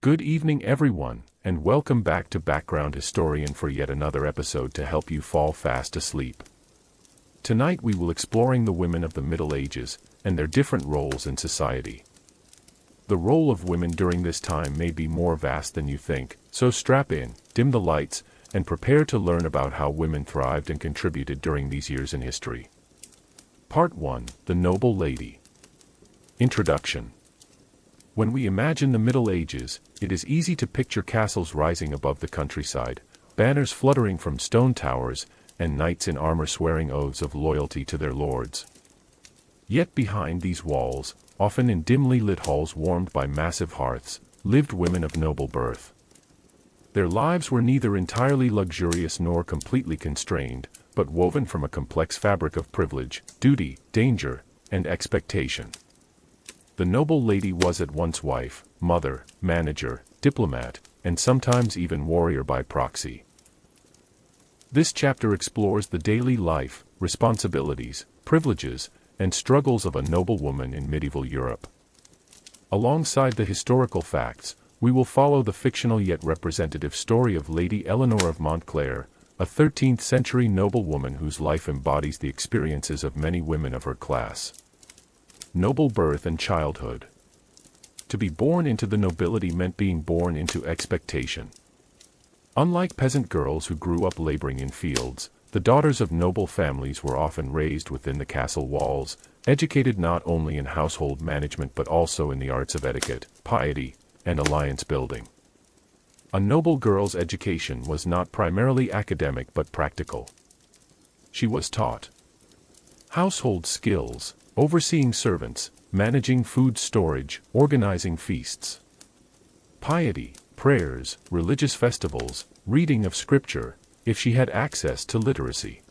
Good evening everyone, and welcome back to Background Historian for yet another episode to help you fall fast asleep. Tonight we will exploring the women of the Middle Ages, and their different roles in society. The role of women during this time may be more vast than you think, so strap in, dim the lights, and prepare to learn about how women thrived and contributed during these years in history. Part 1. The Noble Lady. Introduction. When we imagine the Middle Ages, it is easy to picture castles rising above the countryside, banners fluttering from stone towers, and knights in armor swearing oaths of loyalty to their lords. Yet behind these walls, often in dimly lit halls warmed by massive hearths, lived women of noble birth. Their lives were neither entirely luxurious nor completely constrained, but woven from a complex fabric of privilege, duty, danger, and expectation. The noble lady was at once wife, mother, manager, diplomat, and sometimes even warrior by proxy. This chapter explores the daily life, responsibilities, privileges, and struggles of a noble woman in medieval Europe. Alongside the historical facts, we will follow the fictional yet representative story of Lady Eleanor of Montclair, a 13th-century noblewoman whose life embodies the experiences of many women of her class. Noble birth and childhood. To be born into the nobility meant being born into expectation. Unlike peasant girls who grew up laboring in fields, the daughters of noble families were often raised within the castle walls, educated not only in household management but also in the arts of etiquette, piety, and alliance building. A noble girl's education was not primarily academic but practical. She was taught household skills, overseeing servants, managing food storage, organizing feasts. Piety, prayers, religious festivals, reading of scripture, if she had access to literacy.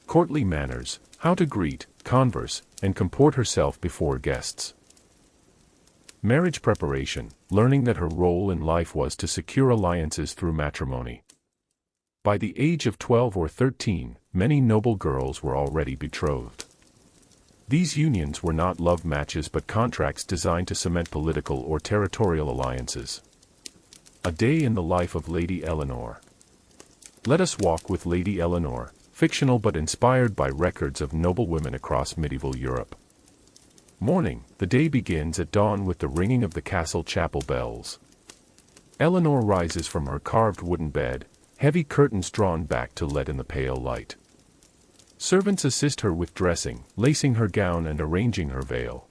Courtly manners, how to greet, converse, and comport herself before guests. Marriage preparation, learning that her role in life was to secure alliances through matrimony. By the age of 12 or 13, many noble girls were already betrothed. These unions were not love matches but contracts designed to cement political or territorial alliances. A day in the life of Lady Eleanor. Let us walk with Lady Eleanor, fictional but inspired by records of noble women across medieval Europe. Morning, the day begins at dawn with the ringing of the castle chapel bells. Eleanor rises from her carved wooden bed, heavy curtains drawn back to let in the pale light. Servants assist her with dressing, lacing her gown and arranging her veil.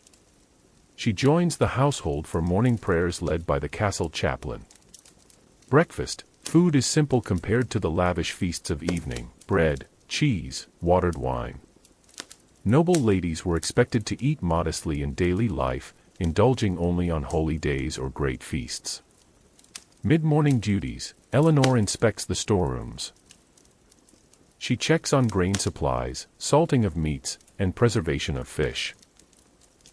She joins the household for morning prayers led by the castle chaplain. Breakfast, food is simple compared to the lavish feasts of evening, bread, cheese, watered wine. Noble ladies were expected to eat modestly in daily life, indulging only on holy days or great feasts. Mid-morning duties, Eleanor inspects the storerooms. She checks on grain supplies, salting of meats, and preservation of fish.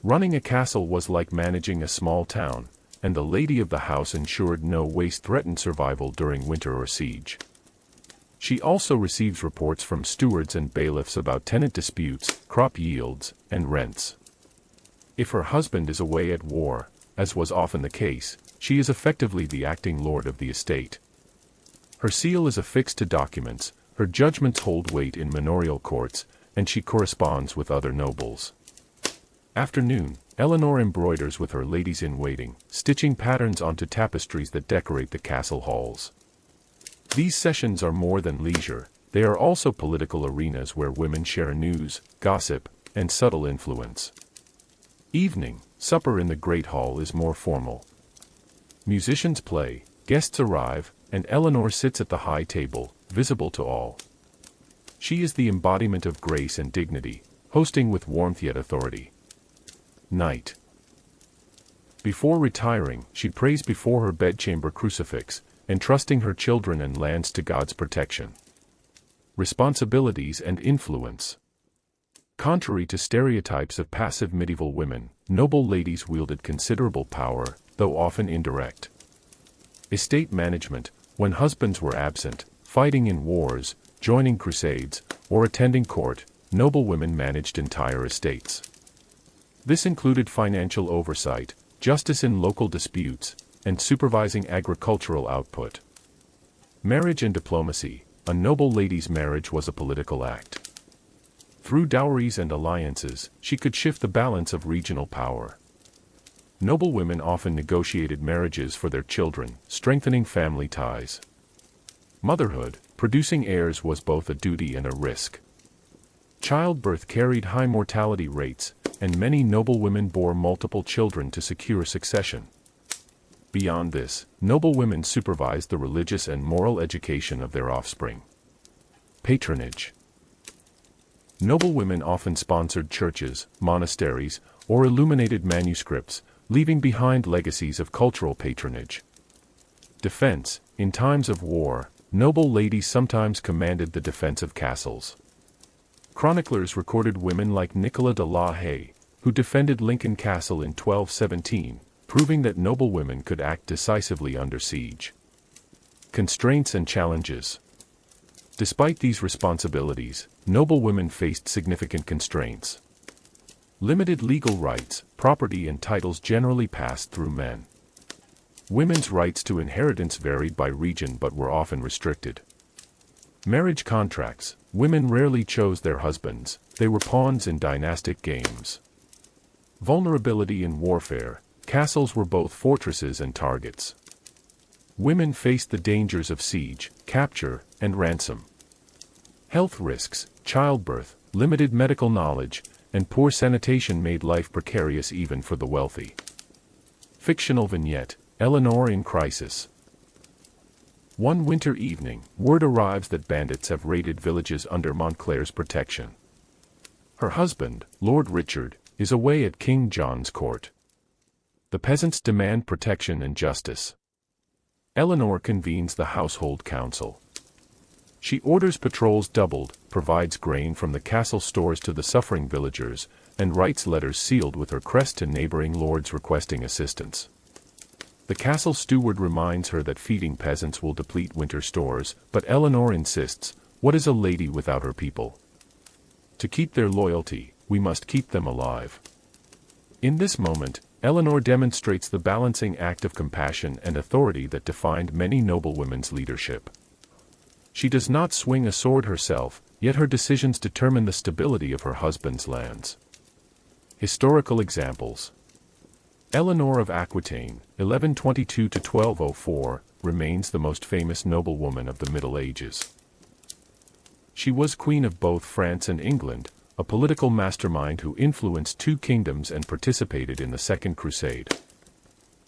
Running a castle was like managing a small town, and the lady of the house ensured no waste threatened survival during winter or siege. She also receives reports from stewards and bailiffs about tenant disputes, crop yields, and rents. If her husband is away at war, as was often the case, she is effectively the acting lord of the estate. Her seal is affixed to documents, her judgments hold weight in manorial courts, and she corresponds with other nobles. Afternoon, Eleanor embroiders with her ladies-in-waiting, stitching patterns onto tapestries that decorate the castle halls. These sessions are more than leisure, they are also political arenas where women share news, gossip, and subtle influence. Evening, supper in the Great Hall is more formal. Musicians play, guests arrive, and Eleanor sits at the high table, visible to all. She is the embodiment of grace and dignity, hosting with warmth yet authority. Night. Before retiring, she prays before her bedchamber crucifix, entrusting her children and lands to God's protection. Responsibilities and influence. Contrary to stereotypes of passive medieval women, noble ladies wielded considerable power, though often indirect. Estate management, when husbands were absent, fighting in wars, joining crusades, or attending court, noble women managed entire estates. This included financial oversight, justice in local disputes, and supervising agricultural output. Marriage and diplomacy. A noble lady's marriage was a political act. Through dowries and alliances, she could shift the balance of regional power. Noble women often negotiated marriages for their children, strengthening family ties. Motherhood. Producing heirs was both a duty and a risk. Childbirth carried high mortality rates, and many noble women bore multiple children to secure succession. Beyond this, noble women supervised the religious and moral education of their offspring. Patronage. Noble women often sponsored churches, monasteries, or illuminated manuscripts, leaving behind legacies of cultural patronage. Defense. In times of war, noble ladies sometimes commanded the defense of castles. Chroniclers recorded women like Nicola de la Haye, who defended Lincoln Castle in 1217, proving that noble women could act decisively under siege. Constraints and challenges. Despite these responsibilities, noble women faced significant constraints. Limited legal rights, property and titles generally passed through men. Women's rights to inheritance varied by region but were often restricted. Marriage contracts. Women rarely chose their husbands, they were pawns in dynastic games. Vulnerability in warfare. Castles were both fortresses and targets. Women faced the dangers of siege, capture, and ransom. Health risks. Childbirth, limited medical knowledge, and poor sanitation made life precarious even for the wealthy. Fictional vignette. Eleanor in crisis. One winter evening, word arrives that bandits have raided villages under Montclair's protection. Her husband, Lord Richard, is away at King John's court. The peasants demand protection and justice. Eleanor convenes the household council. She orders patrols doubled, provides grain from the castle stores to the suffering villagers, and writes letters sealed with her crest to neighboring lords requesting assistance. The castle steward reminds her that feeding peasants will deplete winter stores, but Eleanor insists, what is a lady without her people? To keep their loyalty, we must keep them alive. In this moment, Eleanor demonstrates the balancing act of compassion and authority that defined many noble women's leadership. She does not swing a sword herself, yet her decisions determine the stability of her husband's lands. Historical examples. Eleanor of Aquitaine, 1122–1204, remains the most famous noblewoman of the Middle Ages. She was queen of both France and England, a political mastermind who influenced two kingdoms and participated in the Second Crusade.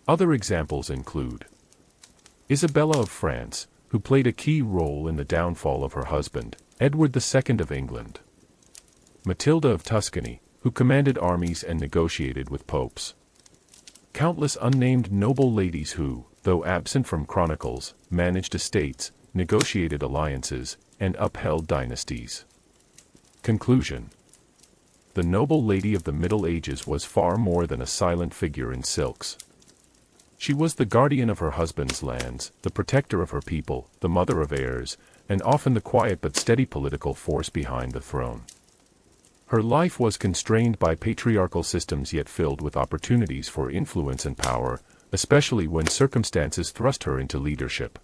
Other examples include Isabella of France, who played a key role in the downfall of her husband, Edward II of England. Matilda of Tuscany, who commanded armies and negotiated with popes. Countless unnamed noble ladies who, though absent from chronicles, managed estates, negotiated alliances, and upheld dynasties. Conclusion. The noble lady of the Middle Ages was far more than a silent figure in silks. She was the guardian of her husband's lands, the protector of her people, the mother of heirs, and often the quiet but steady political force behind the throne. Her life was constrained by patriarchal systems yet filled with opportunities for influence and power, especially when circumstances thrust her into leadership.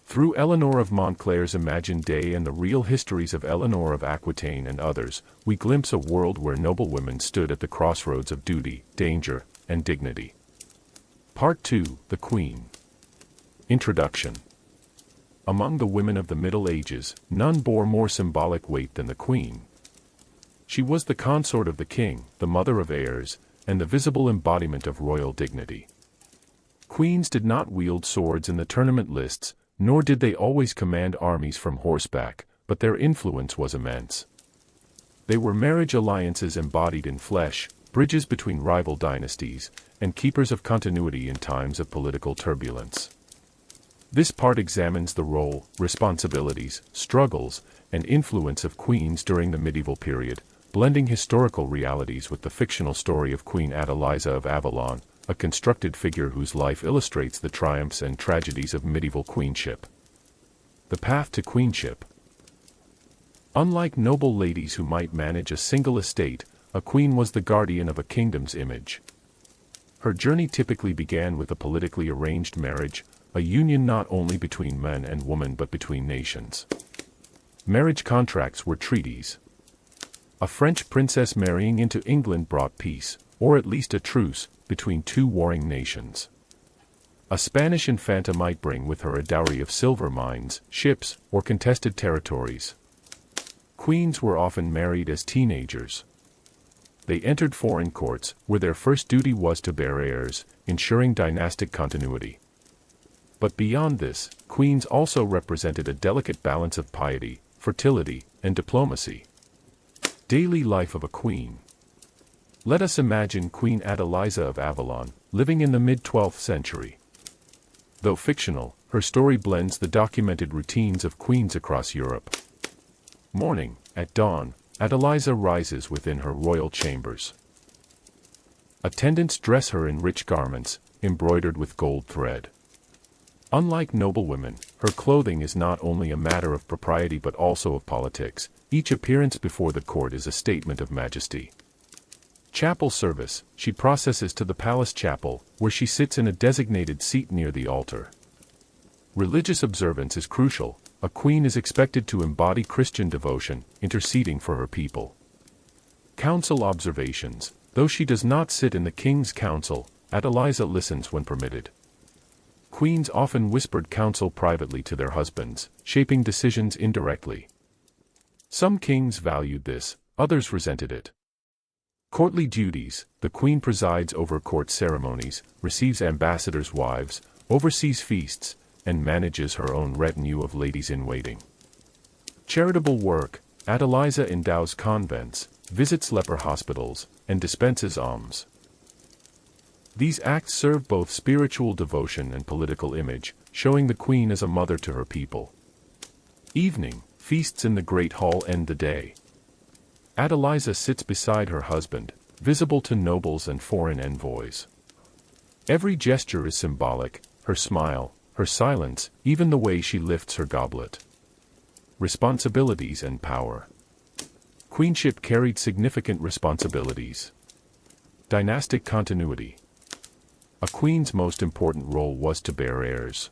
Through Eleanor of Montclair's imagined day and the real histories of Eleanor of Aquitaine and others, we glimpse a world where noble women stood at the crossroads of duty, danger, and dignity. Part 2: The Queen. Introduction. Among the women of the Middle Ages, none bore more symbolic weight than the Queen. She was the consort of the king, the mother of heirs, and the visible embodiment of royal dignity. Queens did not wield swords in the tournament lists, nor did they always command armies from horseback, but their influence was immense. They were marriage alliances embodied in flesh, bridges between rival dynasties, and keepers of continuity in times of political turbulence. This part examines the role, responsibilities, struggles, and influence of queens during the medieval period, blending historical realities with the fictional story of Queen Adeliza of Avalon, a constructed figure whose life illustrates the triumphs and tragedies of medieval queenship. The path to queenship. Unlike noble ladies who might manage a single estate, a queen was the guardian of a kingdom's image. Her journey typically began with a politically arranged marriage, a union not only between man and woman but between nations. Marriage contracts were treaties. A French princess marrying into England brought peace, or at least a truce, between two warring nations. A Spanish infanta might bring with her a dowry of silver mines, ships, or contested territories. Queens were often married as teenagers. They entered foreign courts, where their first duty was to bear heirs, ensuring dynastic continuity. But beyond this, queens also represented a delicate balance of piety, fertility, and diplomacy. Daily life of a queen. Let us imagine Queen Adeliza of Avalon, living in the mid-12th century. Though fictional, her story blends the documented routines of queens across Europe. Morning, at dawn, Adeliza rises within her royal chambers. Attendants dress her in rich garments, embroidered with gold thread. Unlike noblewomen, her clothing is not only a matter of propriety but also of politics. Each appearance before the court is a statement of majesty. Chapel service, she processes to the palace chapel, where she sits in a designated seat near the altar. Religious observance is crucial. A queen is expected to embody Christian devotion, interceding for her people. Council observations, though she does not sit in the king's council, Adeliza listens when permitted. Queens often whispered counsel privately to their husbands, shaping decisions indirectly. Some kings valued this, others resented it. Courtly duties, the queen presides over court ceremonies, receives ambassadors' wives, oversees feasts, and manages her own retinue of ladies-in-waiting. Charitable work, Adeliza endows convents, visits leper hospitals, and dispenses alms. These acts serve both spiritual devotion and political image, showing the queen as a mother to her people. Evening, feasts in the great hall end the day. Adeliza sits beside her husband, visible to nobles and foreign envoys. Every gesture is symbolic, her smile, her silence, even the way she lifts her goblet. Responsibilities and power. Queenship carried significant responsibilities. Dynastic continuity. A queen's most important role was to bear heirs.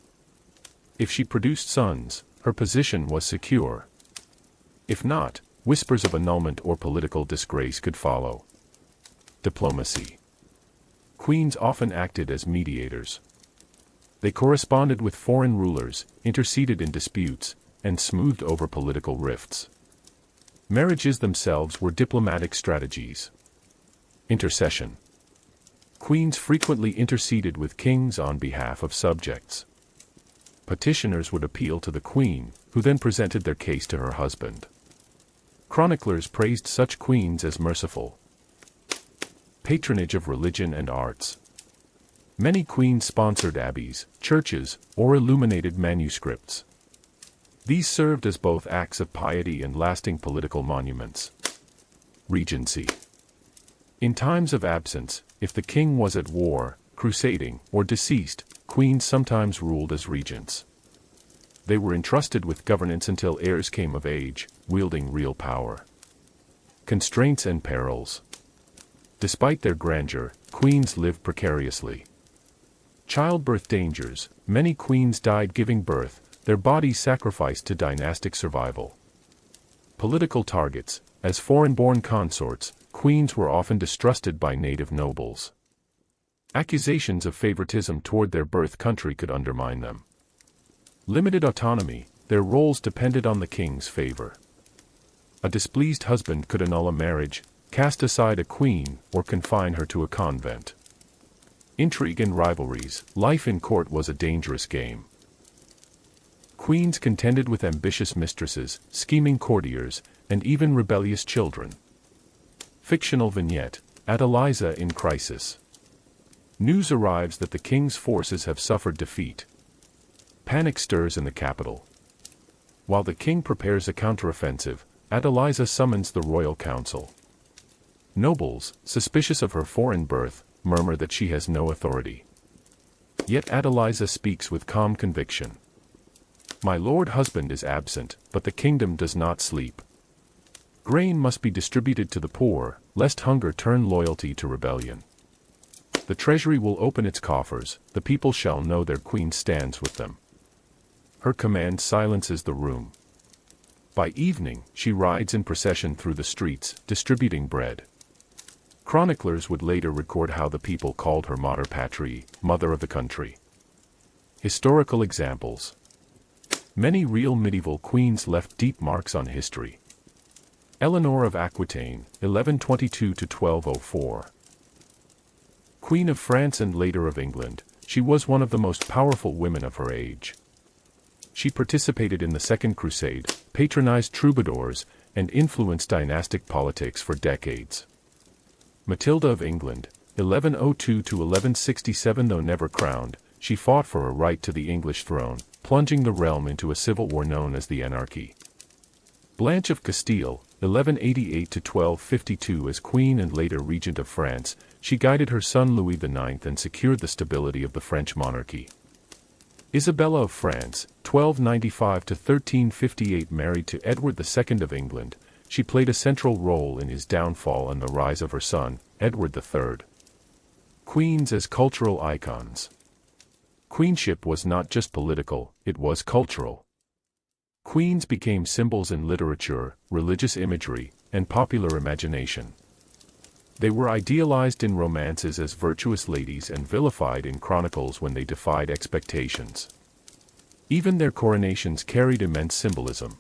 If she produced sons, her position was secure. If not, whispers of annulment or political disgrace could follow. Diplomacy. Queens often acted as mediators. They corresponded with foreign rulers, interceded in disputes, and smoothed over political rifts. Marriages themselves were diplomatic strategies. Intercession. Queens frequently interceded with kings on behalf of subjects. Petitioners would appeal to the queen, who then presented their case to her husband. Chroniclers praised such queens as merciful. Patronage of religion and arts. Many queens sponsored abbeys, churches, or illuminated manuscripts. These served as both acts of piety and lasting political monuments. Regency. In times of absence, if the king was at war, crusading, or deceased, queens sometimes ruled as regents. They were entrusted with governance until heirs came of age, wielding real power. Constraints and perils. Despite their grandeur, queens lived precariously. Childbirth dangers, many queens died giving birth, their bodies sacrificed to dynastic survival. Political targets, as foreign-born consorts, queens were often distrusted by native nobles. Accusations of favoritism toward their birth country could undermine them. Limited autonomy, their roles depended on the king's favor. A displeased husband could annul a marriage, cast aside a queen, or confine her to a convent. Intrigue and rivalries, life in court was a dangerous game. Queens contended with ambitious mistresses, scheming courtiers, and even rebellious children. Fictional vignette, Adeliza in crisis. News arrives that the king's forces have suffered defeat. Panic stirs in the capital. While the king prepares a counteroffensive, Adeliza summons the royal council. Nobles, suspicious of her foreign birth, murmur that she has no authority. Yet Adeliza speaks with calm conviction. My lord husband is absent, but the kingdom does not sleep. Grain must be distributed to the poor, lest hunger turn loyalty to rebellion. The treasury will open its coffers, the people shall know their queen stands with them. Her command silences the room. By evening, she rides in procession through the streets, distributing bread. Chroniclers would later record how the people called her Mater Patriae, mother of the country. Historical examples. Many real medieval queens left deep marks on history. Eleanor of Aquitaine, 1122–1204. Queen of France and later of England, she was one of the most powerful women of her age. She participated in the Second Crusade, patronized troubadours, and influenced dynastic politics for decades. Matilda of England, 1102–1167. Though never crowned, she fought for a right to the English throne, plunging the realm into a civil war known as the Anarchy. Blanche of Castile, 1188–1252. As Queen and later Regent of France, she guided her son Louis IX and secured the stability of the French monarchy. Isabella of France, 1295–1358. Married to Edward II of England, she played a central role in his downfall and the rise of her son, Edward III. Queens as cultural icons. Queenship was not just political, it was cultural. Queens became symbols in literature, religious imagery, and popular imagination. They were idealized in romances as virtuous ladies and vilified in chronicles when they defied expectations. Even their coronations carried immense symbolism.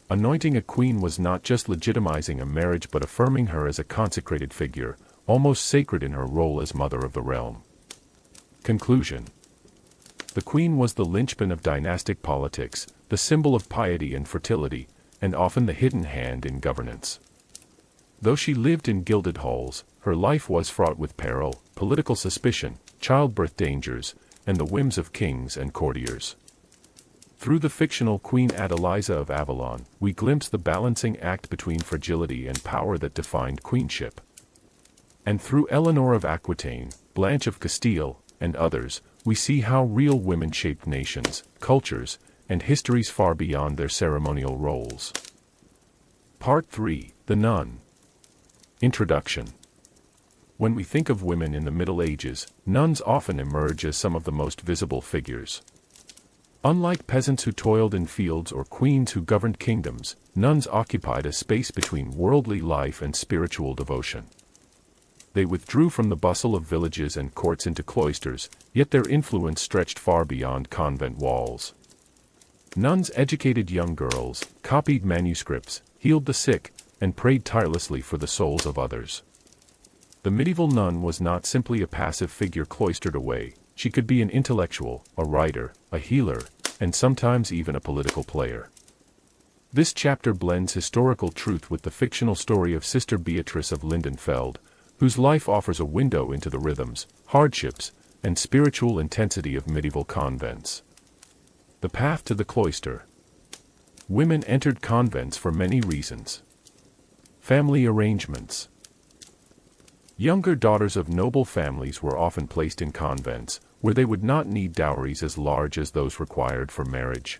Anointing a queen was not just legitimizing a marriage but affirming her as a consecrated figure, almost sacred in her role as mother of the realm. Conclusion. The queen was the linchpin of dynastic politics, the symbol of piety and fertility, and often the hidden hand in governance. Though she lived in gilded halls, her life was fraught with peril, political suspicion, childbirth dangers, and the whims of kings and courtiers. Through the fictional Queen Adeliza of Avalon, we glimpse the balancing act between fragility and power that defined queenship. And through Eleanor of Aquitaine, Blanche of Castile, and others, we see how real women shaped nations, cultures, and histories far beyond their ceremonial roles. Part 3. The Nun. Introduction. When we think of women in the Middle Ages, nuns often emerge as some of the most visible figures. Unlike peasants who toiled in fields or queens who governed kingdoms, nuns occupied a space between worldly life and spiritual devotion. They withdrew from the bustle of villages and courts into cloisters, yet their influence stretched far beyond convent walls. Nuns educated young girls, copied manuscripts, healed the sick, and prayed tirelessly for the souls of others. The medieval nun was not simply a passive figure cloistered away, she could be an intellectual, a writer, a healer, and sometimes even a political player. This chapter blends historical truth with the fictional story of Sister Beatrice of Lindenfeld, whose life offers a window into the rhythms, hardships, and spiritual intensity of medieval convents. The path to the cloister. Women entered convents for many reasons. Family arrangements. Younger daughters of noble families were often placed in convents, where they would not need dowries as large as those required for marriage.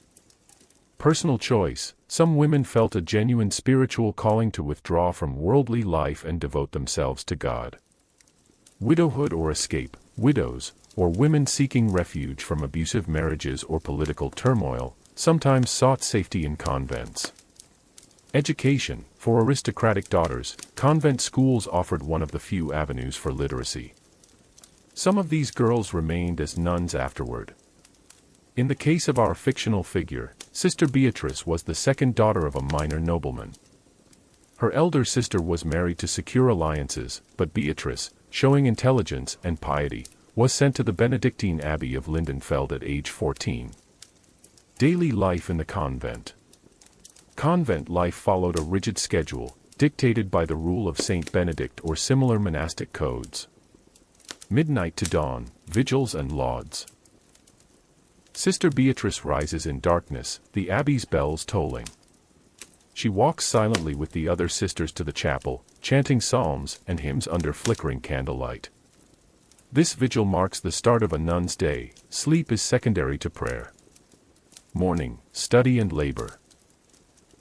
Personal choice. Some women felt a genuine spiritual calling to withdraw from worldly life and devote themselves to God. Widowhood or escape. Widows, or women seeking refuge from abusive marriages or political turmoil, sometimes sought safety in convents. Education. For aristocratic daughters, convent schools offered one of the few avenues for literacy. Some of these girls remained as nuns afterward. In the case of our fictional figure, Sister Beatrice was the second daughter of a minor nobleman. Her elder sister was married to secure alliances, but Beatrice, showing intelligence and piety, was sent to the Benedictine Abbey of Lindenfeld at age 14. Daily life in the convent. Convent life followed a rigid schedule, dictated by the rule of Saint Benedict or similar monastic codes. Midnight to dawn, vigils and lauds. Sister Beatrice rises in darkness, the abbey's bells tolling. She walks silently with the other sisters to the chapel, chanting psalms and hymns under flickering candlelight. This vigil marks the start of a nun's day. Sleep is secondary to prayer. Morning, study and labor.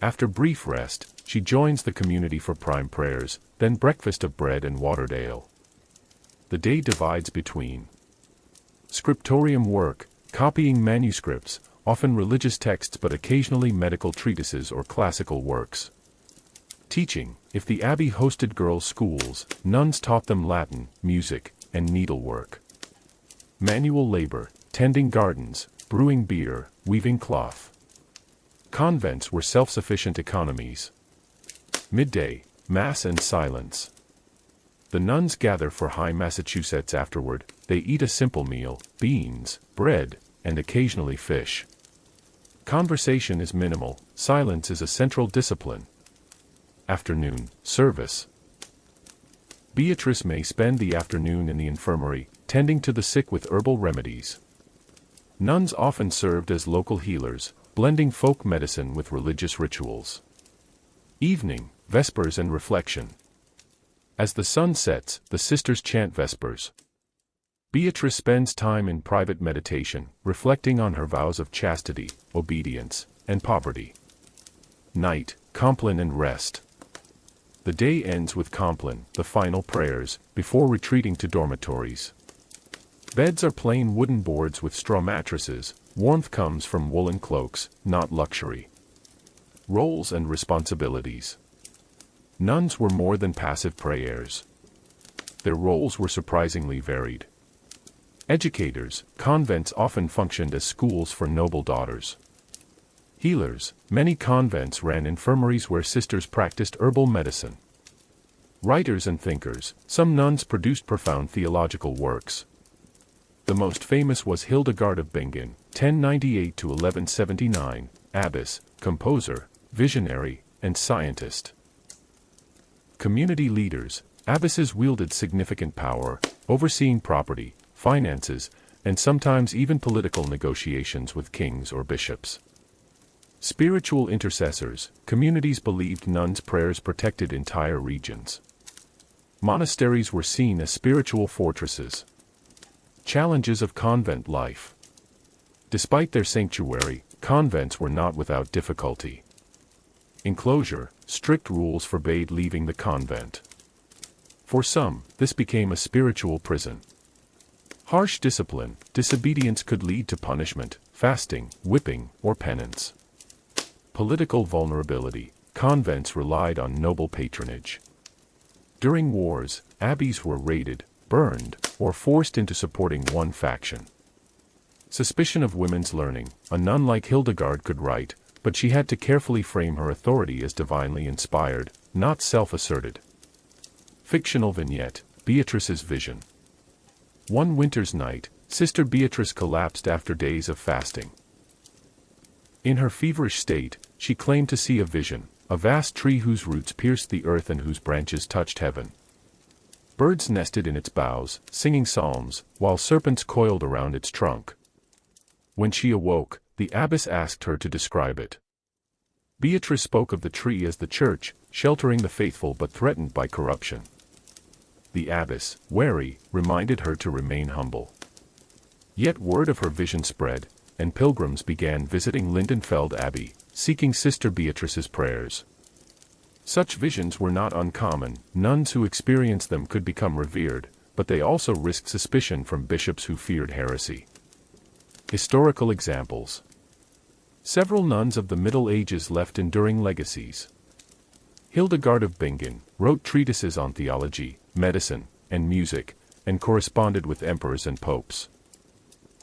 After brief rest, she joins the community for prime prayers, then breakfast of bread and watered ale. the day divides between scriptorium work, copying manuscripts, often religious texts but occasionally medical treatises or classical works. Teaching, if the abbey hosted girls' schools, nuns taught them Latin, music, and needlework. Manual labor, tending gardens, brewing beer, weaving cloth. Convents were self-sufficient economies. Midday, mass and silence. The nuns gather for High Massachusetts afterward. They eat a simple meal, beans, bread, and occasionally fish. Conversation is minimal, silence is a central discipline. Afternoon, service. Beatrice may spend the afternoon in the infirmary, tending to the sick with herbal remedies. Nuns often served as local healers, blending folk medicine with religious rituals. Evening, vespers and reflection. As the sun sets, the sisters chant vespers. Beatrice spends time in private meditation, reflecting on her vows of chastity, obedience, and poverty. Night, compline and rest. The day ends with compline, the final prayers, before retreating to dormitories. Beds are plain wooden boards with straw mattresses. Warmth comes from woolen cloaks, not luxury. Roles and responsibilities. Nuns were more than passive prayers. Their roles were surprisingly varied. Educators, convents often functioned as schools for noble daughters. Healers, many convents ran infirmaries where sisters practiced herbal medicine. Writers and thinkers, some nuns produced profound theological works. The most famous was Hildegard of Bingen, 1098 to 1179, abbess, composer, visionary, and scientist. Community leaders, abbesses wielded significant power, overseeing property, finances, and sometimes even political negotiations with kings or bishops. Spiritual intercessors, communities believed nuns' prayers protected entire regions. Monasteries were seen as spiritual fortresses. Challenges of convent life. Despite their sanctuary, convents were not without difficulty. Enclosure, strict rules forbade leaving the convent. For some, this became a spiritual prison. Harsh discipline, disobedience could lead to punishment, fasting, whipping, or penance. Political vulnerability, convents relied on noble patronage. During wars, abbeys were raided, burned, or forced into supporting one faction. Suspicion of women's learning, a nun like Hildegard could write, but she had to carefully frame her authority as divinely inspired, not self-asserted. Fictional vignette, Beatrice's vision. One winter's night, Sister Beatrice collapsed after days of fasting. In her feverish state, she claimed to see a vision, a vast tree whose roots pierced the earth and whose branches touched heaven. Birds nested in its boughs, singing psalms, while serpents coiled around its trunk. When she awoke, the abbess asked her to describe it. Beatrice spoke of the tree as the church, sheltering the faithful but threatened by corruption. The abbess, wary, reminded her to remain humble. Yet word of her vision spread, and pilgrims began visiting Lindenfeld Abbey, seeking Sister Beatrice's prayers. Such visions were not uncommon. Nuns who experienced them could become revered, but they also risked suspicion from bishops who feared heresy. Historical examples. Several nuns of the Middle Ages left enduring legacies. Hildegard of Bingen wrote treatises on theology, medicine, and music, and corresponded with emperors and popes.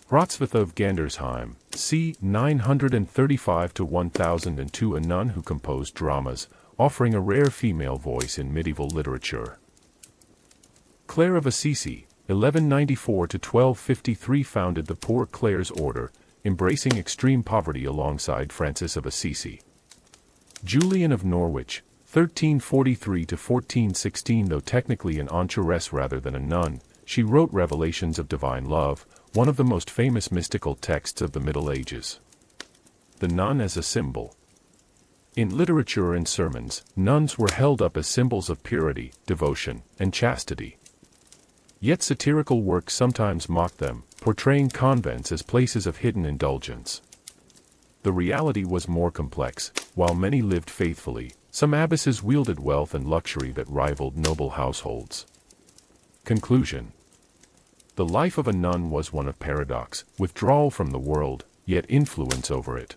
Hrotsvitha of Gandersheim, c. 935 to 1002, a nun who composed dramas, offering a rare female voice in medieval literature. Clare of Assisi, 1194 to 1253, founded the Poor Clares Order, embracing extreme poverty alongside Francis of Assisi. Julian of Norwich, 1343 to 1416, though technically an authoress rather than a nun, she wrote Revelations of Divine Love, one of the most famous mystical texts of the Middle Ages. The nun as a symbol. In literature and sermons, nuns were held up as symbols of purity, devotion, and chastity. Yet satirical works sometimes mocked them, portraying convents as places of hidden indulgence. The reality was more complex. While many lived faithfully, some abbesses wielded wealth and luxury that rivaled noble households. Conclusion. The life of a nun was one of paradox, withdrawal from the world, yet influence over it.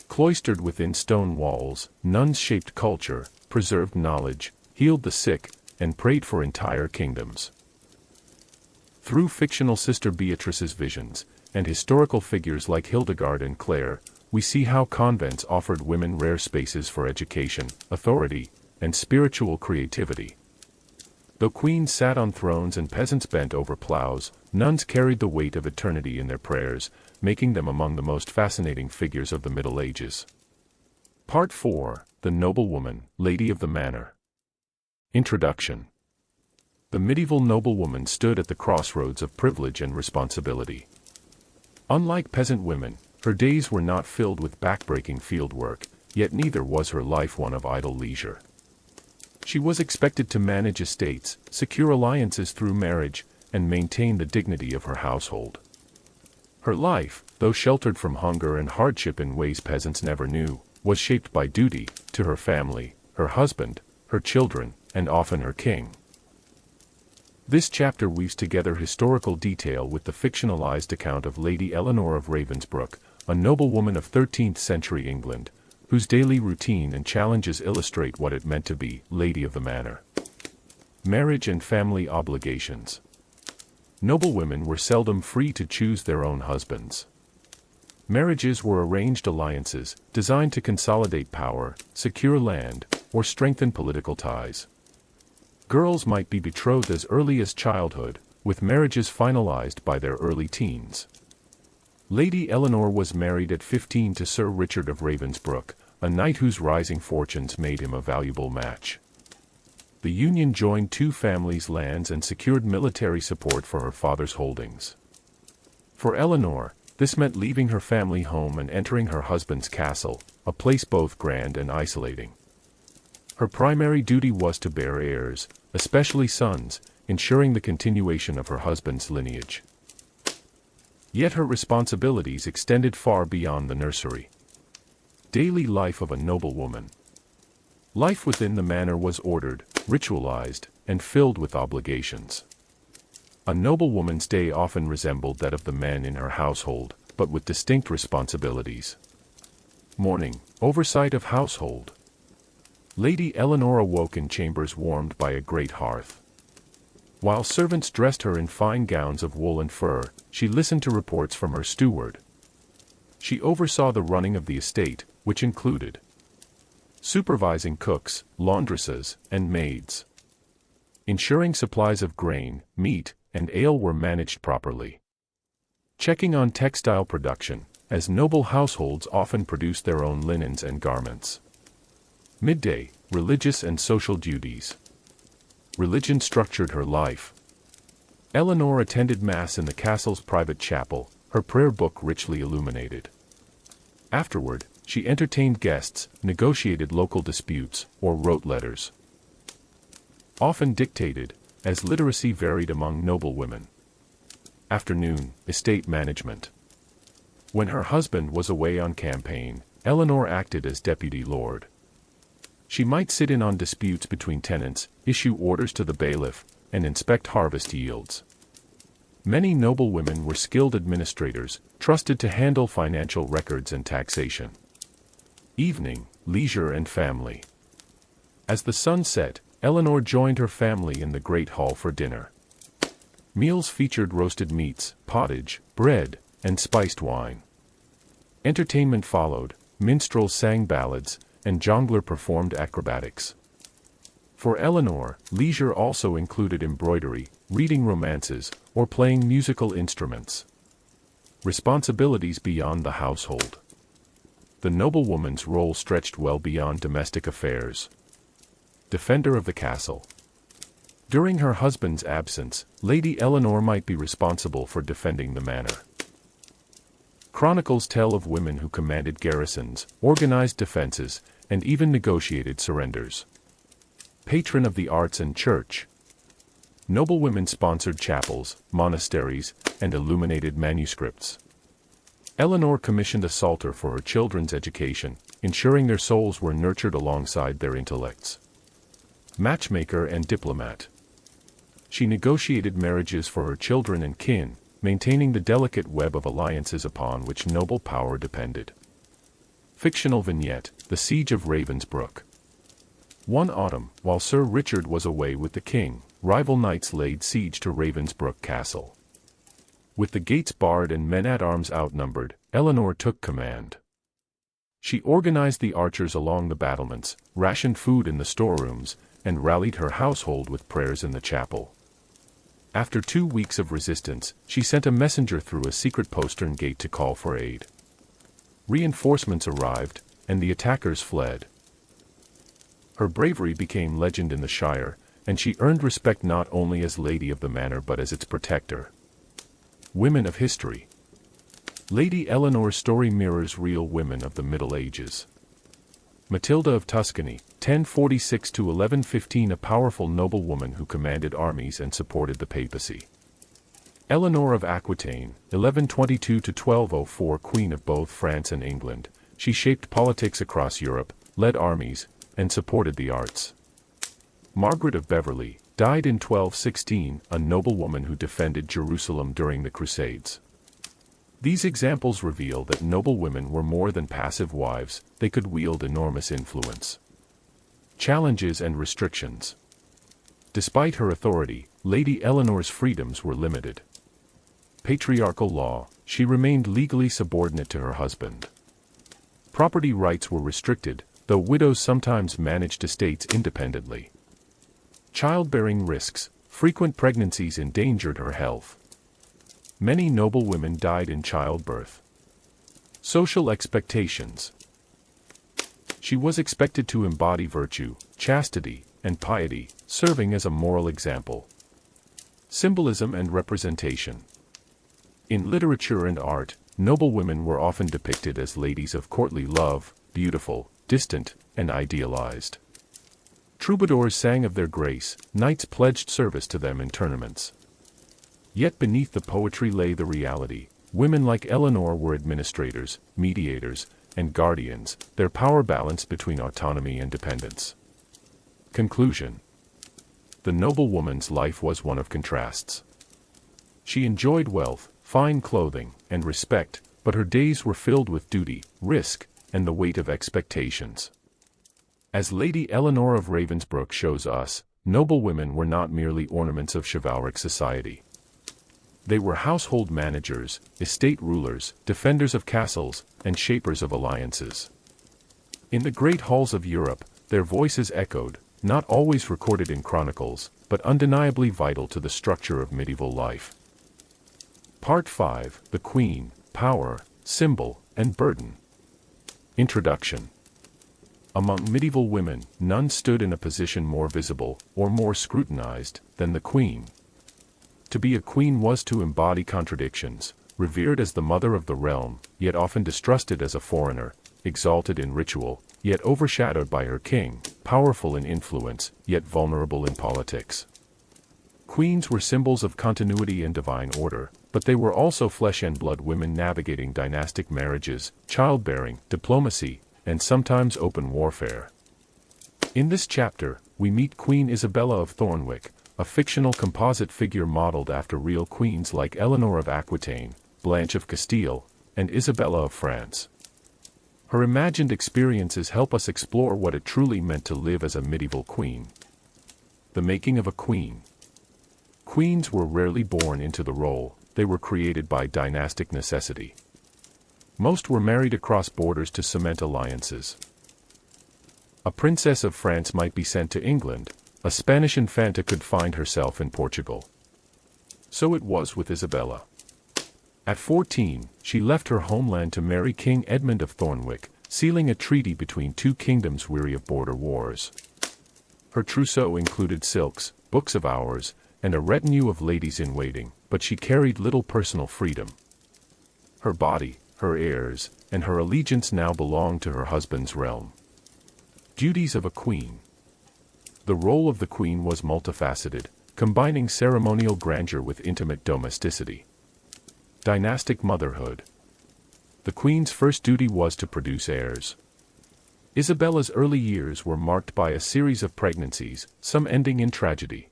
Cloistered within stone walls, nuns shaped culture, preserved knowledge, healed the sick, and prayed for entire kingdoms. Through fictional Sister Beatrice's visions, and historical figures like Hildegard and Clare, we see how convents offered women rare spaces for education, authority, and spiritual creativity. Though queens sat on thrones and peasants bent over plows, nuns carried the weight of eternity in their prayers, making them among the most fascinating figures of the Middle Ages. Part 4: The Noblewoman, Lady of the Manor. Introduction. The medieval noblewoman stood at the crossroads of privilege and responsibility. Unlike peasant women, her days were not filled with backbreaking fieldwork, yet neither was her life one of idle leisure. She was expected to manage estates, secure alliances through marriage, and maintain the dignity of her household. Her life, though sheltered from hunger and hardship in ways peasants never knew, was shaped by duty to her family, her husband, her children, and often her king. This chapter weaves together historical detail with the fictionalized account of Lady Eleanor of Ravensbrück, a noblewoman of 13th-century England, whose daily routine and challenges illustrate what it meant to be Lady of the Manor. Marriage and family obligations. Noblewomen were seldom free to choose their own husbands. Marriages were arranged alliances, designed to consolidate power, secure land, or strengthen political ties. Girls might be betrothed as early as childhood, with marriages finalized by their early teens. Lady Eleanor was married at 15 to Sir Richard of Ravensbrück, a knight whose rising fortunes made him a valuable match. The union joined two families' lands and secured military support for her father's holdings. For Eleanor, this meant leaving her family home and entering her husband's castle, a place both grand and isolating. Her primary duty was to bear heirs, especially sons, ensuring the continuation of her husband's lineage. Yet her responsibilities extended far beyond the nursery. Daily life of a noblewoman. Life within the manor was ordered, ritualized, and filled with obligations. A noblewoman's day often resembled that of the men in her household, but with distinct responsibilities. Morning, oversight of household. Lady Eleanor awoke in chambers warmed by a great hearth. While servants dressed her in fine gowns of wool and fur, she listened to reports from her steward. She oversaw the running of the estate, which included supervising cooks, laundresses, and maids, ensuring supplies of grain, meat, and ale were managed properly, checking on textile production, as noble households often produced their own linens and garments. Midday, religious and social duties. Religion structured her life. Eleanor attended Mass in the castle's private chapel, her prayer book richly illuminated. Afterward, she entertained guests, negotiated local disputes, or wrote letters. Often dictated, as literacy varied among noblewomen. Afternoon, estate management. When her husband was away on campaign, Eleanor acted as deputy lord. She might sit in on disputes between tenants, issue orders to the bailiff, and inspect harvest yields. Many noblewomen were skilled administrators, trusted to handle financial records and taxation. Evening, leisure and family. As the sun set, Eleanor joined her family in the great hall for dinner. Meals featured roasted meats, pottage, bread, and spiced wine. Entertainment followed, minstrels sang ballads, and jongleur performed acrobatics. For Eleanor, leisure also included embroidery, reading romances, or playing musical instruments. Responsibilities beyond the household. The noblewoman's role stretched well beyond domestic affairs. Defender of the castle. During her husband's absence, Lady Eleanor might be responsible for defending the manor. Chronicles tell of women who commanded garrisons, organized defenses, and even negotiated surrenders. Patron of the arts and church. Noblewomen sponsored chapels, monasteries, and illuminated manuscripts. Eleanor commissioned a psalter for her children's education, ensuring their souls were nurtured alongside their intellects. Matchmaker and diplomat. she negotiated marriages for her children and kin, maintaining the delicate web of alliances upon which noble power depended. Fictional vignette: The Siege of Ravensbrück. One autumn, while Sir Richard was away with the king, rival knights laid siege to Ravensbrück Castle. With the gates barred and men-at-arms outnumbered, Eleanor took command. She organized the archers along the battlements, rationed food in the storerooms, and rallied her household with prayers in the chapel. After 2 weeks of resistance, she sent a messenger through a secret postern gate to call for aid. Reinforcements arrived, and the attackers fled. Her bravery became legend in the Shire, and she earned respect not only as Lady of the Manor but as its protector. Women of History. Lady Eleanor's story mirrors real women of the Middle Ages. Matilda of Tuscany, 1046 to 1115, a powerful noblewoman who commanded armies and supported the papacy. Eleanor of Aquitaine, 1122 to 1204, queen of both France and England, she shaped politics across Europe, led armies, and supported the arts. Margaret of Beverley, died in 1216, a noblewoman who defended Jerusalem during the Crusades. These examples reveal that noblewomen were more than passive wives, they could wield enormous influence. Challenges and restrictions. Despite her authority, Lady Eleanor's freedoms were limited. Patriarchal law: she remained legally subordinate to her husband. Property rights were restricted, though widows sometimes managed estates independently. Childbearing risks: frequent pregnancies endangered her health. Many noblewomen died in childbirth. Social expectations. She was expected to embody virtue, chastity, and piety, serving as a moral example. Symbolism and representation. In literature and art, noblewomen were often depicted as ladies of courtly love, beautiful, distant, and idealized. Troubadours sang of their grace, knights pledged service to them in tournaments. Yet beneath the poetry lay the reality: women like Eleanor were administrators, mediators, and guardians, their power balanced between autonomy and dependence. Conclusion. The noblewoman's life was one of contrasts. She enjoyed wealth, fine clothing, and respect, but her days were filled with duty, risk, and the weight of expectations. As Lady Eleanor of Ravensbrück shows us, noblewomen were not merely ornaments of chivalric society. They were household managers, estate rulers, defenders of castles, and shapers of alliances. In the great halls of Europe, their voices echoed, not always recorded in chronicles, but undeniably vital to the structure of medieval life. Part 5: The Queen: Power, Symbol, and Burden. Introduction. Among medieval women, none stood in a position more visible, or more scrutinized, than the queen. To be a queen was to embody contradictions: revered as the mother of the realm, yet often distrusted as a foreigner, exalted in ritual, yet overshadowed by her king, powerful in influence, yet vulnerable in politics. Queens were symbols of continuity and divine order, but they were also flesh and blood women navigating dynastic marriages, childbearing, diplomacy, and sometimes open warfare. In this chapter, we meet Queen Isabella of Thornwick, a fictional composite figure modeled after real queens like Eleanor of Aquitaine, Blanche of Castile, and Isabella of France. Her imagined experiences help us explore what it truly meant to live as a medieval queen. The making of a queen. Queens were rarely born into the role, they were created by dynastic necessity. Most were married across borders to cement alliances. A princess of France might be sent to England, a Spanish infanta could find herself in Portugal. So it was with Isabella. At 14, she left her homeland to marry King Edmund of Thornwick, sealing a treaty between two kingdoms weary of border wars. Her trousseau included silks, books of hours, and a retinue of ladies-in-waiting, but she carried little personal freedom. Her body, her heirs, and her allegiance now belonged to her husband's realm. Duties of a queen. The role of the queen was multifaceted, combining ceremonial grandeur with intimate domesticity. Dynastic motherhood. The queen's first duty was to produce heirs. Isabella's early years were marked by a series of pregnancies, some ending in tragedy.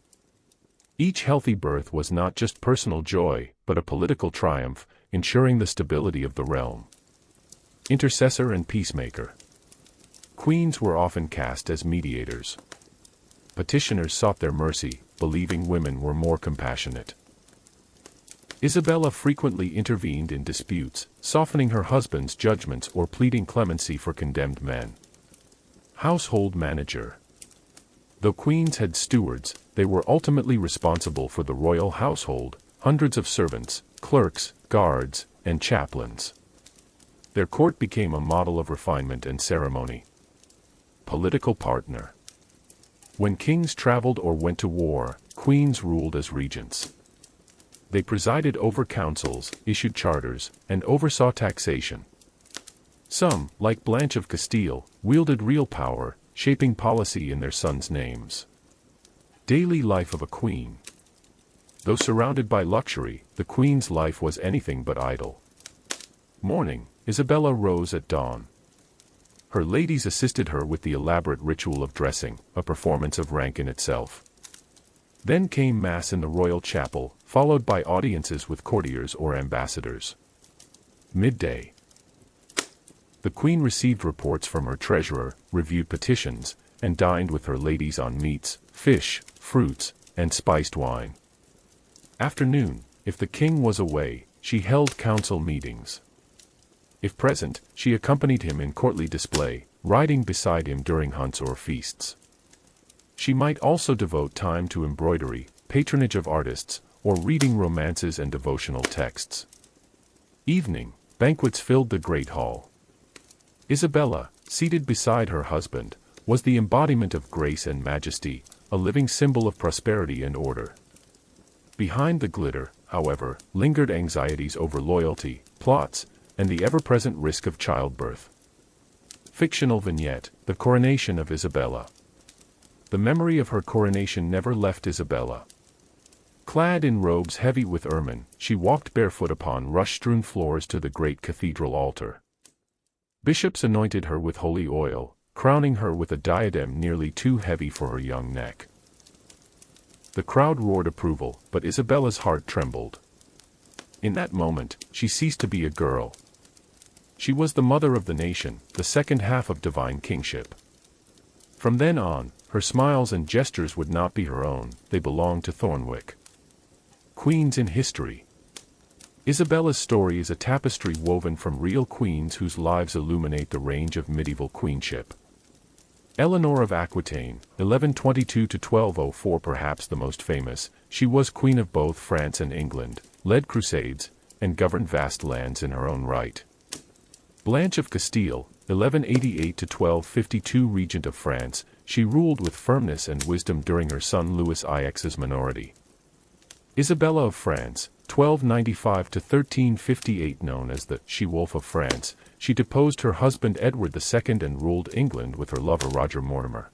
Each healthy birth was not just personal joy, but a political triumph, ensuring the stability of the realm. Intercessor and peacemaker. Queens were often cast as mediators. Petitioners sought their mercy, believing women were more compassionate. Isabella frequently intervened in disputes, softening her husband's judgments or pleading clemency for condemned men. Household manager. Though queens had stewards, they were ultimately responsible for the royal household, hundreds of servants, clerks, guards, and chaplains. Their court became a model of refinement and ceremony. Political partner. When kings traveled or went to war, queens ruled as regents. They presided over councils, issued charters, and oversaw taxation. Some, like Blanche of Castile, wielded real power, shaping policy in their sons' names. Daily life of a queen. Though surrounded by luxury, the queen's life was anything but idle. Morning, Isabella rose at dawn. Her ladies assisted her with the elaborate ritual of dressing, a performance of rank in itself. Then came Mass in the royal chapel, followed by audiences with courtiers or ambassadors. Midday. The queen received reports from her treasurer, reviewed petitions, and dined with her ladies on meats, fish, fruits, and spiced wine. Afternoon, if the king was away, she held council meetings. If present, she accompanied him in courtly display, riding beside him during hunts or feasts. She might also devote time to embroidery, patronage of artists, or reading romances and devotional texts. Evening, banquets filled the great hall. Isabella, seated beside her husband, was the embodiment of grace and majesty, a living symbol of prosperity and order. Behind the glitter, however, lingered anxieties over loyalty, plots, and the ever-present risk of childbirth. Fictional vignette: The Coronation of Isabella. The memory of her coronation never left Isabella. Clad in robes heavy with ermine, she walked barefoot upon rush-strewn floors to the great cathedral altar. Bishops anointed her with holy oil, crowning her with a diadem nearly too heavy for her young neck. The crowd roared approval, but Isabella's heart trembled. In that moment, she ceased to be a girl. She was the mother of the nation, the second half of divine kingship. From then on, her smiles and gestures would not be her own, they belonged to Thornwick. Queens in history. Isabella's story is a tapestry woven from real queens whose lives illuminate the range of medieval queenship. Eleanor of Aquitaine, 1122–1204, perhaps the most famous, she was queen of both France and England, led crusades, and governed vast lands in her own right. Blanche of Castile, 1188–1252, regent of France, she ruled with firmness and wisdom during her son Louis IX's minority. Isabella of France, 1295–1358, known as the She-Wolf of France, she deposed her husband Edward II and ruled England with her lover Roger Mortimer.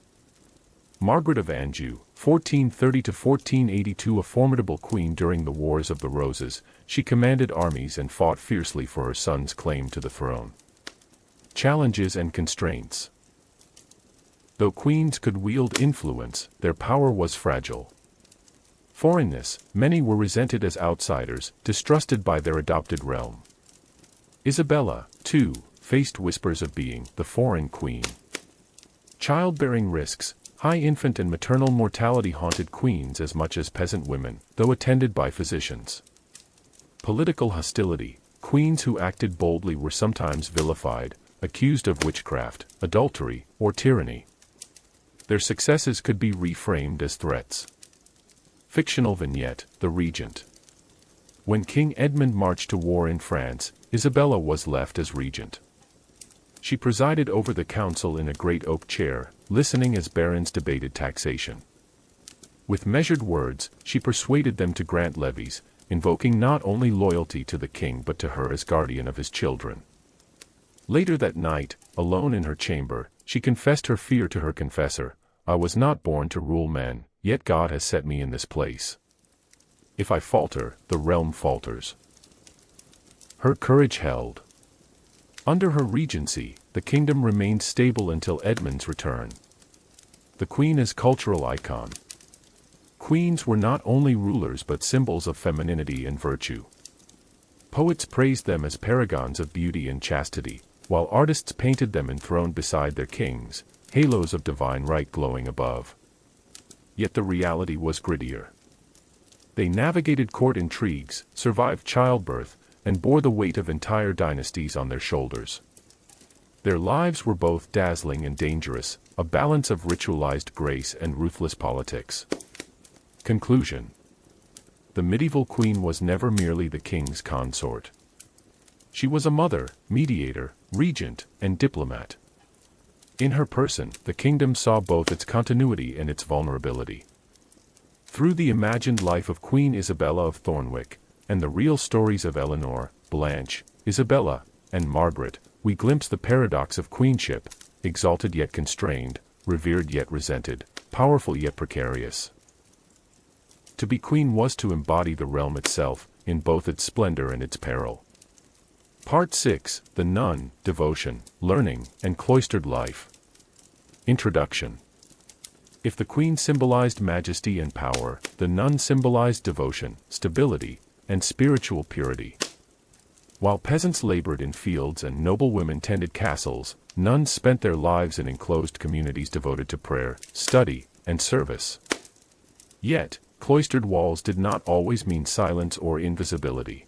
Margaret of Anjou, 1430–1482, a formidable queen during the Wars of the Roses, she commanded armies and fought fiercely for her son's claim to the throne. Challenges and constraints. Though queens could wield influence, their power was fragile. Foreignness, many were resented as outsiders, distrusted by their adopted realm. Isabella, too, faced whispers of being the foreign queen. Childbearing risks, high infant and maternal mortality haunted queens as much as peasant women, though attended by physicians. Political hostility, queens who acted boldly were sometimes vilified, accused of witchcraft, adultery, or tyranny. Their successes could be reframed as threats. Fictional vignette: The Regent. When King Edmund marched to war in France, Isabella was left as regent. She presided over the council in a great oak chair, listening as barons debated taxation. With measured words, she persuaded them to grant levies, invoking not only loyalty to the king but to her as guardian of his children. Later that night, alone in her chamber, she confessed her fear to her confessor: "I was not born to rule men, yet God has set me in this place. If I falter, the realm falters." Her courage held. Under her regency, the kingdom remained stable until Edmund's return. The Queen as cultural icon. queens were not only rulers but symbols of femininity and virtue. Poets praised them as paragons of beauty and chastity, while artists painted them enthroned beside their kings, halos of divine right glowing above. Yet the reality was grittier. They navigated court intrigues, survived childbirth, and bore the weight of entire dynasties on their shoulders. Their lives were both dazzling and dangerous, a balance of ritualized grace and ruthless politics. Conclusion. The medieval queen was never merely the king's consort. She was a mother, mediator, regent, and diplomat. In her person, the kingdom saw both its continuity and its vulnerability. Through the imagined life of Queen Isabella of Thornwick, and the real stories of Eleanor, Blanche, Isabella, and Margaret, we glimpse the paradox of queenship, exalted yet constrained, revered yet resented, powerful yet precarious. To be queen was to embody the realm itself, in both its splendor and its peril. Part 6, The Nun, Devotion, Learning, and Cloistered Life. Introduction. If the queen symbolized majesty and power, the nun symbolized devotion, stability, and spiritual purity. While peasants labored in fields and noble women tended castles, nuns spent their lives in enclosed communities devoted to prayer, study, and service. Yet, cloistered walls did not always mean silence or invisibility.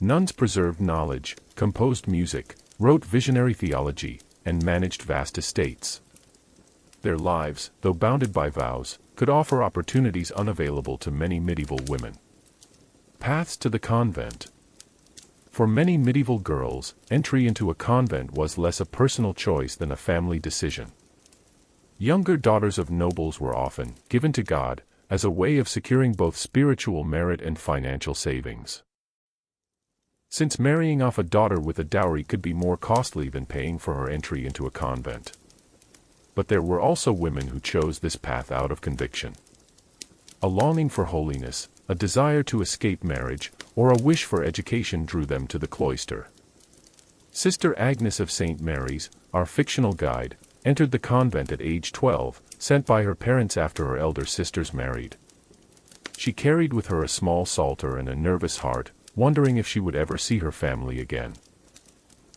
Nuns preserved knowledge, composed music, wrote visionary theology, and managed vast estates. Their lives, though bounded by vows, could offer opportunities unavailable to many medieval women. Paths to the convent. For many medieval girls, entry into a convent was less a personal choice than a family decision. Younger daughters of nobles were often given to God, as a way of securing both spiritual merit and financial savings. Since marrying off a daughter with a dowry could be more costly than paying for her entry into a convent. But there were also women who chose this path out of conviction. A longing for holiness, a desire to escape marriage, or a wish for education drew them to the cloister. Sister Agnes of St. Mary's, our fictional guide, entered the convent at age 12, sent by her parents after her elder sisters married. She carried with her a small psalter and a nervous heart, wondering if she would ever see her family again.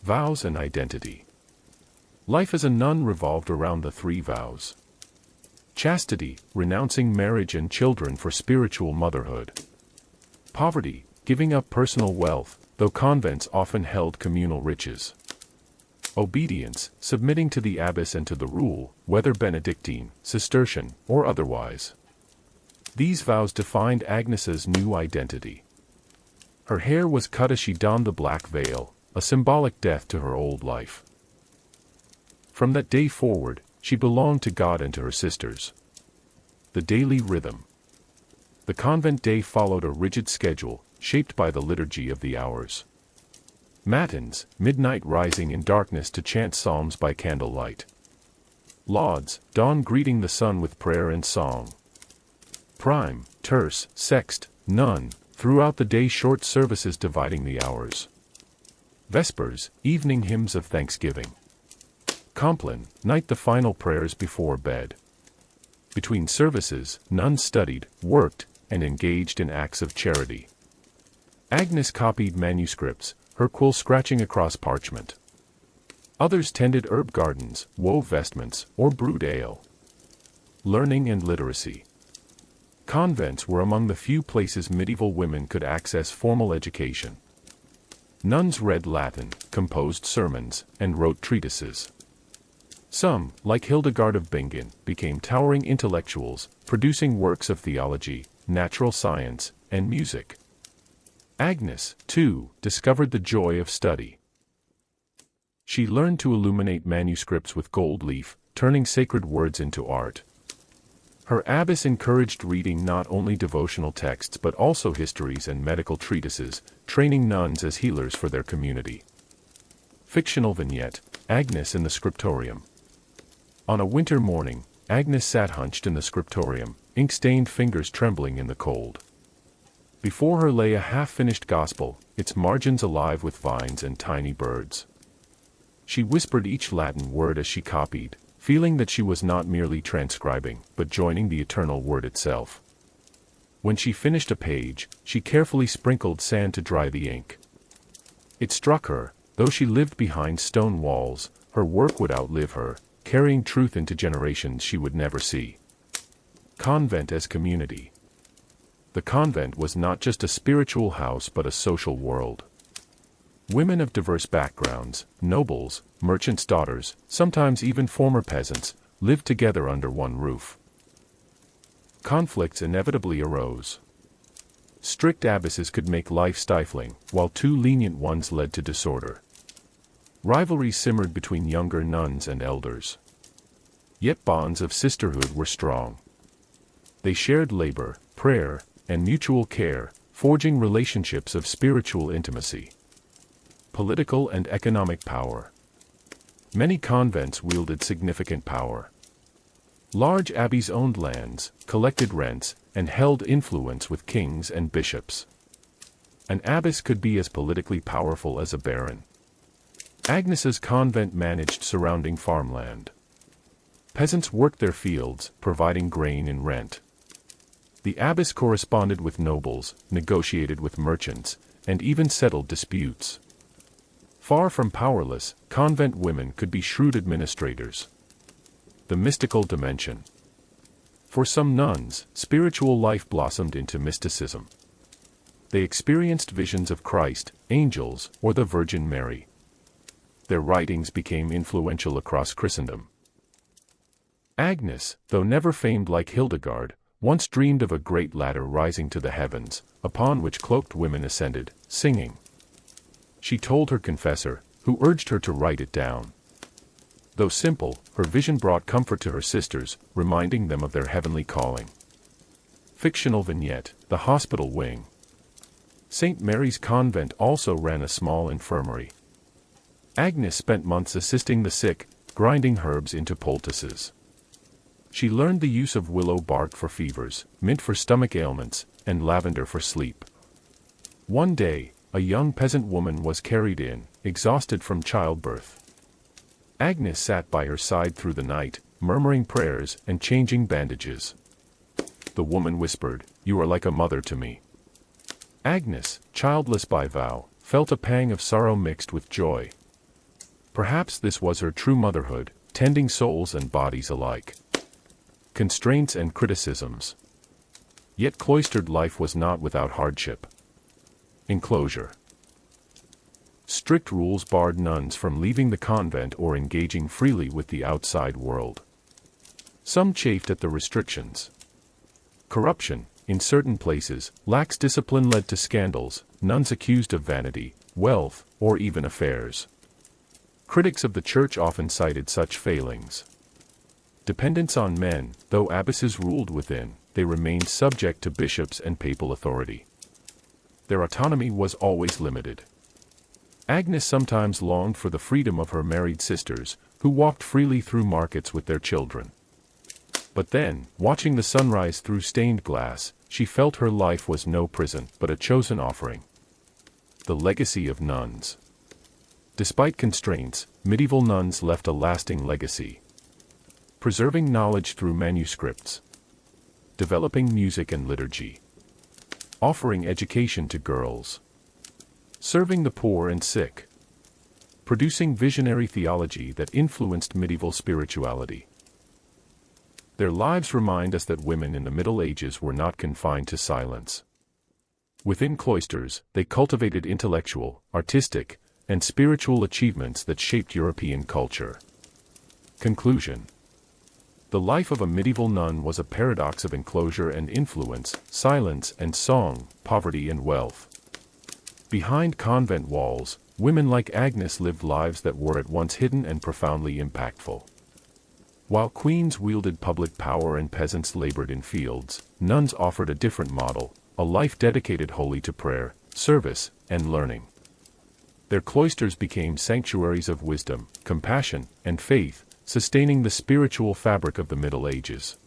Vows and identity. Life as a nun revolved around the three vows. Chastity, renouncing marriage and children for spiritual motherhood. Poverty, giving up personal wealth, though convents often held communal riches. Obedience, submitting to the abbess and to the rule, whether Benedictine, Cistercian, or otherwise. These vows defined Agnes's new identity. Her hair was cut as she donned the black veil, a symbolic death to her old life. From that day forward, she belonged to God and to her sisters. The daily rhythm. The convent day followed a rigid schedule, shaped by the liturgy of the hours. Matins, midnight rising in darkness to chant psalms by candlelight. Lauds, dawn greeting the sun with prayer and song. Prime, terce, sext, none, throughout the day short services dividing the hours. Vespers, evening hymns of thanksgiving. Compline, night the final prayers before bed. Between services, nuns studied, worked, and engaged in acts of charity. Agnes copied manuscripts, her quill scratching across parchment. Others tended herb gardens, wove vestments, or brewed ale. Learning and literacy. Convents were among the few places medieval women could access formal education. Nuns read Latin, composed sermons, and wrote treatises. Some, like Hildegard of Bingen, became towering intellectuals, producing works of theology, natural science, and music. Agnes, too, discovered the joy of study. She learned to illuminate manuscripts with gold leaf, turning sacred words into art. Her abbess encouraged reading not only devotional texts but also histories and medical treatises, training nuns as healers for their community. Fictional vignette, Agnes in the scriptorium. On a winter morning, Agnes sat hunched in the scriptorium, ink-stained fingers trembling in the cold. Before her lay a half-finished gospel, its margins alive with vines and tiny birds. She whispered each Latin word as she copied, feeling that she was not merely transcribing, but joining the eternal word itself. When she finished a page, she carefully sprinkled sand to dry the ink. It struck her, though she lived behind stone walls, her work would outlive her, carrying truth into generations she would never see. Convent as community. The convent was not just a spiritual house but a social world. Women of diverse backgrounds, nobles, merchants' daughters, sometimes even former peasants, lived together under one roof. Conflicts inevitably arose. Strict abbesses could make life stifling, while too lenient ones led to disorder. Rivalry simmered between younger nuns and elders. Yet bonds of sisterhood were strong. They shared labor, prayer, and mutual care, forging relationships of spiritual intimacy. Political and economic power. Many convents wielded significant power. Large abbeys owned lands, collected rents, and held influence with kings and bishops. An abbess could be as politically powerful as a baron. Agnes's convent managed surrounding farmland. Peasants worked their fields, providing grain and rent. The abbess corresponded with nobles, negotiated with merchants, and even settled disputes. Far from powerless, convent women could be shrewd administrators. The mystical dimension. For some nuns, spiritual life blossomed into mysticism. They experienced visions of Christ, angels, or the Virgin Mary. Their writings became influential across Christendom. Agnes, though never famed like Hildegard, once dreamed of a great ladder rising to the heavens, upon which cloaked women ascended, singing. She told her confessor, who urged her to write it down. Though simple, her vision brought comfort to her sisters, reminding them of their heavenly calling. Fictional vignette, the hospital wing. St. Mary's Convent also ran a small infirmary. Agnes spent months assisting the sick, grinding herbs into poultices. She learned the use of willow bark for fevers, mint for stomach ailments, and lavender for sleep. One day, a young peasant woman was carried in, exhausted from childbirth. Agnes sat by her side through the night, murmuring prayers and changing bandages. The woman whispered, "You are like a mother to me." Agnes, childless by vow, felt a pang of sorrow mixed with joy. Perhaps this was her true motherhood, tending souls and bodies alike. Constraints and criticisms. Yet cloistered life was not without hardship. Enclosure. Strict rules barred nuns from leaving the convent or engaging freely with the outside world. Some chafed at the restrictions. Corruption, in certain places, lax discipline led to scandals, nuns accused of vanity, wealth, or even affairs. Critics of the church often cited such failings. Dependence on men, though abbesses ruled within, they remained subject to bishops and papal authority. Their autonomy was always limited. Agnes sometimes longed for the freedom of her married sisters, who walked freely through markets with their children. But then, watching the sunrise through stained glass, she felt her life was no prison, but a chosen offering. The legacy of nuns. Despite constraints, medieval nuns left a lasting legacy. Preserving knowledge through manuscripts. Developing music and liturgy. Offering education to girls. Serving the poor and sick. Producing visionary theology that influenced medieval spirituality. Their lives remind us that women in the Middle Ages were not confined to silence. Within cloisters, they cultivated intellectual, artistic, and spiritual achievements that shaped European culture. Conclusion. The life of a medieval nun was a paradox of enclosure and influence, silence and song, poverty and wealth. Behind convent walls, women like Agnes lived lives that were at once hidden and profoundly impactful. While queens wielded public power and peasants labored in fields, nuns offered a different model, a life dedicated wholly to prayer, service, and learning. Their cloisters became sanctuaries of wisdom, compassion, and faith, sustaining the spiritual fabric of the Middle Ages.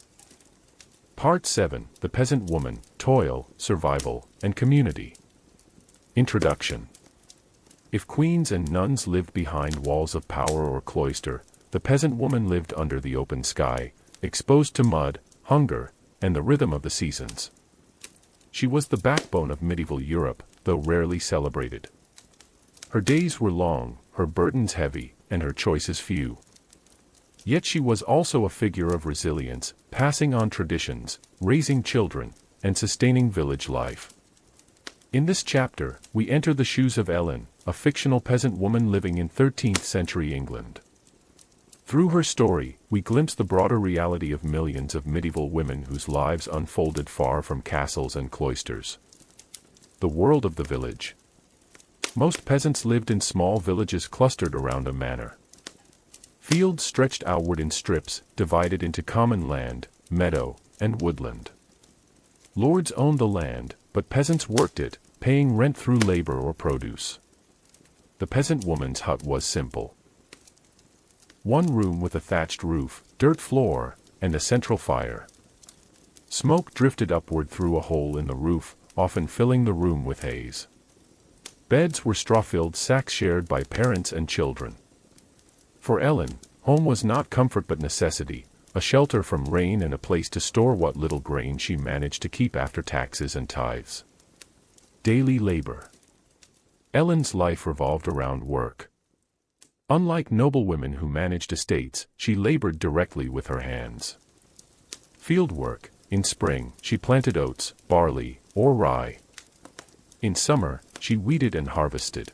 Part 7: The Peasant Woman, Toil, Survival, and Community. Introduction. If queens and nuns lived behind walls of power or cloister, the peasant woman lived under the open sky, exposed to mud, hunger, and the rhythm of the seasons. She was the backbone of medieval Europe, though rarely celebrated. Her days were long, her burdens heavy, and her choices few. Yet she was also a figure of resilience, passing on traditions, raising children, and sustaining village life. In this chapter, we enter the shoes of Ellen, a fictional peasant woman living in 13th century England. Through her story, we glimpse the broader reality of millions of medieval women whose lives unfolded far from castles and cloisters. The world of the village. Most peasants lived in small villages clustered around a manor. Fields stretched outward in strips, divided into common land, meadow, and woodland. Lords owned the land, but peasants worked it, paying rent through labor or produce. The peasant woman's hut was simple. One room with a thatched roof, dirt floor, and a central fire. Smoke drifted upward through a hole in the roof, often filling the room with haze. Beds were straw-filled sacks shared by parents and children. For Ellen, home was not comfort but necessity, a shelter from rain and a place to store what little grain she managed to keep after taxes and tithes. Daily labor. Ellen's life revolved around work. Unlike noblewomen who managed estates, she labored directly with her hands. Field work. In spring, she planted oats, barley, or rye. In summer, she weeded and harvested.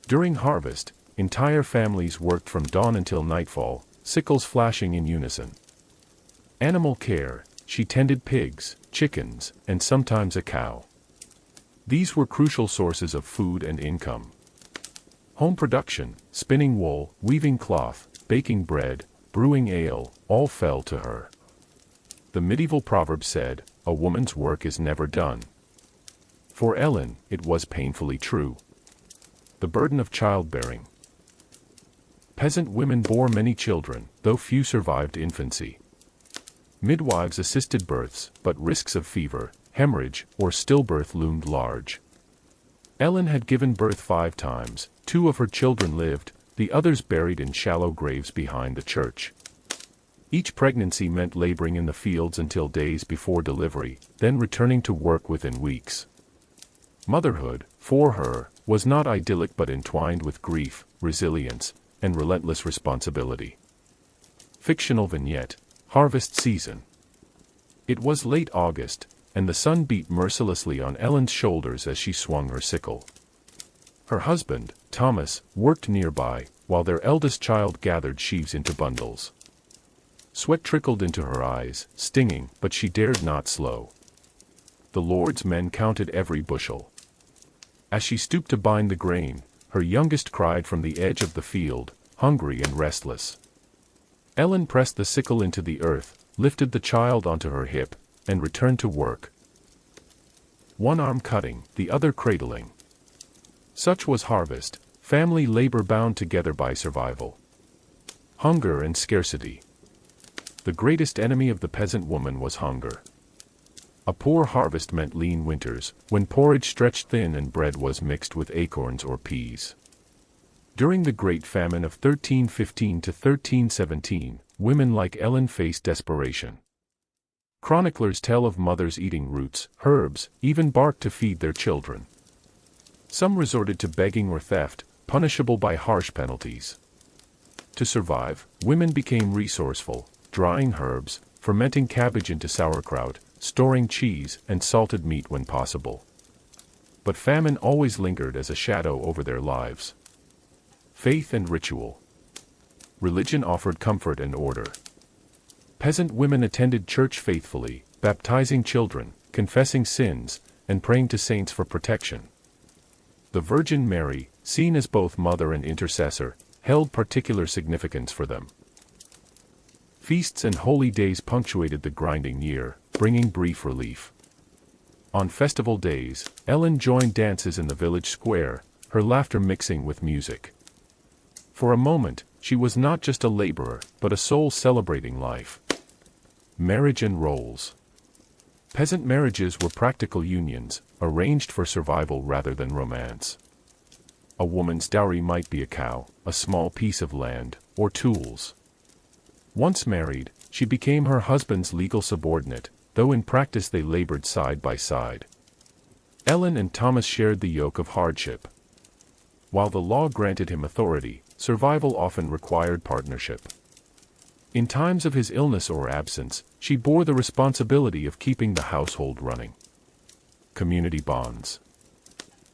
During harvest, entire families worked from dawn until nightfall, sickles flashing in unison. Animal care. She tended pigs, chickens, and sometimes a cow. These were crucial sources of food and income. Home production, spinning wool, weaving cloth, baking bread, brewing ale, all fell to her. The medieval proverb said, "A woman's work is never done." For Ellen, it was painfully true. The burden of childbearing. Peasant women bore many children, though few survived infancy. Midwives assisted births, but risks of fever, hemorrhage, or stillbirth loomed large. Ellen had given birth 5 times, 2 of her children lived, the others buried in shallow graves behind the church. Each pregnancy meant laboring in the fields until days before delivery, then returning to work within weeks. Motherhood, for her, was not idyllic but entwined with grief, resilience, and relentless responsibility. Fictional vignette. Harvest season. It was late August, and the sun beat mercilessly on Ellen's shoulders as she swung her sickle. Her husband, Thomas, worked nearby, while their eldest child gathered sheaves into bundles. Sweat trickled into her eyes, stinging, but she dared not slow. The Lord's men counted every bushel. As she stooped to bind the grain, her youngest cried from the edge of the field, hungry and restless. Ellen pressed the sickle into the earth, lifted the child onto her hip, and returned to work. One arm cutting, the other cradling. Such was harvest, family labor bound together by survival. Hunger and scarcity. The greatest enemy of the peasant woman was hunger. A poor harvest meant lean winters, when porridge stretched thin and bread was mixed with acorns or peas. During the Great Famine of 1315 to 1317, women like Ellen faced desperation. Chroniclers tell of mothers eating roots, herbs, even bark to feed their children. Some resorted to begging or theft, punishable by harsh penalties. To survive, women became resourceful, drying herbs, fermenting cabbage into sauerkraut, storing cheese and salted meat when possible. But famine always lingered as a shadow over their lives. Faith and ritual. Religion offered comfort and order. Peasant women attended church faithfully, baptizing children, confessing sins, and praying to saints for protection. The Virgin Mary, seen as both mother and intercessor, held particular significance for them. Feasts and holy days punctuated the grinding year, bringing brief relief. On festival days, Ellen joined dances in the village square, her laughter mixing with music. For a moment, she was not just a laborer, but a soul celebrating life. Marriage and roles. Peasant marriages were practical unions, arranged for survival rather than romance. A woman's dowry might be a cow, a small piece of land, or tools. Once married, she became her husband's legal subordinate, though in practice they labored side by side. Ellen and Thomas shared the yoke of hardship. While the law granted him authority, survival often required partnership. In times of his illness or absence, she bore the responsibility of keeping the household running. Community bonds.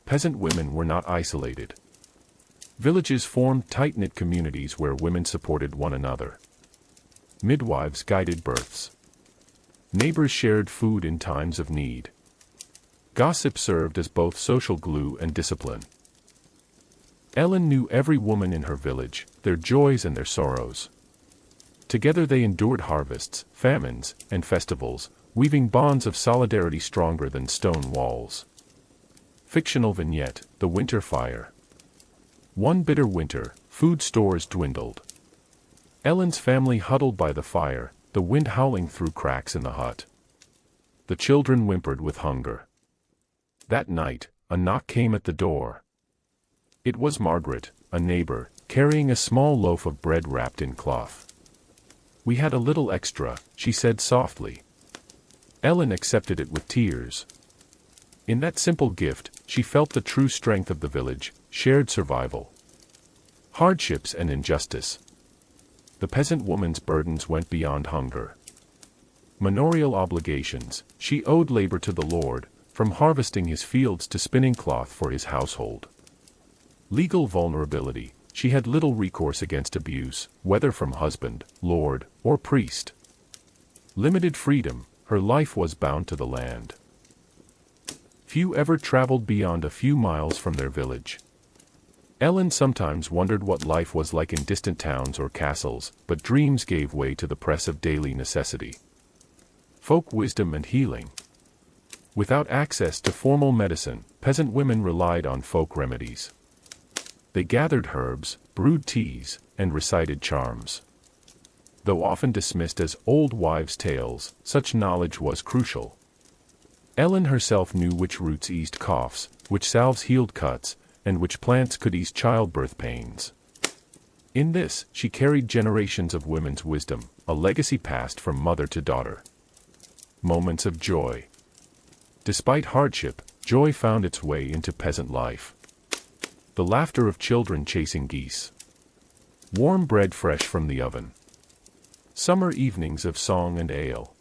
Peasant women were not isolated. Villages formed tight-knit communities where women supported one another. Midwives guided births. Neighbors shared food in times of need. Gossip served as both social glue and discipline. Ellen knew every woman in her village, their joys and their sorrows. Together they endured harvests, famines, and festivals, weaving bonds of solidarity stronger than stone walls. Fictional vignette: The Winter Fire. One bitter winter, food stores dwindled. Ellen's family huddled by the fire, the wind howling through cracks in the hut. The children whimpered with hunger. That night, a knock came at the door. It was Margaret, a neighbor, carrying a small loaf of bread wrapped in cloth. "We had a little extra," she said softly. Ellen accepted it with tears. In that simple gift, she felt the true strength of the village, shared survival. Hardships and injustice. The peasant woman's burdens went beyond hunger. Manorial obligations: she owed labor to the Lord, from harvesting his fields to spinning cloth for his household. Legal vulnerability: she had little recourse against abuse, whether from husband, lord, or priest. Limited freedom: her life was bound to the land. Few ever traveled beyond a few miles from their village. Ellen sometimes wondered what life was like in distant towns or castles, but dreams gave way to the press of daily necessity. Folk wisdom and healing. Without access to formal medicine, peasant women relied on folk remedies. They gathered herbs, brewed teas, and recited charms. Though often dismissed as old wives' tales, such knowledge was crucial. Ellen herself knew which roots eased coughs, which salves healed cuts, and which plants could ease childbirth pains. In this, she carried generations of women's wisdom, a legacy passed from mother to daughter. Moments of joy. Despite hardship, joy found its way into peasant life. The laughter of children chasing geese. Warm bread fresh from the oven. Summer evenings of song and ale.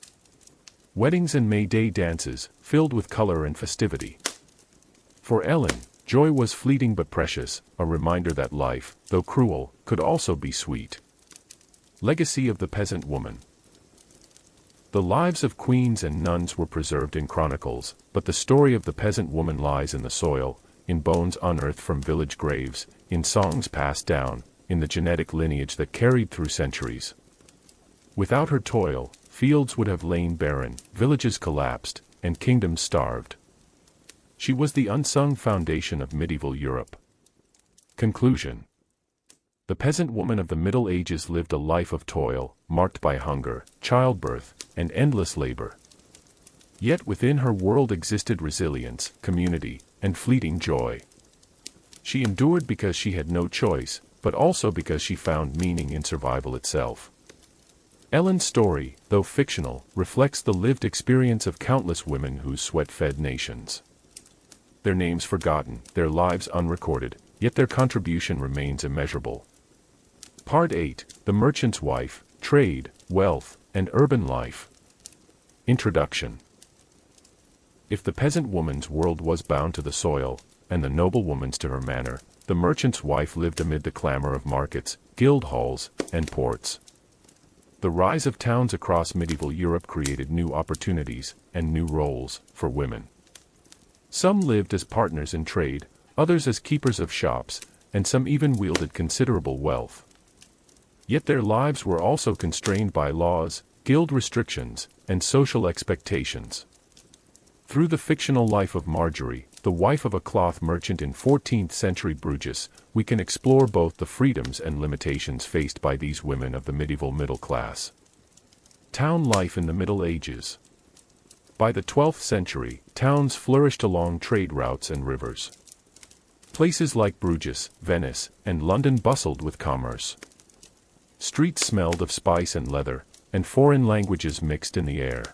Weddings and May Day dances, filled with color and festivity. For Ellen, joy was fleeting but precious, a reminder that life, though cruel, could also be sweet. Legacy of the peasant woman. The lives of queens and nuns were preserved in chronicles, but the story of the peasant woman lies in the soil, in bones unearthed from village graves, in songs passed down, in the genetic lineage that carried through centuries. Without her toil, fields would have lain barren, villages collapsed, and kingdoms starved. She was the unsung foundation of medieval Europe. Conclusion. The peasant woman of the Middle Ages lived a life of toil, marked by hunger, childbirth, and endless labor. Yet within her world existed resilience, community, and fleeting joy. She endured because she had no choice, but also because she found meaning in survival itself. Ellen's story, though fictional, reflects the lived experience of countless women whose sweat fed nations. Their names forgotten, their lives unrecorded, yet their contribution remains immeasurable. Part 8: The Merchant's Wife, Trade, Wealth, and Urban Life. Introduction. If the peasant woman's world was bound to the soil, and the noble woman's to her manor, the merchant's wife lived amid the clamor of markets, guild halls, and ports. The rise of towns across medieval Europe created new opportunities and new roles for women. Some lived as partners in trade, others as keepers of shops, and some even wielded considerable wealth. Yet their lives were also constrained by laws, guild restrictions, and social expectations. Through the fictional life of Marjorie, the wife of a cloth merchant in 14th-century Bruges, we can explore both the freedoms and limitations faced by these women of the medieval middle class. Town life in the Middle Ages. By the 12th century, towns flourished along trade routes and rivers. Places like Bruges, Venice, and London bustled with commerce. Streets smelled of spice and leather, and foreign languages mixed in the air.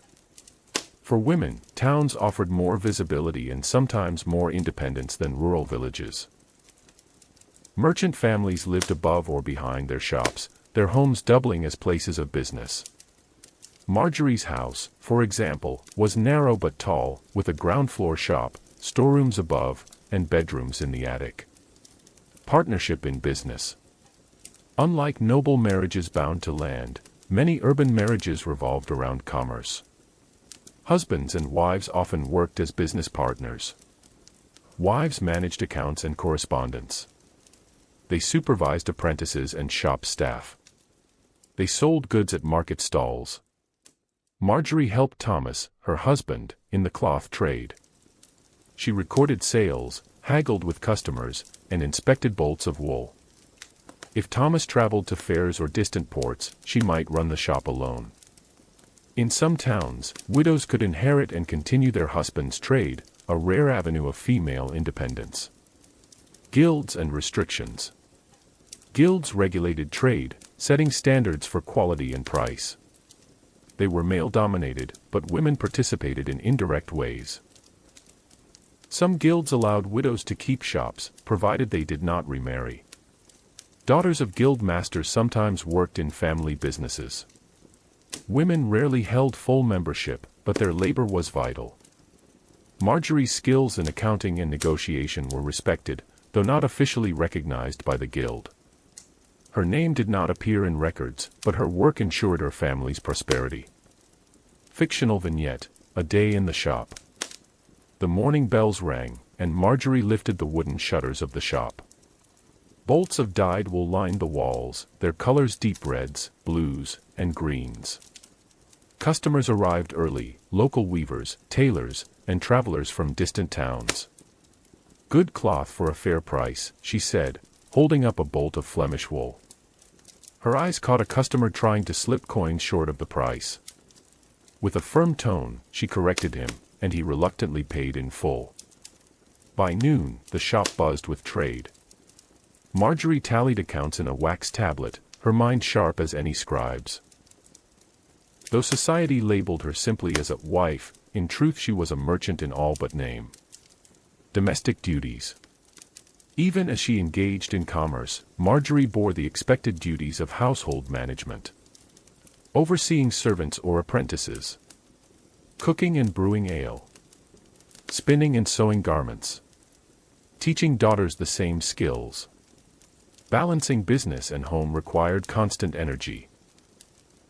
For women, towns offered more visibility and sometimes more independence than rural villages. Merchant families lived above or behind their shops, their homes doubling as places of business. Marjorie's house, for example, was narrow but tall, with a ground-floor shop, storerooms above, and bedrooms in the attic. Partnership in business. Unlike noble marriages bound to land, many urban marriages revolved around commerce. Husbands and wives often worked as business partners. Wives managed accounts and correspondence. They supervised apprentices and shop staff. They sold goods at market stalls. Marjorie helped Thomas, her husband, in the cloth trade. She recorded sales, haggled with customers, and inspected bolts of wool. If Thomas traveled to fairs or distant ports, she might run the shop alone. In some towns, widows could inherit and continue their husband's trade, a rare avenue of female independence. Guilds and restrictions. Guilds regulated trade, setting standards for quality and price. They were male-dominated, but women participated in indirect ways. Some guilds allowed widows to keep shops, provided they did not remarry. Daughters of guild masters sometimes worked in family businesses. Women rarely held full membership, but their labor was vital. Marjorie's skills in accounting and negotiation were respected, though not officially recognized by the guild. Her name did not appear in records, but her work ensured her family's prosperity. Fictional vignette, A Day in the Shop. The morning bells rang, and Marjorie lifted the wooden shutters of the shop. Bolts of dyed wool lined the walls, their colors deep reds, blues, and greens. Customers arrived early, local weavers, tailors, and travelers from distant towns. "Good cloth for a fair price," she said, holding up a bolt of Flemish wool. Her eyes caught a customer trying to slip coins short of the price. With a firm tone, she corrected him, and he reluctantly paid in full. By noon, the shop buzzed with trade. Marjorie tallied accounts in a wax tablet, her mind sharp as any scribe's. Though society labeled her simply as a wife, in truth she was a merchant in all but name. Domestic duties. Even as she engaged in commerce, Marjorie bore the expected duties of household management. Overseeing servants or apprentices. Cooking and brewing ale. Spinning and sewing garments. Teaching daughters the same skills. Balancing business and home required constant energy.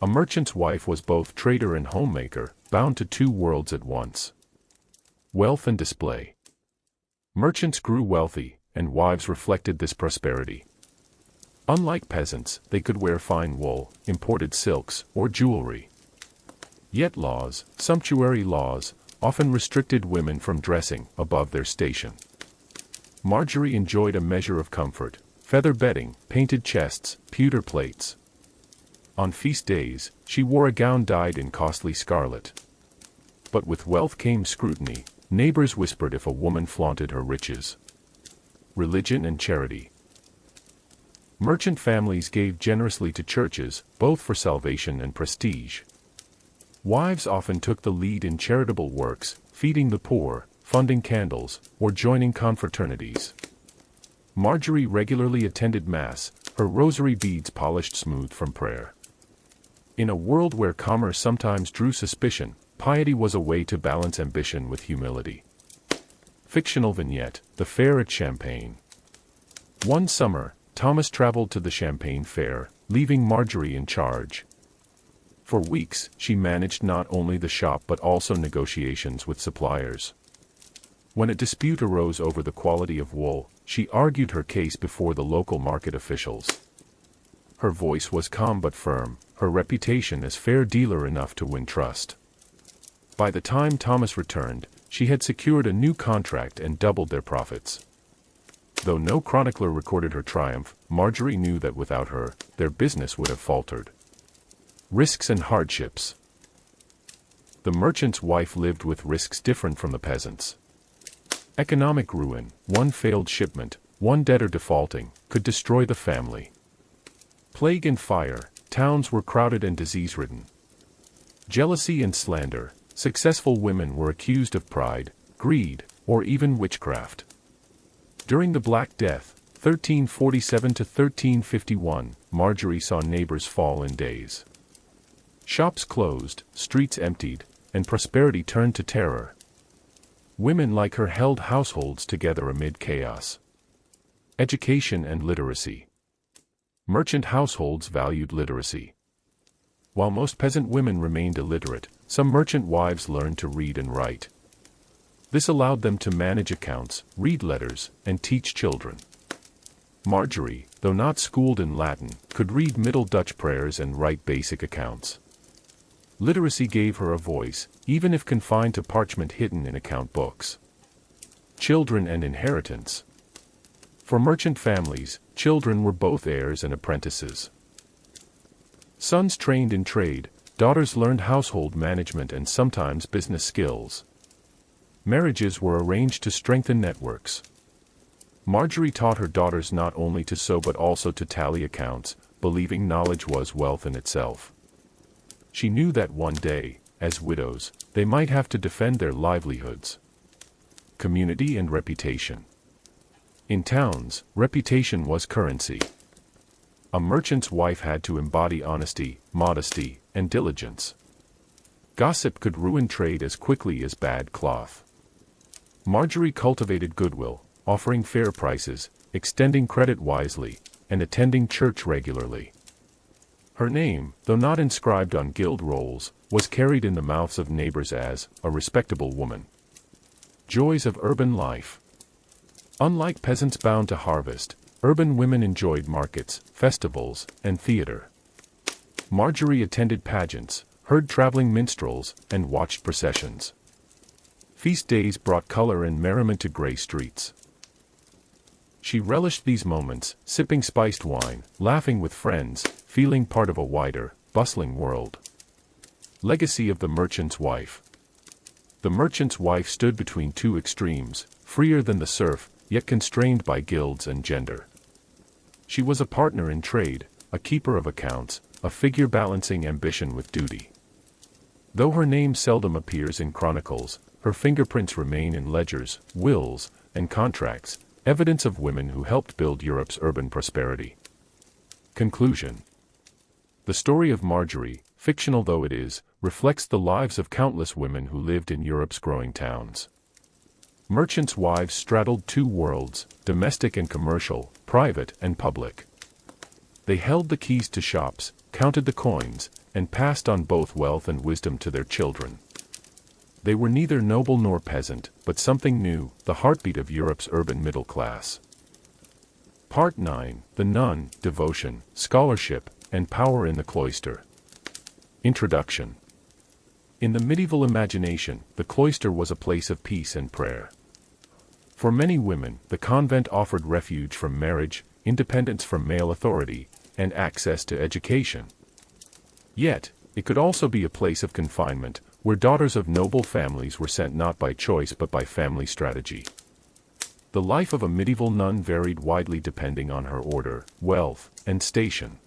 A merchant's wife was both trader and homemaker, bound to two worlds at once. Wealth and display. Merchants grew wealthy, and wives reflected this prosperity. Unlike peasants, they could wear fine wool, imported silks, or jewelry. Yet laws, sumptuary laws, often restricted women from dressing above their station. Marjorie enjoyed a measure of comfort. Feather bedding, painted chests, pewter plates. On feast days, she wore a gown dyed in costly scarlet. But with wealth came scrutiny. Neighbors whispered if a woman flaunted her riches. Religion and charity. Merchant families gave generously to churches, both for salvation and prestige. Wives often took the lead in charitable works, feeding the poor, funding candles, or joining confraternities. Marjorie regularly attended Mass, her rosary beads polished smooth from prayer. In a world where commerce sometimes drew suspicion, piety was a way to balance ambition with humility. Fictional vignette, The Fair at Champagne. One summer, Thomas traveled to the Champagne Fair, leaving Marjorie in charge. For weeks, she managed not only the shop but also negotiations with suppliers. When a dispute arose over the quality of wool, she argued her case before the local market officials. Her voice was calm but firm, her reputation as fair dealer enough to win trust. By the time Thomas returned, she had secured a new contract and doubled their profits. Though no chronicler recorded her triumph, Marjorie knew that without her, their business would have faltered. Risks and hardships. The merchant's wife lived with risks different from the peasant's. Economic ruin, one failed shipment, one debtor defaulting, could destroy the family. Plague and fire, towns were crowded and disease-ridden. Jealousy and slander, Successful women were accused of pride, greed, or even witchcraft. During the Black Death, 1347 to 1351, Marjorie saw neighbors fall in days. Shops closed, streets emptied, and prosperity turned to terror. Women like her held households together amid chaos. Education and literacy. Merchant households valued literacy. While most peasant women remained illiterate, some merchant wives learned to read and write. This allowed them to manage accounts, read letters, and teach children. Marjorie, though not schooled in Latin, could read Middle Dutch prayers and write basic accounts. Literacy gave her a voice, even if confined to parchment hidden in account books. Children and inheritance. For merchant families, children were both heirs and apprentices. Sons trained in trade, daughters learned household management and sometimes business skills. Marriages were arranged to strengthen networks. Marjorie taught her daughters not only to sew but also to tally accounts, believing knowledge was wealth in itself. She knew that one day, as widows, they might have to defend their livelihoods. Community and reputation. In towns, reputation was currency. A merchant's wife had to embody honesty, modesty, and diligence. Gossip could ruin trade as quickly as bad cloth. Marjorie cultivated goodwill, offering fair prices, extending credit wisely, and attending church regularly. Her name, though not inscribed on guild rolls, was carried in the mouths of neighbors as a respectable woman. Joys of urban life. Unlike peasants bound to harvest, urban women enjoyed markets, festivals, and theater. Marjorie attended pageants, heard traveling minstrels, and watched processions. Feast days brought color and merriment to gray streets. She relished these moments, sipping spiced wine, laughing with friends, feeling part of a wider, bustling world. Legacy of the merchant's wife. The merchant's wife stood between two extremes, freer than the serf, yet constrained by guilds and gender. She was a partner in trade, a keeper of accounts, a figure balancing ambition with duty. Though her name seldom appears in chronicles, her fingerprints remain in ledgers, wills, and contracts, evidence of women who helped build Europe's urban prosperity. Conclusion. The story of Marjorie, fictional though it is, reflects the lives of countless women who lived in Europe's growing towns. Merchants' wives straddled two worlds, domestic and commercial, private and public. They held the keys to shops, counted the coins, and passed on both wealth and wisdom to their children. They were neither noble nor peasant, but something new, the heartbeat of Europe's urban middle class. Part 9, The Nun, Devotion, Scholarship, and Power in the Cloister. Introduction. In the medieval imagination, the cloister was a place of peace and prayer. For many women, the convent offered refuge from marriage, independence from male authority, and access to education. Yet, it could also be a place of confinement, where daughters of noble families were sent not by choice but by family strategy. The life of a medieval nun varied widely depending on her order, wealth, and station.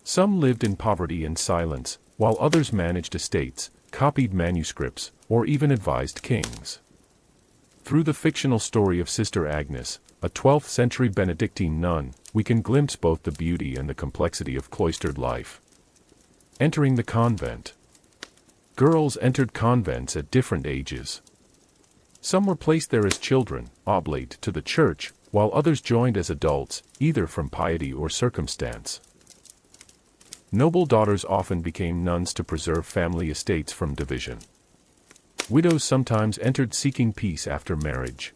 Some lived in poverty and silence, while others managed estates, copied manuscripts, or even advised kings. Through the fictional story of Sister Agnes, a 12th-century Benedictine nun, we can glimpse both the beauty and the complexity of cloistered life. Entering the convent. Girls entered convents at different ages. Some were placed there as children, oblate to the church, while others joined as adults, either from piety or circumstance. Noble daughters often became nuns to preserve family estates from division. Widows sometimes entered seeking peace after marriage.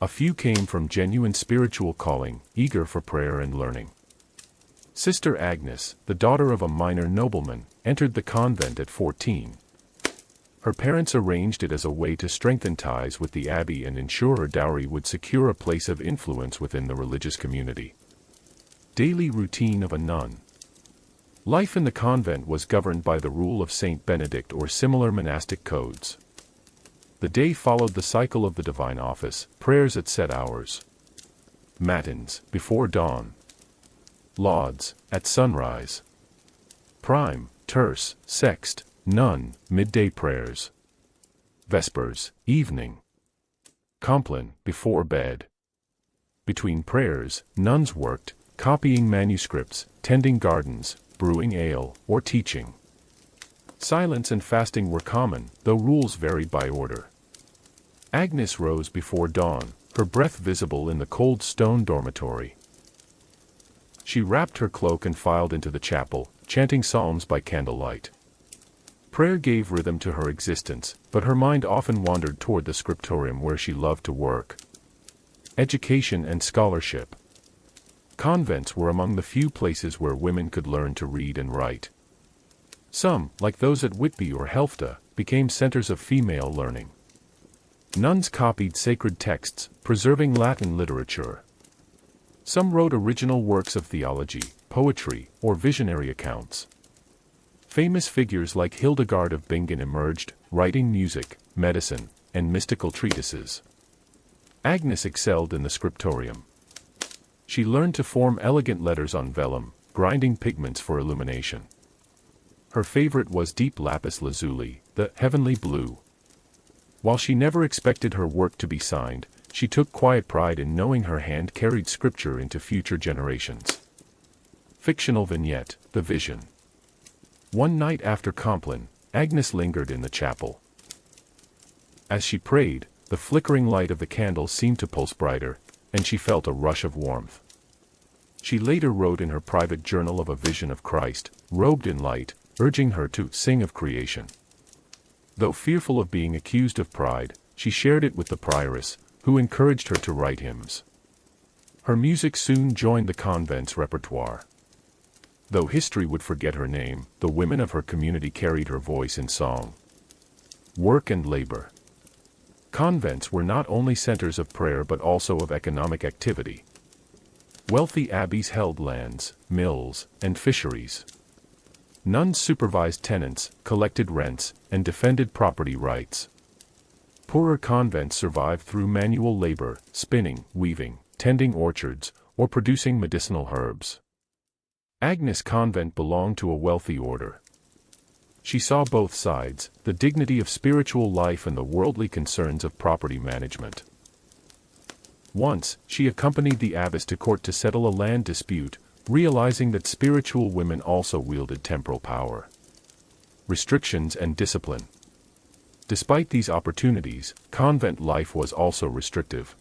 A few came from genuine spiritual calling, eager for prayer and learning. Sister Agnes, the daughter of a minor nobleman, entered the convent at 14. Her parents arranged it as a way to strengthen ties with the abbey and ensure her dowry would secure a place of influence within the religious community. Daily routine of a nun. Life in the convent was governed by the rule of Saint Benedict or similar monastic codes. The day followed the cycle of the divine office, prayers at set hours. Matins, before dawn. Lauds, at sunrise. Prime, terce, sext, Nun, midday prayers. Vespers, evening. Compline, before bed. Between prayers, nuns worked, copying manuscripts, tending gardens, brewing ale, or teaching. Silence and fasting were common, though rules varied by order. Agnes rose before dawn, her breath visible in the cold stone dormitory. She wrapped her cloak and filed into the chapel, chanting psalms by candlelight. Prayer gave rhythm to her existence, but her mind often wandered toward the scriptorium where she loved to work. Education and scholarship. Convents were among the few places where women could learn to read and write. Some, like those at Whitby or Helfta, became centers of female learning. Nuns copied sacred texts, preserving Latin literature. Some wrote original works of theology, poetry, or visionary accounts. Famous figures like Hildegard of Bingen emerged, writing music, medicine, and mystical treatises. Agnes excelled in the scriptorium. She learned to form elegant letters on vellum, grinding pigments for illumination. Her favorite was deep lapis lazuli, the heavenly blue. While she never expected her work to be signed, she took quiet pride in knowing her hand carried scripture into future generations. Fictional vignette, The Vision. One night after Compline, Agnes lingered in the chapel. As she prayed, the flickering light of the candle seemed to pulse brighter, and she felt a rush of warmth. She later wrote in her private journal of a vision of Christ, robed in light, urging her to sing of creation. Though fearful of being accused of pride, she shared it with the prioress, who encouraged her to write hymns. Her music soon joined the convent's repertoire. Though history would forget her name, the women of her community carried her voice in song. Work and labor. Convents were not only centers of prayer but also of economic activity. Wealthy abbeys held lands, mills, and fisheries. Nuns supervised tenants, collected rents, and defended property rights. Poorer convents survived through manual labor, spinning, weaving, tending orchards, or producing medicinal herbs. Agnes' convent belonged to a wealthy order. She saw both sides, the dignity of spiritual life and the worldly concerns of property management. Once, she accompanied the abbess to court to settle a land dispute, realizing that spiritual women also wielded temporal power. Restrictions and discipline. Despite these opportunities, convent life was also restrictive.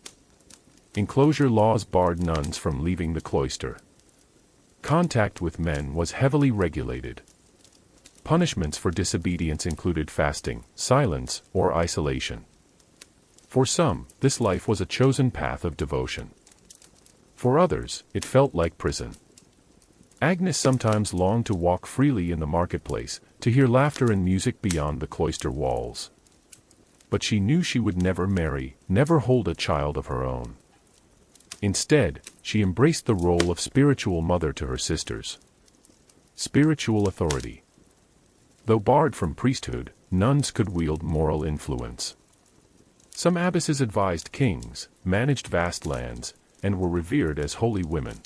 Enclosure laws barred nuns from leaving the cloister. Contact with men was heavily regulated. Punishments for disobedience included fasting, silence, or isolation. For some, this life was a chosen path of devotion. For others, it felt like prison. Agnes sometimes longed to walk freely in the marketplace, to hear laughter and music beyond the cloister walls. But she knew she would never marry, never hold a child of her own. Instead, she embraced the role of spiritual mother to her sisters. Spiritual authority. Though barred from priesthood, nuns could wield moral influence. Some abbesses advised kings, managed vast lands, and were revered as holy women.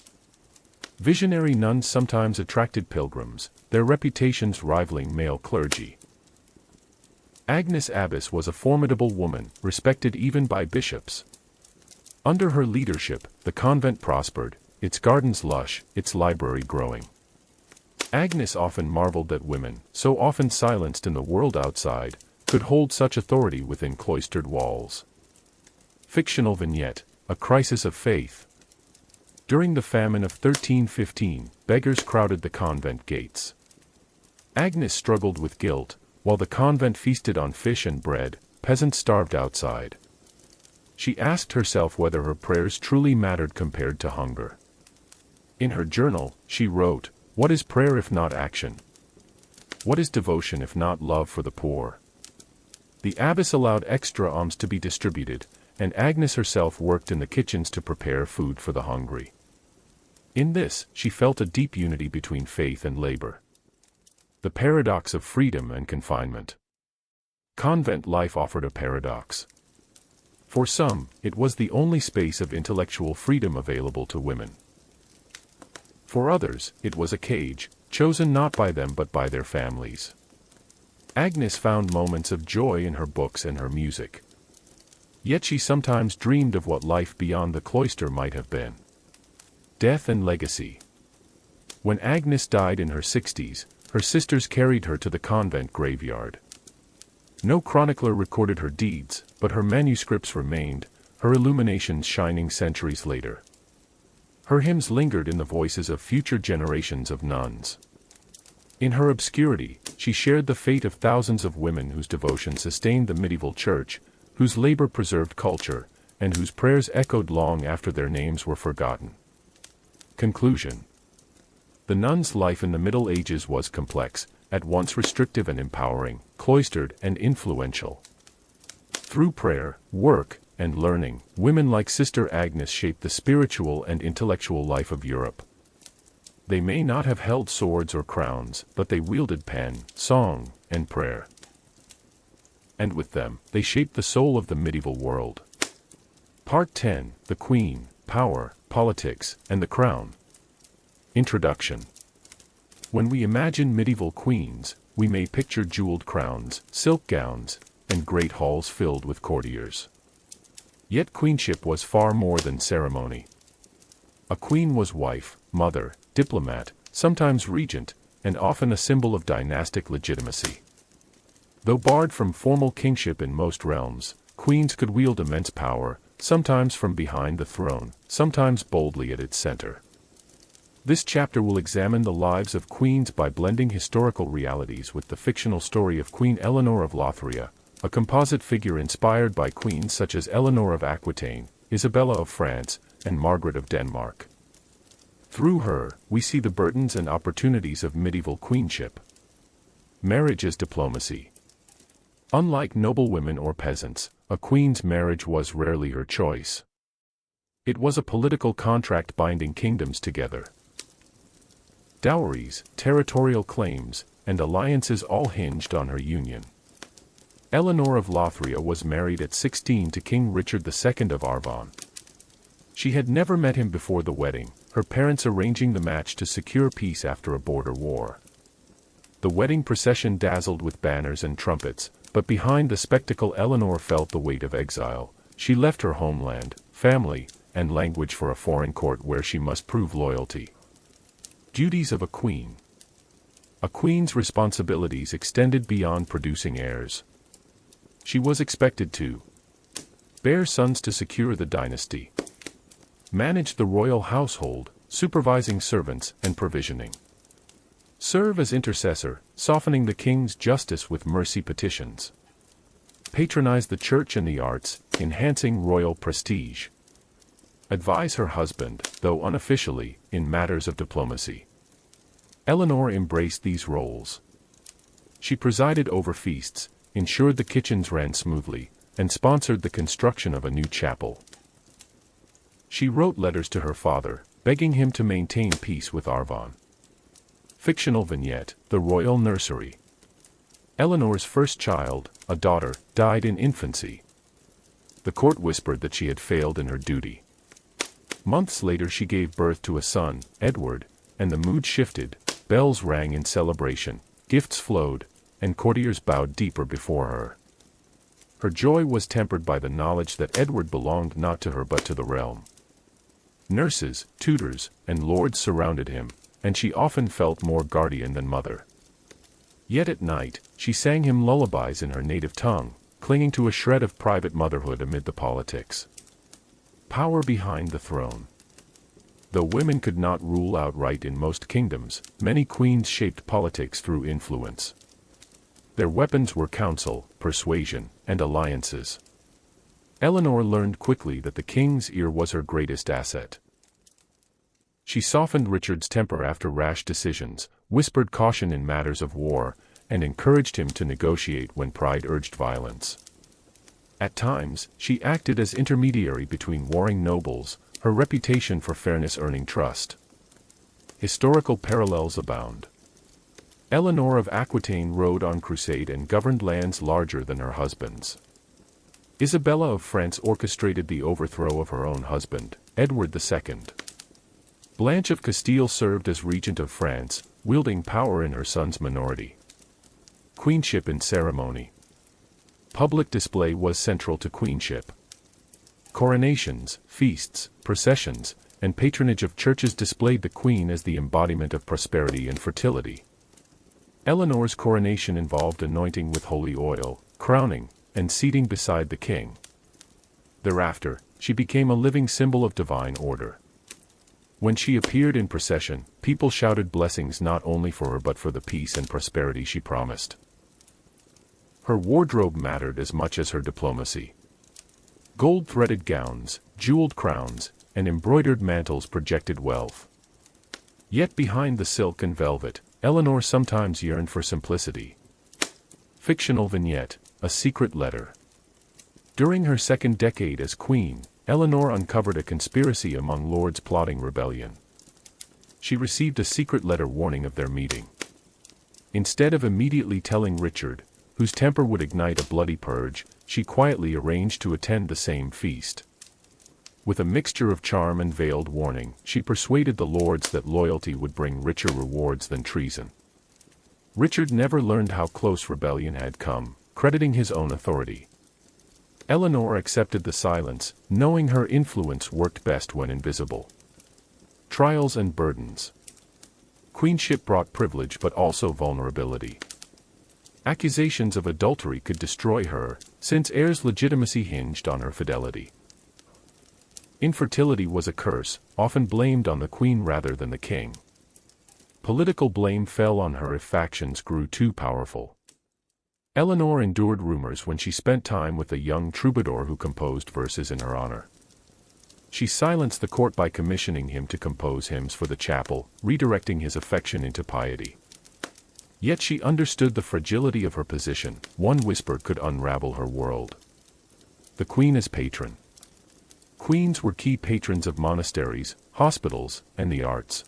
Visionary nuns sometimes attracted pilgrims, their reputations rivaling male clergy. Agnes Abbess was a formidable woman, respected even by bishops. Under her leadership, the convent prospered, its gardens lush, its library growing. Agnes often marveled that women, so often silenced in the world outside, could hold such authority within cloistered walls. Fictional vignette, A Crisis of Faith. During the famine of 1315, beggars crowded the convent gates. Agnes struggled with guilt, while the convent feasted on fish and bread, peasants starved outside. She asked herself whether her prayers truly mattered compared to hunger. In her journal, she wrote, "What is prayer if not action? What is devotion if not love for the poor?" The abbess allowed extra alms to be distributed, and Agnes herself worked in the kitchens to prepare food for the hungry. In this, she felt a deep unity between faith and labor. The paradox of freedom and confinement. Convent life offered a paradox. For some, it was the only space of intellectual freedom available to women. For others, it was a cage, chosen not by them but by their families. Agnes found moments of joy in her books and her music. Yet she sometimes dreamed of what life beyond the cloister might have been. Death and legacy. When Agnes died in her 60s, her sisters carried her to the convent graveyard. No chronicler recorded her deeds, but her manuscripts remained, her illuminations shining centuries later. Her hymns lingered in the voices of future generations of nuns. In her obscurity, she shared the fate of thousands of women whose devotion sustained the medieval church, whose labor preserved culture, and whose prayers echoed long after their names were forgotten. Conclusion. The nun's life in the Middle Ages was complex, at once restrictive and empowering, cloistered and influential. Through prayer, work, and learning, women like Sister Agnes shaped the spiritual and intellectual life of Europe. They may not have held swords or crowns, but they wielded pen, song, and prayer. And with them, they shaped the soul of the medieval world. Part 10: The Queen, Power, Politics, and the Crown. Introduction. When we imagine medieval queens, we may picture jeweled crowns, silk gowns, and great halls filled with courtiers. Yet queenship was far more than ceremony. A queen was wife, mother, diplomat, sometimes regent, and often a symbol of dynastic legitimacy. Though barred from formal kingship in most realms, queens could wield immense power, sometimes from behind the throne, sometimes boldly at its center. This chapter will examine the lives of queens by blending historical realities with the fictional story of Queen Eleanor of Lothria, a composite figure inspired by queens such as Eleanor of Aquitaine, Isabella of France, and Margaret of Denmark. Through her, we see the burdens and opportunities of medieval queenship. Marriage as diplomacy. Unlike noblewomen or peasants, a queen's marriage was rarely her choice. It was a political contract binding kingdoms together. Dowries, territorial claims, and alliances all hinged on her union. Eleanor of Lothria was married at 16 to King Richard II of Arvon. She had never met him before the wedding, her parents arranging the match to secure peace after a border war. The wedding procession dazzled with banners and trumpets, but behind the spectacle Eleanor felt the weight of exile. She left her homeland, family, and language for a foreign court where she must prove loyalty. Duties of a queen. A queen's responsibilities extended beyond producing heirs. She was expected to bear sons to secure the dynasty, manage the royal household, supervising servants and provisioning, serve as intercessor, softening the king's justice with mercy petitions, patronize the church and the arts, enhancing royal prestige, advise her husband, though unofficially, in matters of diplomacy. Eleanor embraced these roles. She presided over feasts, ensured the kitchens ran smoothly, and sponsored the construction of a new chapel. She wrote letters to her father, begging him to maintain peace with Arvon. Fictional vignette: The Royal Nursery. Eleanor's first child, a daughter, died in infancy. The court whispered that she had failed in her duty. Months later she gave birth to a son, Edward, and the mood shifted, bells rang in celebration, gifts flowed, and courtiers bowed deeper before her. Her joy was tempered by the knowledge that Edward belonged not to her but to the realm. Nurses, tutors, and lords surrounded him, and she often felt more guardian than mother. Yet at night, she sang him lullabies in her native tongue, clinging to a shred of private motherhood amid the politics. Power behind the throne. Though women could not rule outright in most kingdoms, many queens shaped politics through influence. Their weapons were counsel, persuasion, and alliances. Eleanor learned quickly that the king's ear was her greatest asset. She softened Richard's temper after rash decisions, whispered caution in matters of war, and encouraged him to negotiate when pride urged violence. At times, she acted as intermediary between warring nobles, her reputation for fairness earning trust. Historical parallels abound. Eleanor of Aquitaine rode on crusade and governed lands larger than her husband's. Isabella of France orchestrated the overthrow of her own husband, Edward II. Blanche of Castile served as regent of France, wielding power in her son's minority. Queenship in ceremony. Public display was central to queenship. Coronations, feasts, processions, and patronage of churches displayed the queen as the embodiment of prosperity and fertility. Eleanor's coronation involved anointing with holy oil, crowning, and seating beside the king. Thereafter, she became a living symbol of divine order. When she appeared in procession, people shouted blessings not only for her but for the peace and prosperity she promised. Her wardrobe mattered as much as her diplomacy. Gold-threaded gowns, jeweled crowns, and embroidered mantles projected wealth. Yet behind the silk and velvet, Eleanor sometimes yearned for simplicity. Fictional vignette, a secret letter. During her second decade as queen, Eleanor uncovered a conspiracy among lords plotting rebellion. She received a secret letter warning of their meeting. Instead of immediately telling Richard, whose temper would ignite a bloody purge, she quietly arranged to attend the same feast. With a mixture of charm and veiled warning, she persuaded the lords that loyalty would bring richer rewards than treason. Richard never learned how close rebellion had come, crediting his own authority. Eleanor accepted the silence, knowing her influence worked best when invisible. Trials and burdens. Queenship brought privilege but also vulnerability. Accusations of adultery could destroy her, since heirs' legitimacy hinged on her fidelity. Infertility was a curse, often blamed on the queen rather than the king. Political blame fell on her if factions grew too powerful. Eleanor endured rumors when she spent time with a young troubadour who composed verses in her honor. She silenced the court by commissioning him to compose hymns for the chapel, redirecting his affection into piety. Yet she understood the fragility of her position. One whisper could unravel her world. The queen as patron. Queens were key patrons of monasteries, hospitals, and the arts.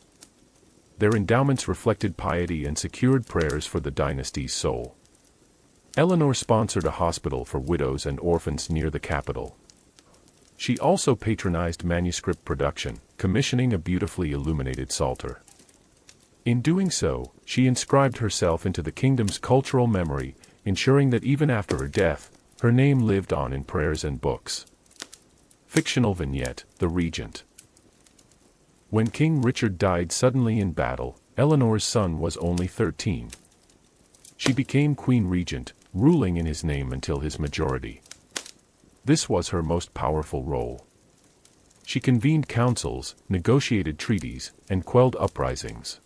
Their endowments reflected piety and secured prayers for the dynasty's soul. Eleanor sponsored a hospital for widows and orphans near the capital. She also patronized manuscript production, commissioning a beautifully illuminated psalter. In doing so, she inscribed herself into the kingdom's cultural memory, ensuring that even after her death, her name lived on in prayers and books. Fictional vignette, The Regent. When King Richard died suddenly in battle, Eleanor's son was only 13. She became Queen Regent, ruling in his name until his majority. This was her most powerful role. She convened councils, negotiated treaties, and quelled uprisings.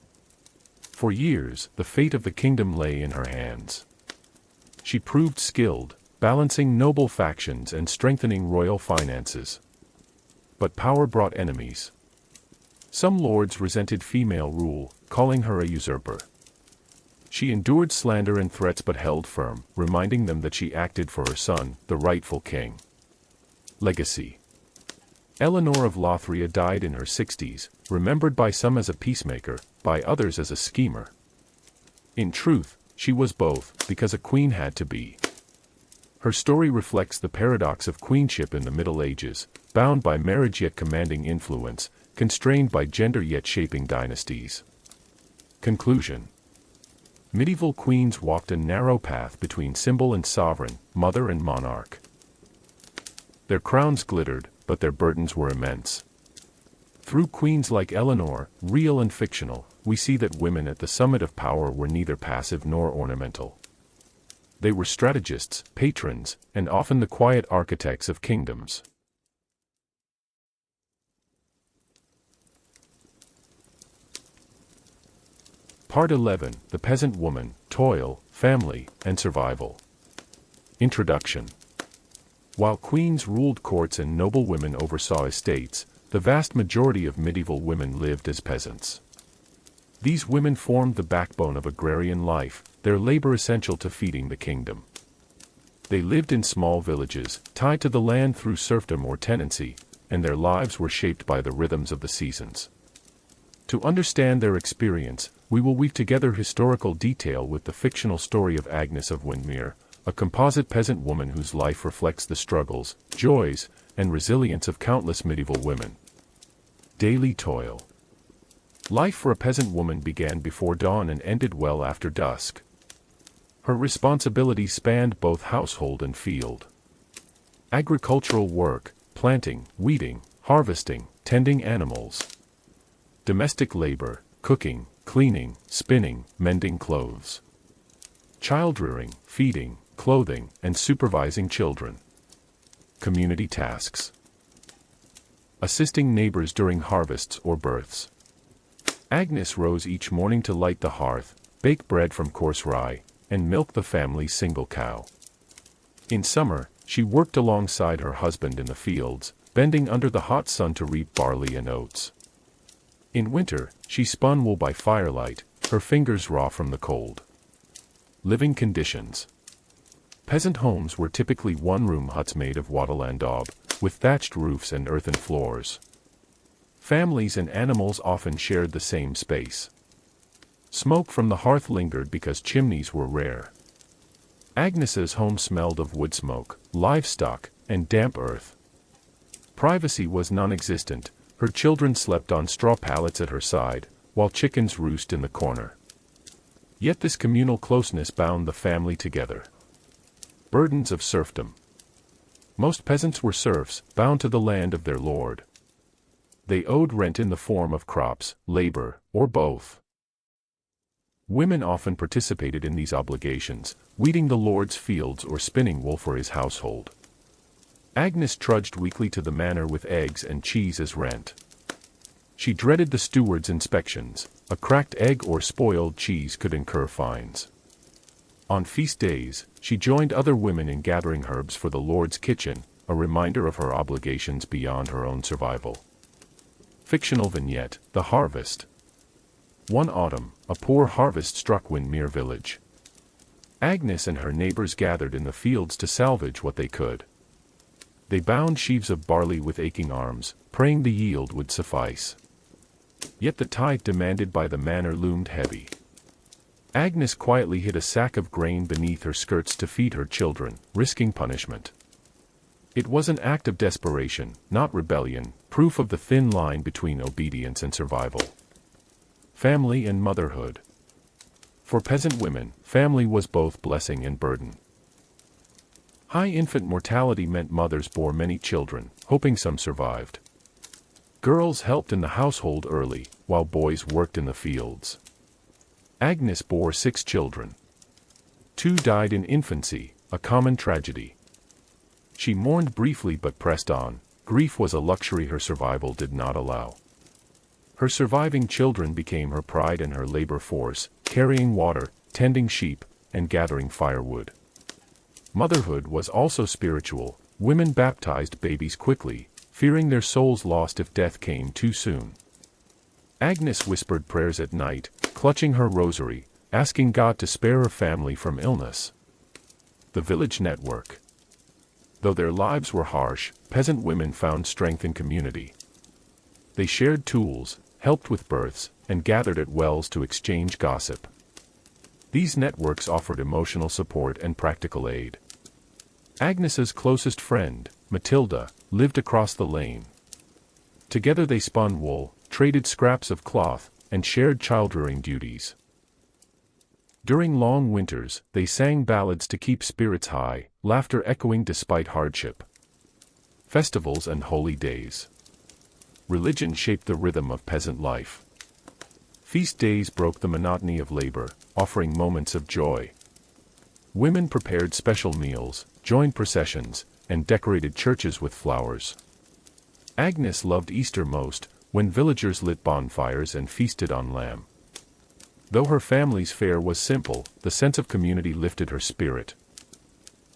For years, the fate of the kingdom lay in her hands. She proved skilled, balancing noble factions and strengthening royal finances. But power brought enemies. Some lords resented female rule, calling her a usurper. She endured slander and threats but held firm, reminding them that she acted for her son, the rightful king. Legacy. Eleanor of Lothria died in her 60s, remembered by some as a peacemaker, by others as a schemer. In truth, she was both, because a queen had to be. Her story reflects the paradox of queenship in the Middle Ages, bound by marriage yet commanding influence, constrained by gender yet shaping dynasties. Conclusion. Medieval queens walked a narrow path between symbol and sovereign, mother and monarch. Their crowns glittered, but their burdens were immense. Through queens like Eleanor, real and fictional, we see that women at the summit of power were neither passive nor ornamental. They were strategists, patrons, and often the quiet architects of kingdoms. Part 11, The Peasant Woman, Toil, Family, and Survival. Introduction. While queens ruled courts and noble women oversaw estates, the vast majority of medieval women lived as peasants. These women formed the backbone of agrarian life, their labor essential to feeding the kingdom. They lived in small villages, tied to the land through serfdom or tenancy, and their lives were shaped by the rhythms of the seasons. To understand their experience, we will weave together historical detail with the fictional story of Agnes of Windermere, a composite peasant woman whose life reflects the struggles, joys, and resilience of countless medieval women. Daily toil. Life for a peasant woman began before dawn and ended well after dusk. Her responsibilities spanned both household and field. Agricultural work, planting, weeding, harvesting, tending animals. Domestic labor, cooking, cleaning, spinning, mending clothes. Child-rearing, feeding, clothing, and supervising children. Community tasks. Assisting neighbors during harvests or births. Agnes rose each morning to light the hearth, bake bread from coarse rye, and milk the family's single cow. In summer, she worked alongside her husband in the fields, bending under the hot sun to reap barley and oats. In winter, she spun wool by firelight, her fingers raw from the cold. Living conditions. Peasant homes were typically one-room huts made of wattle and daub, with thatched roofs and earthen floors. Families and animals often shared the same space. Smoke from the hearth lingered because chimneys were rare. Agnes's home smelled of wood smoke, livestock, and damp earth. Privacy was non-existent. Her children slept on straw pallets at her side, while chickens roost in the corner. Yet this communal closeness bound the family together. Burdens of serfdom. Most peasants were serfs, bound to the land of their lord. They owed rent in the form of crops, labor, or both. Women often participated in these obligations, weeding the lord's fields or spinning wool for his household. Agnes trudged weekly to the manor with eggs and cheese as rent. She dreaded the steward's inspections. A cracked egg or spoiled cheese could incur fines. On feast days, she joined other women in gathering herbs for the Lord's kitchen, a reminder of her obligations beyond her own survival. Fictional vignette, The Harvest. One autumn, a poor harvest struck Windermere village. Agnes and her neighbors gathered in the fields to salvage what they could. They bound sheaves of barley with aching arms, praying the yield would suffice. Yet the tithe demanded by the manor loomed heavy. Agnes quietly hid a sack of grain beneath her skirts to feed her children, risking punishment. It was an act of desperation, not rebellion, proof of the thin line between obedience and survival. Family and motherhood. For peasant women, family was both blessing and burden. High infant mortality meant mothers bore many children, hoping some survived. Girls helped in the household early, while boys worked in the fields. Agnes bore 6 children. 2 died in infancy, a common tragedy. She mourned briefly but pressed on. Grief was a luxury her survival did not allow. Her surviving children became her pride and her labor force, carrying water, tending sheep, and gathering firewood. Motherhood was also spiritual. Women baptized babies quickly, fearing their souls lost if death came too soon. Agnes whispered prayers at night, clutching her rosary, asking God to spare her family from illness. The village network. Though their lives were harsh, peasant women found strength in community. They shared tools, helped with births, and gathered at wells to exchange gossip. These networks offered emotional support and practical aid. Agnes's closest friend, Matilda, lived across the lane. Together they spun wool, traded scraps of cloth, and shared child-rearing duties. During long winters, they sang ballads to keep spirits high, laughter echoing despite hardship. Festivals and holy days. Religion shaped the rhythm of peasant life. Feast days broke the monotony of labor, offering moments of joy. Women prepared special meals, joined processions, and decorated churches with flowers. Agnes loved Easter most, when villagers lit bonfires and feasted on lamb. Though her family's fare was simple, the sense of community lifted her spirit.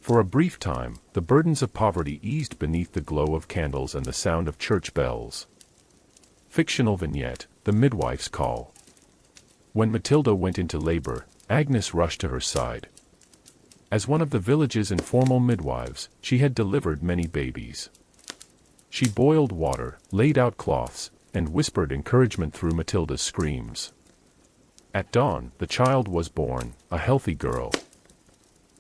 For a brief time, the burdens of poverty eased beneath the glow of candles and the sound of church bells. Fictional vignette, The Midwife's Call. When Matilda went into labor, Agnes rushed to her side. As one of the village's informal midwives, she had delivered many babies. She boiled water, laid out cloths, and whispered encouragement through Matilda's screams. At dawn, the child was born, a healthy girl.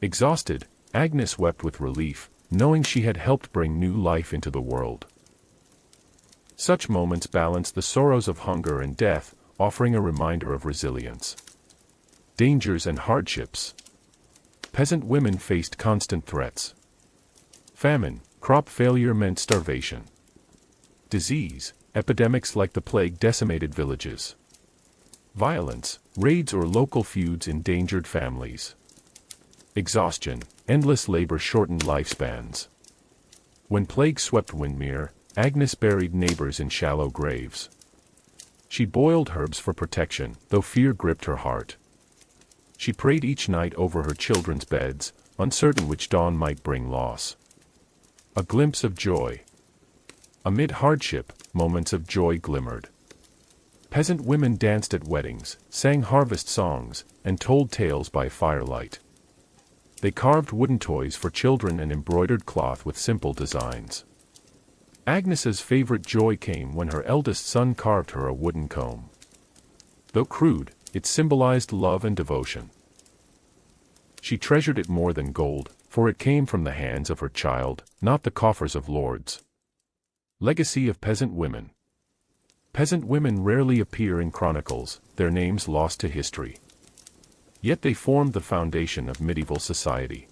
Exhausted, Agnes wept with relief, knowing she had helped bring new life into the world. Such moments balance the sorrows of hunger and death, offering a reminder of resilience. Dangers and hardships. peasant women faced constant threats. Famine, crop failure meant starvation. Disease, epidemics like the plague decimated villages. Violence, raids or local feuds endangered families. Exhaustion, endless labor shortened lifespans. When plague swept Windermere, Agnes buried neighbors in shallow graves. She boiled herbs for protection, though fear gripped her heart. She prayed each night over her children's beds, uncertain which dawn might bring loss. A glimpse of joy. Amid hardship, moments of joy glimmered. Peasant women danced at weddings, sang harvest songs, and told tales by firelight. They carved wooden toys for children and embroidered cloth with simple designs. Agnes's favorite joy came when her eldest son carved her a wooden comb. Though crude, it symbolized love and devotion. She treasured it more than gold, for it came from the hands of her child, not the coffers of lords. Legacy of peasant women. Peasant women rarely appear in chronicles, their names lost to history. Yet they formed the foundation of medieval society.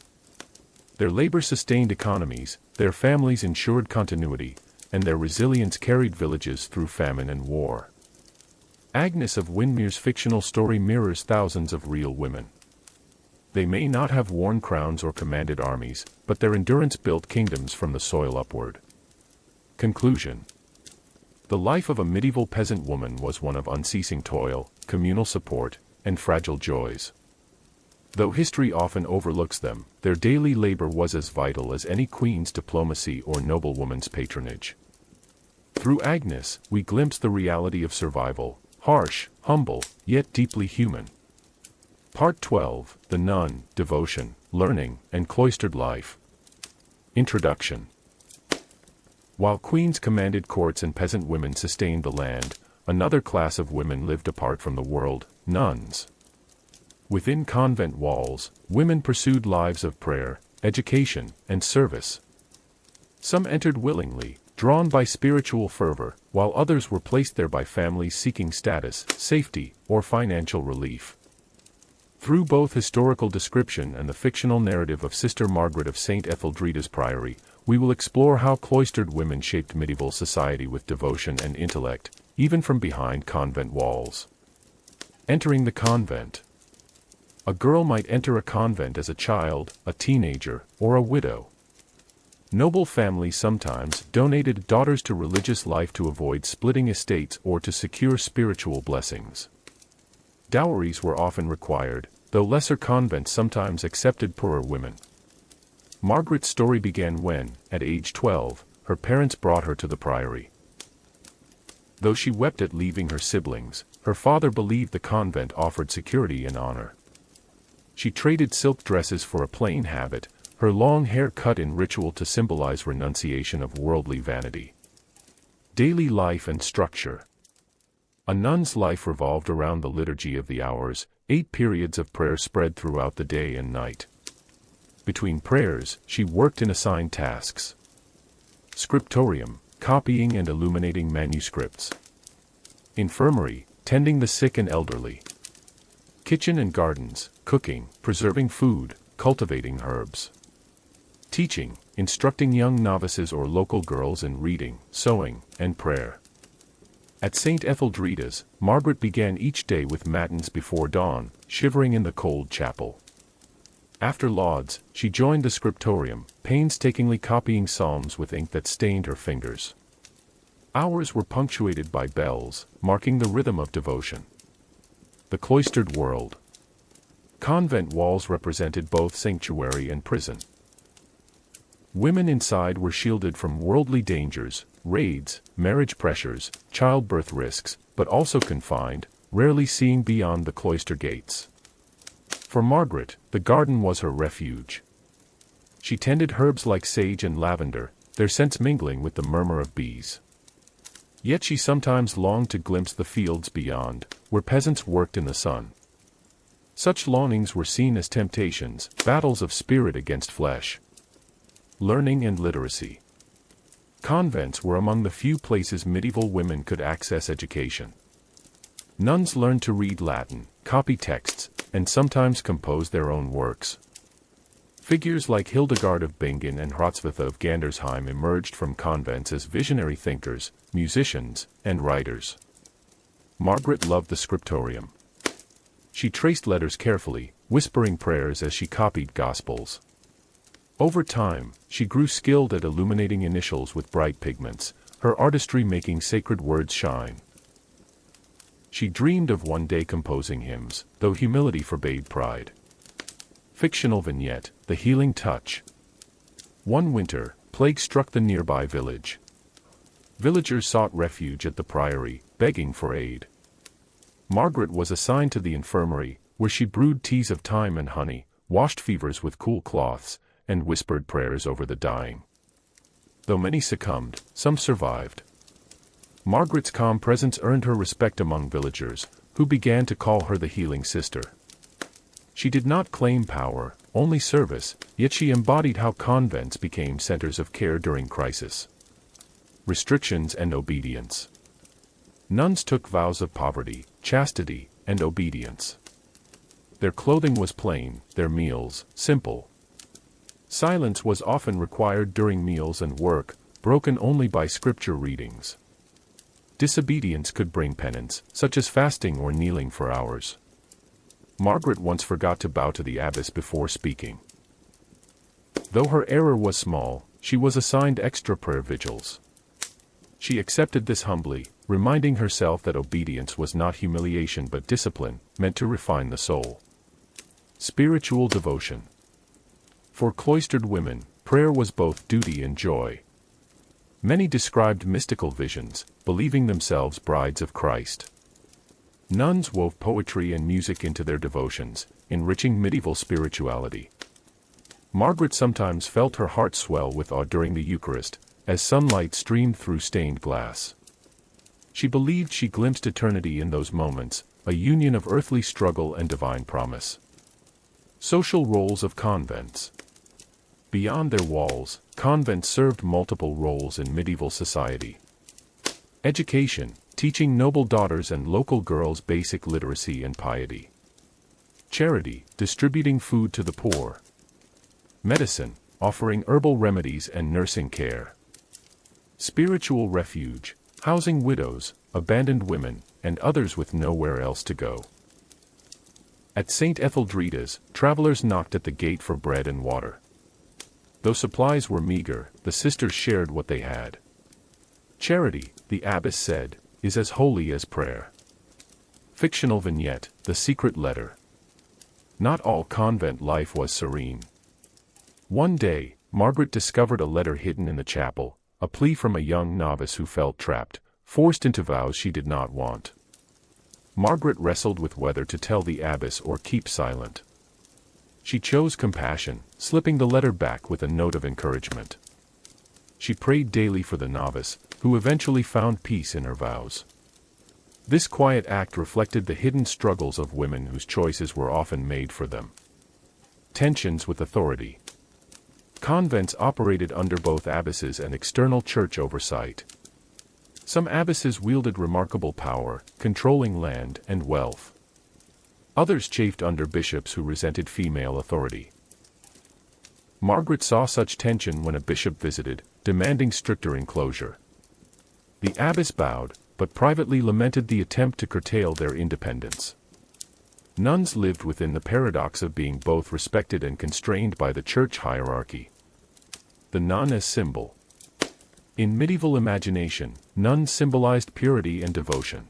Their labor sustained economies, their families ensured continuity, and their resilience carried villages through famine and war. Agnes of Windermere's fictional story mirrors thousands of real women. They may not have worn crowns or commanded armies, but their endurance built kingdoms from the soil upward. Conclusion. The life of a medieval peasant woman was one of unceasing toil, communal support, and fragile joys. Though history often overlooks them, their daily labor was as vital as any queen's diplomacy or noblewoman's patronage. Through Agnes, we glimpse the reality of survival, harsh, humble, yet deeply human. Part 12, The Nun, Devotion, Learning, and Cloistered Life. Introduction. While queens commanded courts and peasant women sustained the land, another class of women lived apart from the world, nuns. Within convent walls, women pursued lives of prayer, education, and service. Some entered willingly, drawn by spiritual fervor, while others were placed there by families seeking status, safety, or financial relief. Through both historical description and the fictional narrative of Sister Margaret of St. Etheldreda's Priory, we will explore how cloistered women shaped medieval society with devotion and intellect, even from behind convent walls. Entering the convent. A girl might enter a convent as a child, a teenager, or a widow. Noble families sometimes donated daughters to religious life to avoid splitting estates or to secure spiritual blessings. Dowries were often required, though lesser convents sometimes accepted poorer women. Margaret's story began when, at age 12, her parents brought her to the priory. Though she wept at leaving her siblings, her father believed the convent offered security and honor. She traded silk dresses for a plain habit, her long hair cut in ritual to symbolize renunciation of worldly vanity. Daily life and structure. A nun's life revolved around the liturgy of the hours, 8 periods of prayer spread throughout the day and night. Between prayers, she worked in assigned tasks. Scriptorium, copying and illuminating manuscripts. Infirmary, tending the sick and elderly. Kitchen and gardens, cooking, preserving food, cultivating herbs. Teaching, instructing young novices or local girls in reading, sewing, and prayer. At St. Etheldreda's, Margaret began each day with matins before dawn, shivering in the cold chapel. After lauds, she joined the scriptorium, painstakingly copying psalms with ink that stained her fingers. Hours were punctuated by bells, marking the rhythm of devotion. The cloistered world. Convent walls represented both sanctuary and prison. Women inside were shielded from worldly dangers, raids, marriage pressures, childbirth risks, but also confined, rarely seeing beyond the cloister gates. For Margaret, the garden was her refuge. She tended herbs like sage and lavender, their scents mingling with the murmur of bees. Yet she sometimes longed to glimpse the fields beyond, where peasants worked in the sun. Such longings were seen as temptations, battles of spirit against flesh. Learning and literacy. Convents were among the few places medieval women could access education. Nuns learned to read Latin, copy texts, and sometimes compose their own works. Figures like Hildegard of Bingen and Hrotsvitha of Gandersheim emerged from convents as visionary thinkers, musicians, and writers. Margaret loved the scriptorium. She traced letters carefully, whispering prayers as she copied gospels. Over time, she grew skilled at illuminating initials with bright pigments, her artistry making sacred words shine. She dreamed of one day composing hymns, though humility forbade pride. Fictional vignette, The Healing Touch. One winter, plague struck the nearby village. Villagers sought refuge at the priory, begging for aid. Margaret was assigned to the infirmary, where she brewed teas of thyme and honey, washed fevers with cool cloths, and whispered prayers over the dying. Though many succumbed, some survived. Margaret's calm presence earned her respect among villagers, who began to call her the healing sister. She did not claim power, only service, yet she embodied how convents became centers of care during crisis. Restrictions and obedience. Nuns took vows of poverty, chastity, and obedience. Their clothing was plain, their meals simple. Silence was often required during meals and work, broken only by scripture readings. Disobedience could bring penance, such as fasting or kneeling for hours. Margaret once forgot to bow to the abbess before speaking. Though her error was small, she was assigned extra prayer vigils. She accepted this humbly, reminding herself that obedience was not humiliation but discipline, meant to refine the soul. Spiritual devotion. For cloistered women, prayer was both duty and joy. Many described mystical visions, believing themselves brides of Christ. Nuns wove poetry and music into their devotions, enriching medieval spirituality. Margaret sometimes felt her heart swell with awe during the Eucharist, as sunlight streamed through stained glass. She believed she glimpsed eternity in those moments, a union of earthly struggle and divine promise. Social roles of convents. Beyond their walls, convents served multiple roles in medieval society. Education, teaching noble daughters and local girls basic literacy and piety. Charity, distributing food to the poor. Medicine, offering herbal remedies and nursing care. Spiritual refuge, housing widows, abandoned women, and others with nowhere else to go. At St. Etheldreda's, travelers knocked at the gate for bread and water. Though supplies were meager, the sisters shared what they had. Charity, the abbess said, is as holy as prayer. Fictional vignette, The Secret Letter. Not all convent life was serene. One day, Margaret discovered a letter hidden in the chapel, a plea from a young novice who felt trapped, forced into vows she did not want. Margaret wrestled with whether to tell the abbess or keep silent. She chose compassion, slipping the letter back with a note of encouragement. She prayed daily for the novice, who eventually found peace in her vows. This quiet act reflected the hidden struggles of women whose choices were often made for them. Tensions with authority. Convents operated under both abbesses and external church oversight. Some abbesses wielded remarkable power, controlling land and wealth. Others chafed under bishops who resented female authority. Margaret saw such tension when a bishop visited, demanding stricter enclosure. The abbess bowed, but privately lamented the attempt to curtail their independence. Nuns lived within the paradox of being both respected and constrained by the church hierarchy. The nun as symbol. In medieval imagination, nuns symbolized purity and devotion.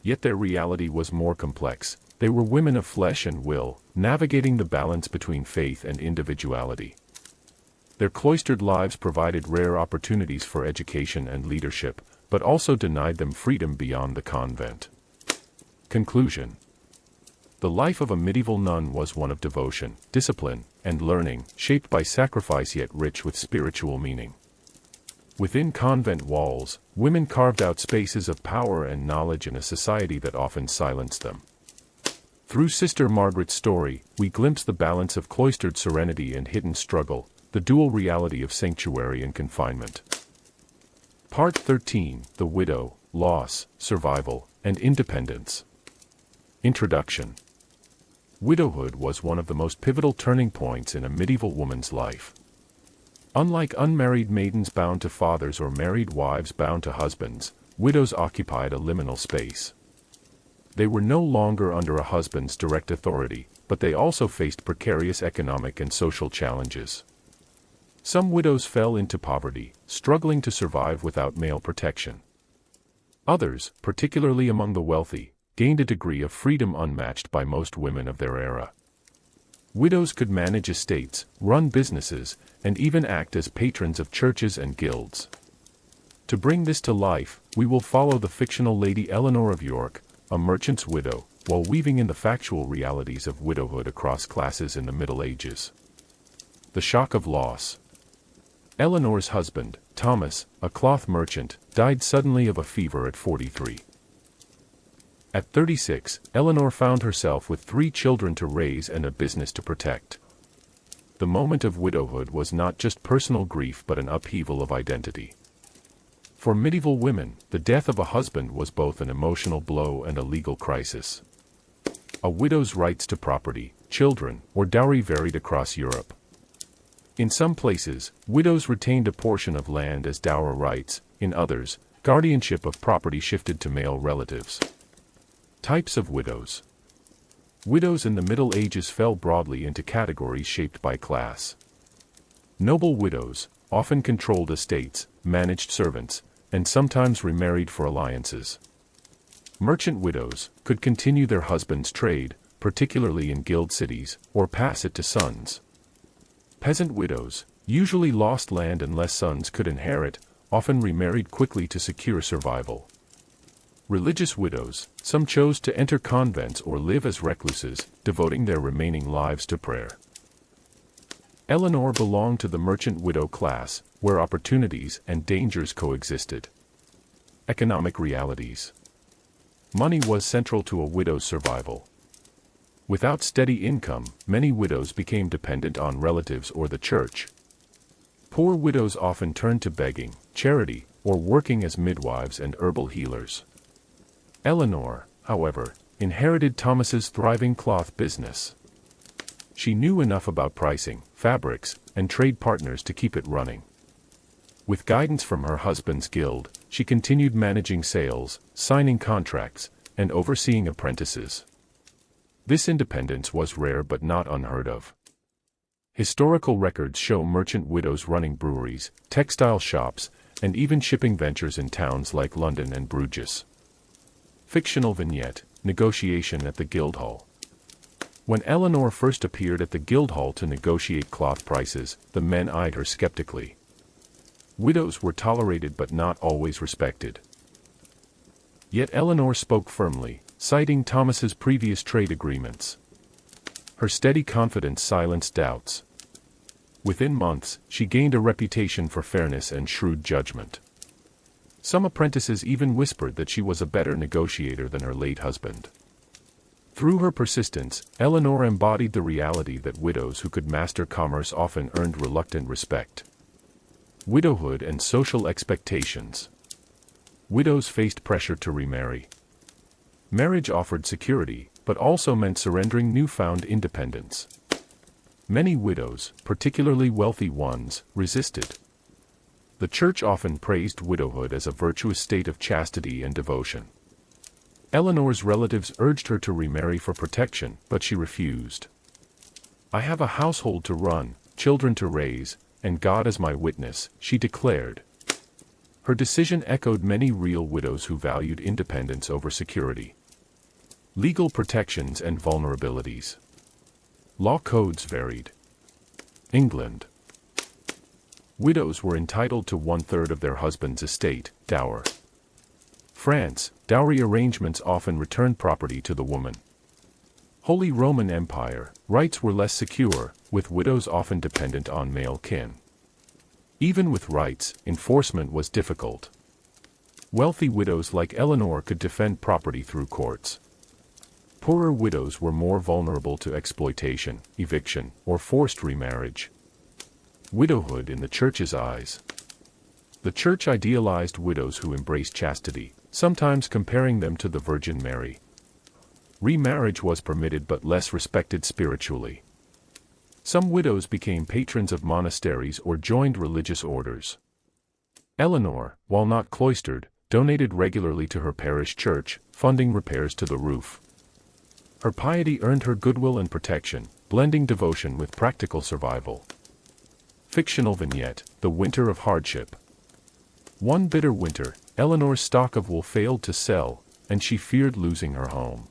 Yet their reality was more complex. They were women of flesh and will, navigating the balance between faith and individuality. Their cloistered lives provided rare opportunities for education and leadership, but also denied them freedom beyond the convent. Conclusion. The life of a medieval nun was one of devotion, discipline, and learning, shaped by sacrifice yet rich with spiritual meaning. Within convent walls, women carved out spaces of power and knowledge in a society that often silenced them. Through Sister Margaret's story, we glimpse the balance of cloistered serenity and hidden struggle, the dual reality of sanctuary and confinement. Part 13, The Widow, Loss, Survival, and Independence. Introduction. Widowhood was one of the most pivotal turning points in a medieval woman's life. Unlike unmarried maidens bound to fathers or married wives bound to husbands, widows occupied a liminal space. They were no longer under a husband's direct authority, but they also faced precarious economic and social challenges. Some widows fell into poverty, struggling to survive without male protection. Others, particularly among the wealthy, gained a degree of freedom unmatched by most women of their era. Widows could manage estates, run businesses, and even act as patrons of churches and guilds. To bring this to life, we will follow the fictional Lady Eleanor of York, a merchant's widow, while weaving in the factual realities of widowhood across classes in the Middle Ages. The shock of loss. Eleanor's husband, Thomas, a cloth merchant, died suddenly of a fever at 43. At 36, Eleanor found herself with 3 children to raise and a business to protect. The moment of widowhood was not just personal grief but an upheaval of identity. For medieval women, the death of a husband was both an emotional blow and a legal crisis. A widow's rights to property, children, or dowry varied across Europe. In some places, widows retained a portion of land as dower rights; in others, guardianship of property shifted to male relatives. Types of widows. Widows in the Middle Ages fell broadly into categories shaped by class. Noble widows often controlled estates, managed servants, and sometimes remarried for alliances. Merchant widows could continue their husband's trade, particularly in guild cities, or pass it to sons. Peasant widows usually lost land unless sons could inherit, often remarried quickly to secure survival. Religious widows, some chose to enter convents or live as recluses, devoting their remaining lives to prayer. Eleanor belonged to the merchant widow class, where opportunities and dangers coexisted. Economic realities. Money was central to a widow's survival. Without steady income, many widows became dependent on relatives or the church. Poor widows often turned to begging, charity, or working as midwives and herbal healers. Eleanor, however, inherited Thomas's thriving cloth business. She knew enough about pricing, fabrics, and trade partners to keep it running. With guidance from her husband's guild, she continued managing sales, signing contracts, and overseeing apprentices. This independence was rare but not unheard of. Historical records show merchant widows running breweries, textile shops, and even shipping ventures in towns like London and Bruges. Fictional vignette, negotiation at the Guildhall. When Eleanor first appeared at the Guildhall to negotiate cloth prices, the men eyed her skeptically. Widows were tolerated but not always respected. Yet Eleanor spoke firmly, citing Thomas's previous trade agreements. Her steady confidence silenced doubts. Within months, she gained a reputation for fairness and shrewd judgment. Some apprentices even whispered that she was a better negotiator than her late husband. Through her persistence, Eleanor embodied the reality that widows who could master commerce often earned reluctant respect. Widowhood and social expectations. Widows faced pressure to remarry. Marriage offered security, but also meant surrendering newfound independence. Many widows, particularly wealthy ones, resisted. The church often praised widowhood as a virtuous state of chastity and devotion. Eleanor's relatives urged her to remarry for protection, but she refused. "I have a household to run, children to raise, and God as my witness," she declared. Her decision echoed many real widows who valued independence over security. Legal protections and vulnerabilities. Law codes varied. England. Widows were entitled to 1/3 of their husband's estate, dower. France, dowry arrangements often returned property to the woman. Holy Roman Empire, rights were less secure, with widows often dependent on male kin. Even with rights, enforcement was difficult. Wealthy widows like Eleanor could defend property through courts. Poorer widows were more vulnerable to exploitation, eviction, or forced remarriage. Widowhood in the Church's eyes. The Church idealized widows who embraced chastity, sometimes comparing them to the Virgin Mary. Remarriage was permitted but less respected spiritually. Some widows became patrons of monasteries or joined religious orders. Eleanor, while not cloistered, donated regularly to her parish church, funding repairs to the roof. Her piety earned her goodwill and protection, blending devotion with practical survival. Fictional vignette: The Winter of Hardship. One bitter winter, Eleanor's stock of wool failed to sell, and she feared losing her home.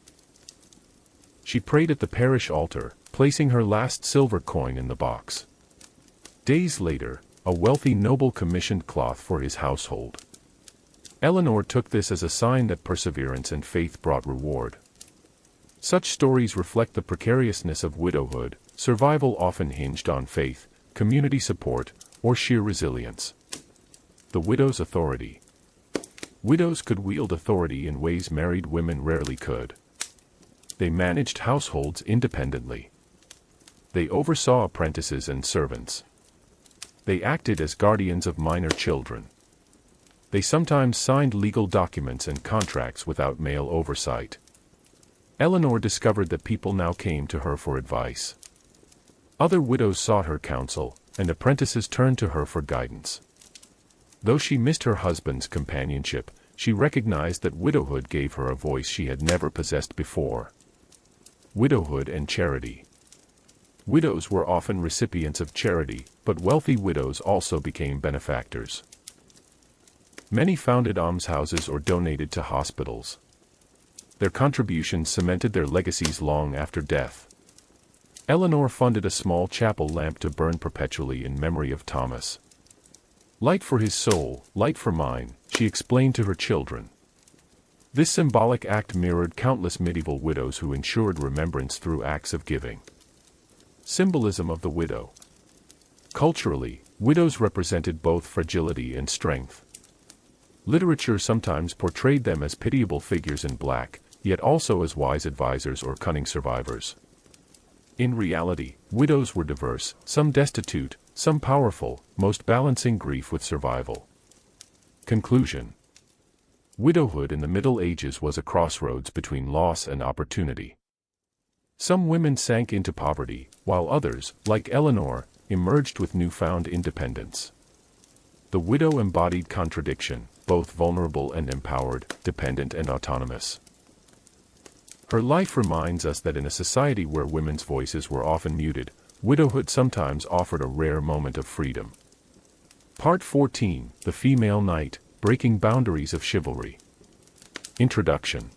She prayed at the parish altar, placing her last silver coin in the box. Days later, a wealthy noble commissioned cloth for his household. Eleanor took this as a sign that perseverance and faith brought reward. Such stories reflect the precariousness of widowhood. Survival often hinged on faith, community support, or sheer resilience. The widow's authority. Widows could wield authority in ways married women rarely could. They managed households independently. They oversaw apprentices and servants. They acted as guardians of minor children. They sometimes signed legal documents and contracts without male oversight. Eleanor discovered that people now came to her for advice. Other widows sought her counsel, and apprentices turned to her for guidance. Though she missed her husband's companionship, she recognized that widowhood gave her a voice she had never possessed before. Widowhood and charity. Widows were often recipients of charity, but wealthy widows also became benefactors. Many founded almshouses or donated to hospitals. Their contributions cemented their legacies long after death. Eleanor funded a small chapel lamp to burn perpetually in memory of Thomas. "Light for his soul, light for mine," she explained to her children. This symbolic act mirrored countless medieval widows who ensured remembrance through acts of giving. Symbolism of the widow. Culturally, widows represented both fragility and strength. Literature sometimes portrayed them as pitiable figures in black, yet also as wise advisors or cunning survivors. In reality, widows were diverse, some destitute, some powerful, most balancing grief with survival. Conclusion. Widowhood in the Middle Ages was a crossroads between loss and opportunity. Some women sank into poverty, while others, like Eleanor, emerged with newfound independence. The widow embodied contradiction, both vulnerable and empowered, dependent and autonomous. Her life reminds us that in a society where women's voices were often muted, widowhood sometimes offered a rare moment of freedom. Part 14, The Female Knight, Breaking Boundaries of Chivalry. Introduction.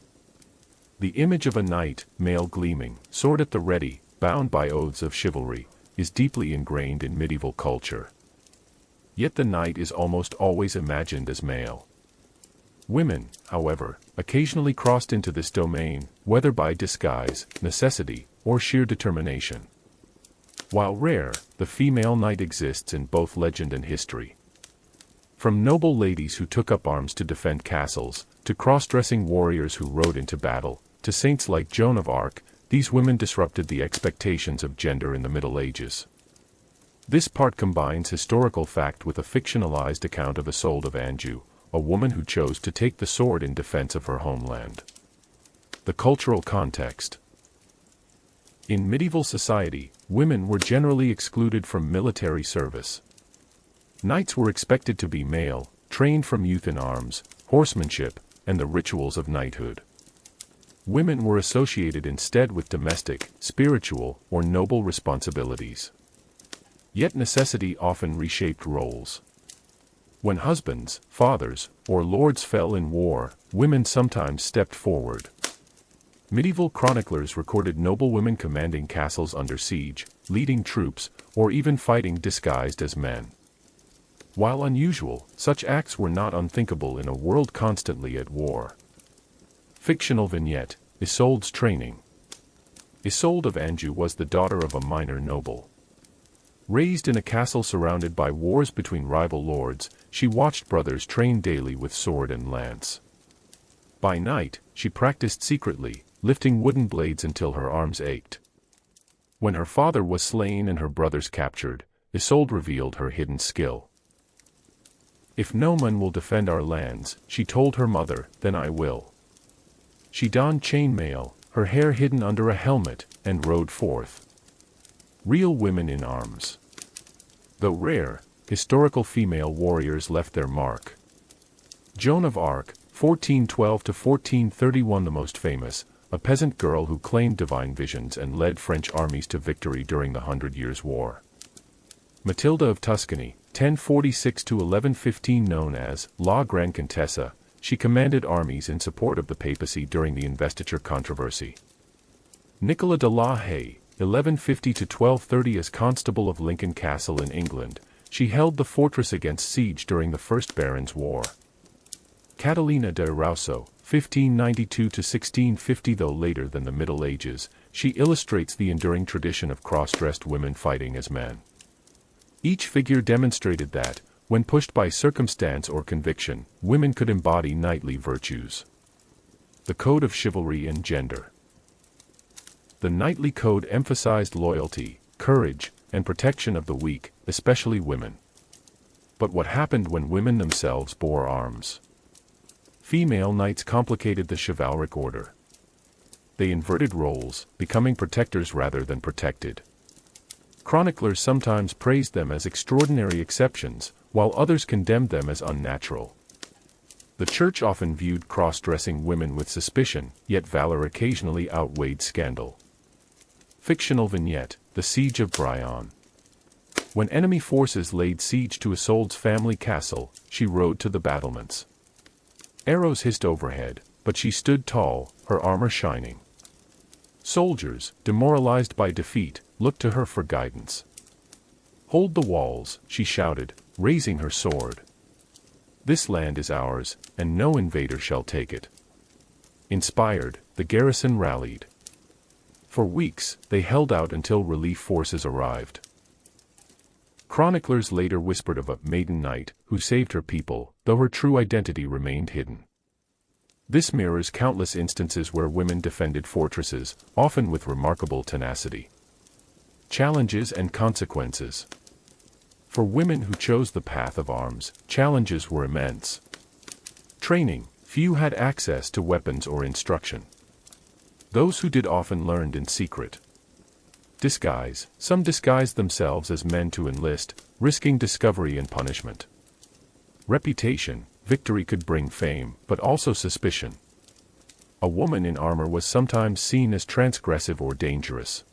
The image of a knight, mail gleaming, sword at the ready, bound by oaths of chivalry, is deeply ingrained in medieval culture. Yet the knight is almost always imagined as male. Women, however, occasionally crossed into this domain, whether by disguise, necessity, or sheer determination. While rare, the female knight exists in both legend and history. From noble ladies who took up arms to defend castles, to cross-dressing warriors who rode into battle, to saints like Joan of Arc, these women disrupted the expectations of gender in the Middle Ages. This part combines historical fact with a fictionalized account of Isolde of Anjou, a woman who chose to take the sword in defense of her homeland. The cultural context. In medieval society, women were generally excluded from military service. Knights were expected to be male, trained from youth in arms, horsemanship, and the rituals of knighthood. Women were associated instead with domestic, spiritual, or noble responsibilities. Yet necessity often reshaped roles. When husbands, fathers, or lords fell in war, women sometimes stepped forward. Medieval chroniclers recorded noblewomen commanding castles under siege, leading troops, or even fighting disguised as men. While unusual, such acts were not unthinkable in a world constantly at war. Fictional vignette, Isolde's training. Isolde of Anjou was the daughter of a minor noble. Raised in a castle surrounded by wars between rival lords, she watched brothers train daily with sword and lance. By night, she practiced secretly, lifting wooden blades until her arms ached. When her father was slain and her brothers captured, Isolde revealed her hidden skill. "If no man will defend our lands," she told her mother, "then I will." She donned chain mail, her hair hidden under a helmet, and rode forth. Real women in arms. Though rare, historical female warriors left their mark. Joan of Arc, 1412 to 1431, the most famous, a peasant girl who claimed divine visions and led French armies to victory during the 100 Years' War. Matilda of Tuscany, 1046 to 1115, known as La Grande Contessa, she commanded armies in support of the papacy during the investiture controversy. Nicola de la Haye, 1150 to 1230, as Constable of Lincoln Castle in England, she held the fortress against siege during the First Barons' War. Catalina de Erauso, 1592 to 1650, though later than the Middle Ages, she illustrates the enduring tradition of cross-dressed women fighting as men. Each figure demonstrated that, when pushed by circumstance or conviction, women could embody knightly virtues. The Code of Chivalry and Gender. The knightly code emphasized loyalty, courage, and protection of the weak, especially women. But what happened when women themselves bore arms? Female knights complicated the chivalric order. They inverted roles, becoming protectors rather than protected. Chroniclers sometimes praised them as extraordinary exceptions, while others condemned them as unnatural. The church often viewed cross-dressing women with suspicion, yet valor occasionally outweighed scandal. Fictional vignette, The Siege of Bryanne. When enemy forces laid siege to Isolde's family castle, she rode to the battlements. Arrows hissed overhead, but she stood tall, her armor shining. Soldiers, demoralized by defeat, looked to her for guidance. "Hold the walls," she shouted, raising her sword. "This land is ours, and no invader shall take it." Inspired, the garrison rallied. For weeks, they held out until relief forces arrived. Chroniclers later whispered of a maiden knight who saved her people, though her true identity remained hidden. This mirrors countless instances where women defended fortresses, often with remarkable tenacity. Challenges and consequences. For women who chose the path of arms, challenges were immense. Training: few had access to weapons or instruction. Those who did often learned in secret. Disguise: some disguised themselves as men to enlist, risking discovery and punishment. Reputation: victory could bring fame, but also suspicion. A woman in armor was sometimes seen as transgressive or dangerous.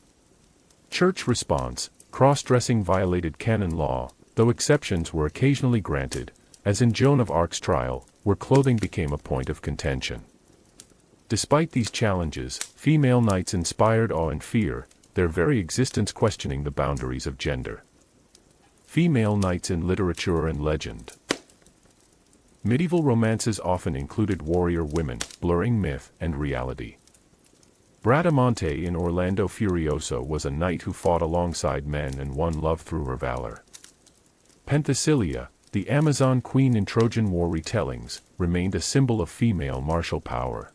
Church response: cross-dressing violated canon law, though exceptions were occasionally granted, as in Joan of Arc's trial, where clothing became a point of contention. Despite these challenges, female knights inspired awe and fear, their very existence questioning the boundaries of gender. Female knights in literature and legend. Medieval romances often included warrior women, blurring myth and reality. Bradamante in Orlando Furioso was a knight who fought alongside men and won love through her valor. Penthesilea, the Amazon queen in Trojan War retellings, remained a symbol of female martial power.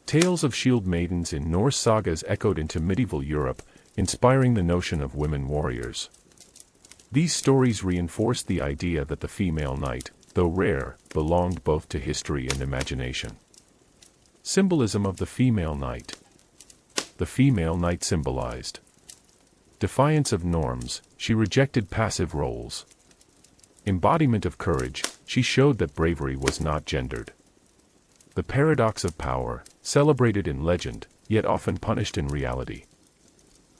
Tales of shield maidens in Norse sagas echoed into medieval Europe, inspiring the notion of women warriors. These stories reinforced the idea that the female knight, though rare, belonged both to history and imagination. Symbolism of the female knight. The female knight symbolized defiance of norms. She rejected passive roles. Embodiment of courage. She showed that bravery was not gendered. The paradox of power, celebrated in legend, yet often punished in reality.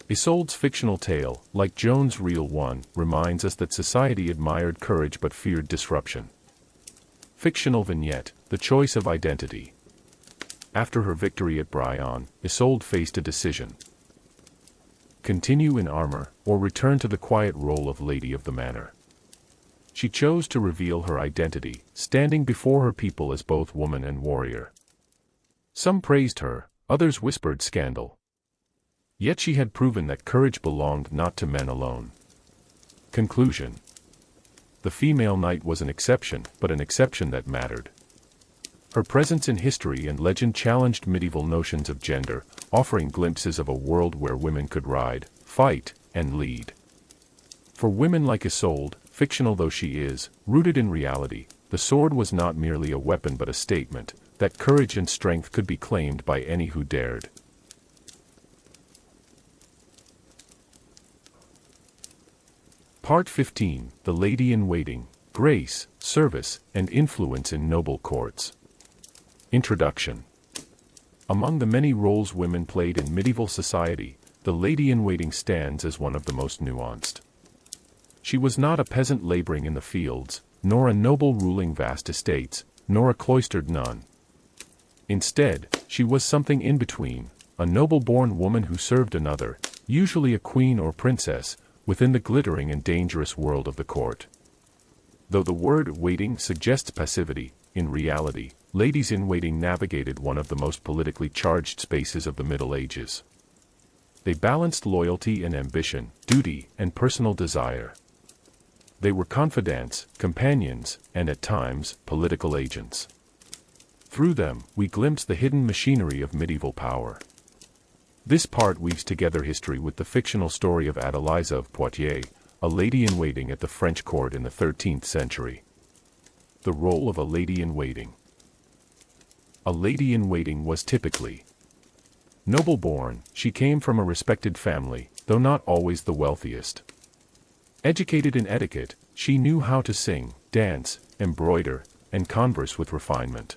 Isolde's fictional tale, like Joan's real one, reminds us that society admired courage but feared disruption. Fictional vignette: the choice of identity. After her victory at Bryanne, Isolde faced a decision. Continue in armor, or return to the quiet role of Lady of the Manor. She chose to reveal her identity, standing before her people as both woman and warrior. Some praised her, others whispered scandal. Yet she had proven that courage belonged not to men alone. Conclusion: the female knight was an exception, but an exception that mattered. Her presence in history and legend challenged medieval notions of gender, offering glimpses of a world where women could ride, fight, and lead. For women like Isolde, fictional though she is, rooted in reality, the sword was not merely a weapon but a statement, that courage and strength could be claimed by any who dared. Part 15, The Lady-in-Waiting, Grace, Service, and Influence in Noble Courts. Introduction. Among the many roles women played in medieval society, the lady-in-waiting stands as one of the most nuanced. She was not a peasant laboring in the fields, nor a noble ruling vast estates, nor a cloistered nun. Instead, she was something in between, a noble-born woman who served another, usually a queen or princess, within the glittering and dangerous world of the court. Though the word waiting suggests passivity, in reality, ladies-in-waiting navigated one of the most politically charged spaces of the Middle Ages. They balanced loyalty and ambition, duty and personal desire. They were confidants, companions, and at times, political agents. Through them, we glimpse the hidden machinery of medieval power. This part weaves together history with the fictional story of Adeliza of Poitiers, a lady-in-waiting at the French court in the 13th century. The role of a lady-in-waiting. A lady-in-waiting was typically noble-born. She came from a respected family, though not always the wealthiest. Educated in etiquette, she knew how to sing, dance, embroider, and converse with refinement.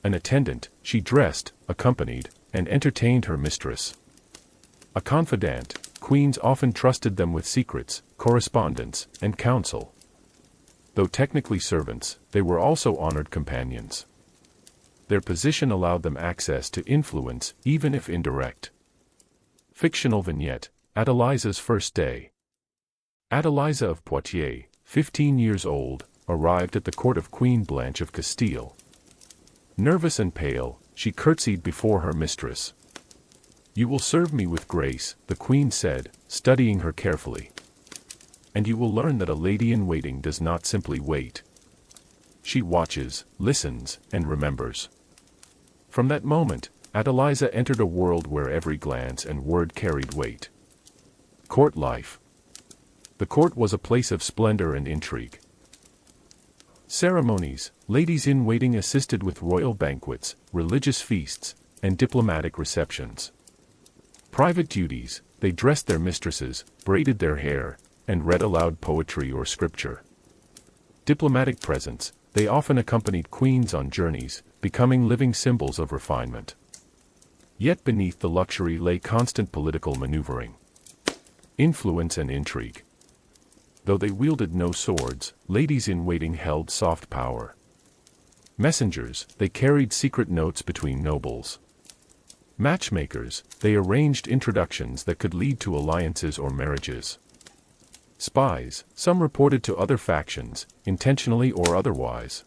An attendant, she dressed, accompanied, and entertained her mistress. A confidant, queens often trusted them with secrets, correspondence, and counsel. Though technically servants, they were also honored companions. Their position allowed them access to influence, even if indirect. Fictional vignette, Adeliza's first day. Adeliza of Poitiers, 15 years old, arrived at the court of Queen Blanche of Castile. Nervous and pale, she curtsied before her mistress. "You will serve me with grace," the queen said, studying her carefully. "And you will learn that a lady-in-waiting does not simply wait. She watches, listens, and remembers." From that moment, Adeliza entered a world where every glance and word carried weight. Court life. The court was a place of splendor and intrigue. Ceremonies, ladies-in-waiting assisted with royal banquets, religious feasts, and diplomatic receptions. Private duties, they dressed their mistresses, braided their hair, and read aloud poetry or scripture. Diplomatic presence, they often accompanied queens on journeys, becoming living symbols of refinement. Yet beneath the luxury lay constant political maneuvering. Influence and intrigue. Though they wielded no swords, ladies-in-waiting held soft power. Messengers, they carried secret notes between nobles. Matchmakers, they arranged introductions that could lead to alliances or marriages. Spies, some reported to other factions, intentionally or otherwise.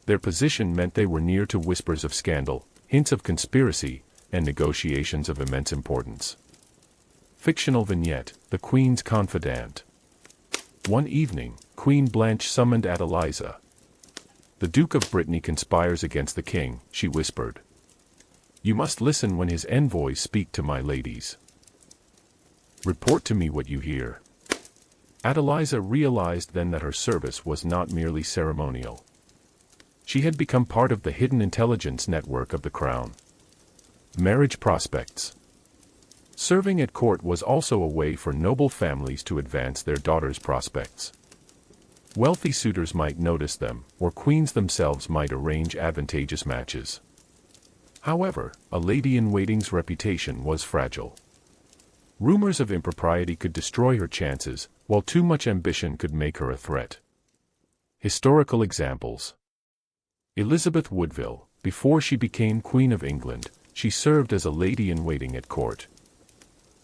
Their position meant they were near to whispers of scandal, hints of conspiracy, and negotiations of immense importance. Fictional vignette, the Queen's Confidant. One evening, Queen Blanche summoned Adeliza. "The Duke of Brittany conspires against the king," she whispered. "You must listen when his envoys speak to my ladies. Report to me what you hear." Adeliza realized then that her service was not merely ceremonial. She had become part of the hidden intelligence network of the crown. Marriage prospects. Serving at court was also a way for noble families to advance their daughters' prospects. Wealthy suitors might notice them, or queens themselves might arrange advantageous matches. However, a lady-in-waiting's reputation was fragile. Rumors of impropriety could destroy her chances, while too much ambition could make her a threat. Historical examples. Elizabeth Woodville, before she became Queen of England, she served as a lady-in-waiting at court.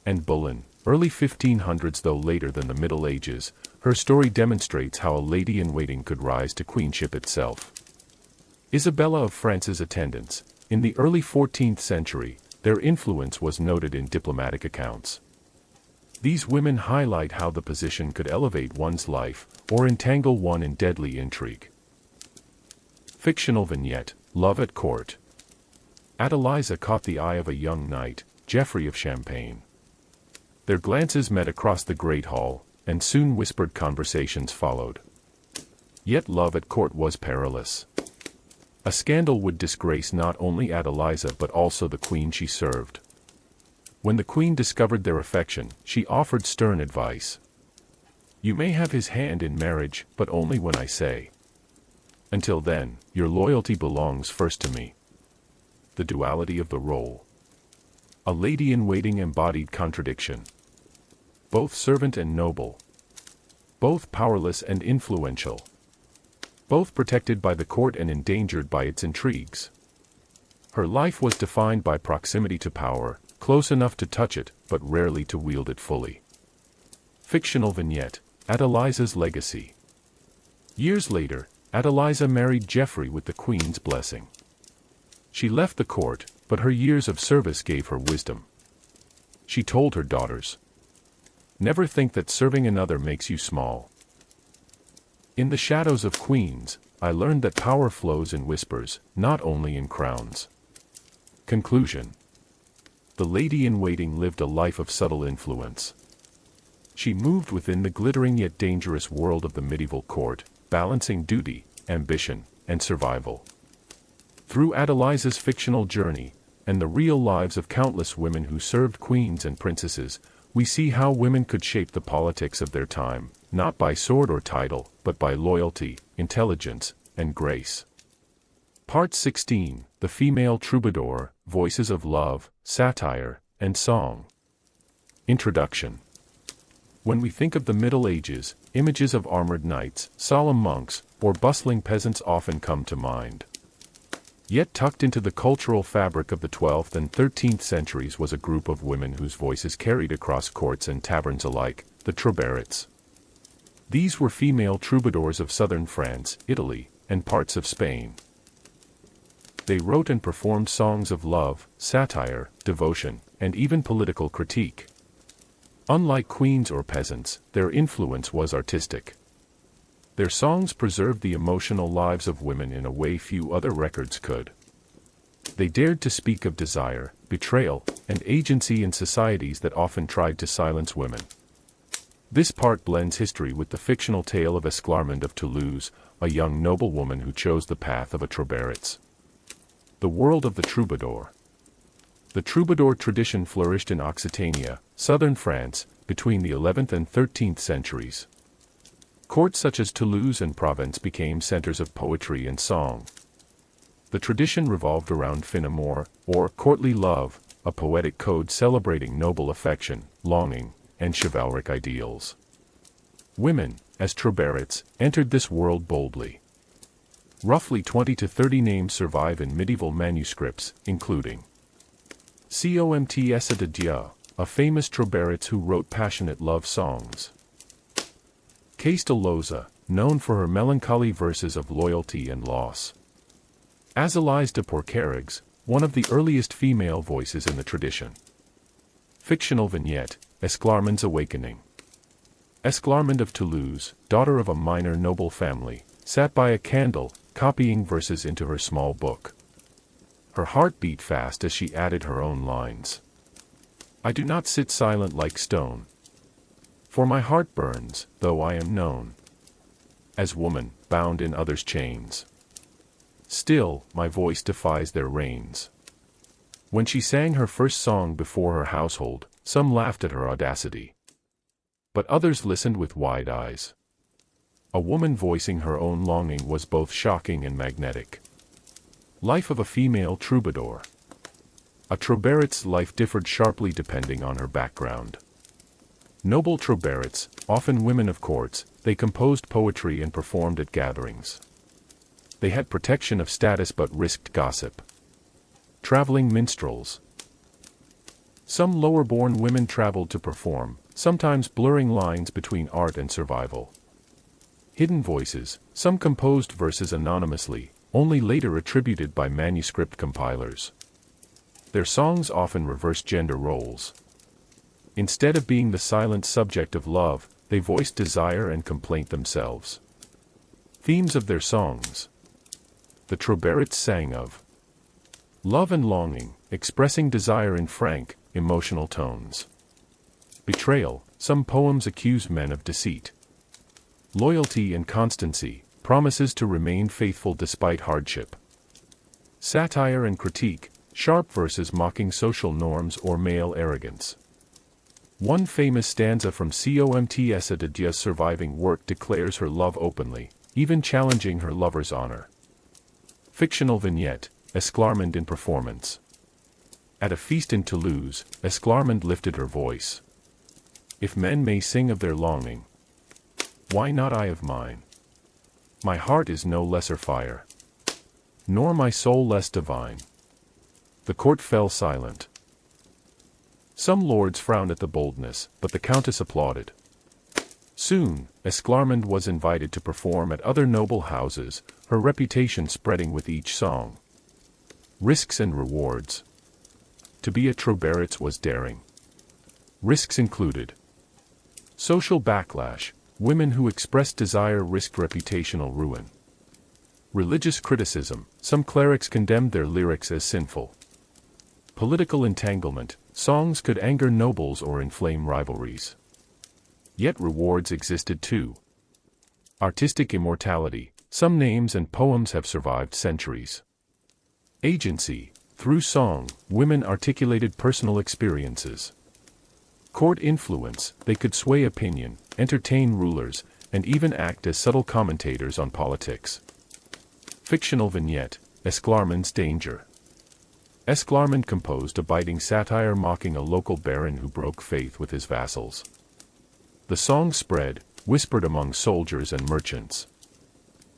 Anne Boleyn, early 1500s though later than the Middle Ages, her story demonstrates how a lady-in-waiting could rise to queenship itself. Isabella of France's attendants, in the early 14th century, their influence was noted in diplomatic accounts. These women highlight how the position could elevate one's life, or entangle one in deadly intrigue. Fictional vignette, Love at Court. Adeliza caught the eye of a young knight, Geoffrey of Champagne. Their glances met across the great hall, and soon whispered conversations followed. Yet love at court was perilous. A scandal would disgrace not only Adeliza but also the queen she served. When the queen discovered their affection, she offered stern advice. You may have his hand in marriage, but only when I say. Until then, your loyalty belongs first to me. The duality of the role. A lady-in-waiting embodied contradiction. Both servant and noble. Both powerless and influential. Both protected by the court and endangered by its intrigues. Her life was defined by proximity to power, close enough to touch it, but rarely to wield it fully. Fictional vignette, Adeliza's legacy. Years later, Adeliza married Geoffrey with the Queen's blessing. She left the court, but her years of service gave her wisdom. She told her daughters, "Never think that serving another makes you small. In the shadows of queens, I learned that power flows in whispers, not only in crowns." Conclusion. The lady-in-waiting lived a life of subtle influence. She moved within the glittering yet dangerous world of the medieval court, balancing duty, ambition, and survival. Through Adeliza's fictional journey, and the real lives of countless women who served queens and princesses, we see how women could shape the politics of their time, not by sword or title, but by loyalty, intelligence, and grace. Part 16, The Female Troubadour, Voices of Love, Satire, and Song. Introduction. When we think of the Middle Ages, images of armored knights, solemn monks, or bustling peasants often come to mind. Yet tucked into the cultural fabric of the 12th and 13th centuries was a group of women whose voices carried across courts and taverns alike, the troubadours. These were female troubadours of southern France, Italy, and parts of Spain. They wrote and performed songs of love, satire, devotion, and even political critique. Unlike queens or peasants, their influence was artistic. Their songs preserved the emotional lives of women in a way few other records could. They dared to speak of desire, betrayal, and agency in societies that often tried to silence women. This part blends history with the fictional tale of Esclarmonde of Toulouse, a young noblewoman who chose the path of a troubadouress. The world of the troubadour. The troubadour tradition flourished in Occitania, southern France, between the 11th and 13th centuries. Courts such as Toulouse and Provence became centers of poetry and song. The tradition revolved around fin amour, or courtly love, a poetic code celebrating noble affection, longing, and chivalric ideals. Women, as troubadourettes, entered this world boldly. Roughly 20 to 30 names survive in medieval manuscripts, including Comtesse de Dieu, a famous troubadouress who wrote passionate love songs. Castellosa, known for her melancholy verses of loyalty and loss. Azalise de Porquerolles, one of the earliest female voices in the tradition. Fictional vignette, Esclarmonde's Awakening. Esclarmonde of Toulouse, daughter of a minor noble family, sat by a candle, copying verses into her small book. Her heart beat fast as she added her own lines. "I do not sit silent like stone, for my heart burns, though I am known as woman, bound in others' chains. Still, my voice defies their reins." When she sang her first song before her household, some laughed at her audacity. But others listened with wide eyes. A woman voicing her own longing was both shocking and magnetic. Life of a female troubadour. A troubadourette's life differed sharply depending on her background. Noble troubadourettes, often women of courts, they composed poetry and performed at gatherings. They had protection of status but risked gossip. Traveling minstrels. Some lower-born women traveled to perform, sometimes blurring lines between art and survival. Hidden voices, some composed verses anonymously, only later attributed by manuscript compilers. Their songs often reversed gender roles. Instead of being the silent subject of love, they voiced desire and complaint themselves. Themes of their songs. The troubadourettes sang of love and longing, expressing desire in frank, emotional tones. Betrayal, some poems accuse men of deceit. Loyalty and constancy, promises to remain faithful despite hardship. Satire and critique, sharp verses mocking social norms or male arrogance. One famous stanza from Comtesse de Dieu's surviving work declares her love openly, even challenging her lover's honor. Fictional vignette, Esclarmonde in performance. At a feast in Toulouse, Esclarmonde lifted her voice. If men may sing of their longing, why not I of mine? My heart is no lesser fire, nor my soul less divine. The court fell silent. Some lords frowned at the boldness, but the countess applauded. Soon, Esclarmonde was invited to perform at other noble houses, her reputation spreading with each song. Risks and rewards. To be a Trobaritz was daring. Risks included social backlash. Women who expressed desire risked reputational ruin. Religious criticism. Some clerics condemned their lyrics as sinful. Political entanglement. Songs could anger nobles or inflame rivalries. Yet rewards existed too. Artistic immortality. Some names and poems have survived centuries. Agency. Through song, women articulated personal experiences. Court influence. They could sway opinion, entertain rulers, and even act as subtle commentators on politics. Fictional vignette, Esclarmonde's danger. Esclarmonde composed a biting satire mocking a local baron who broke faith with his vassals. The song spread, whispered among soldiers and merchants.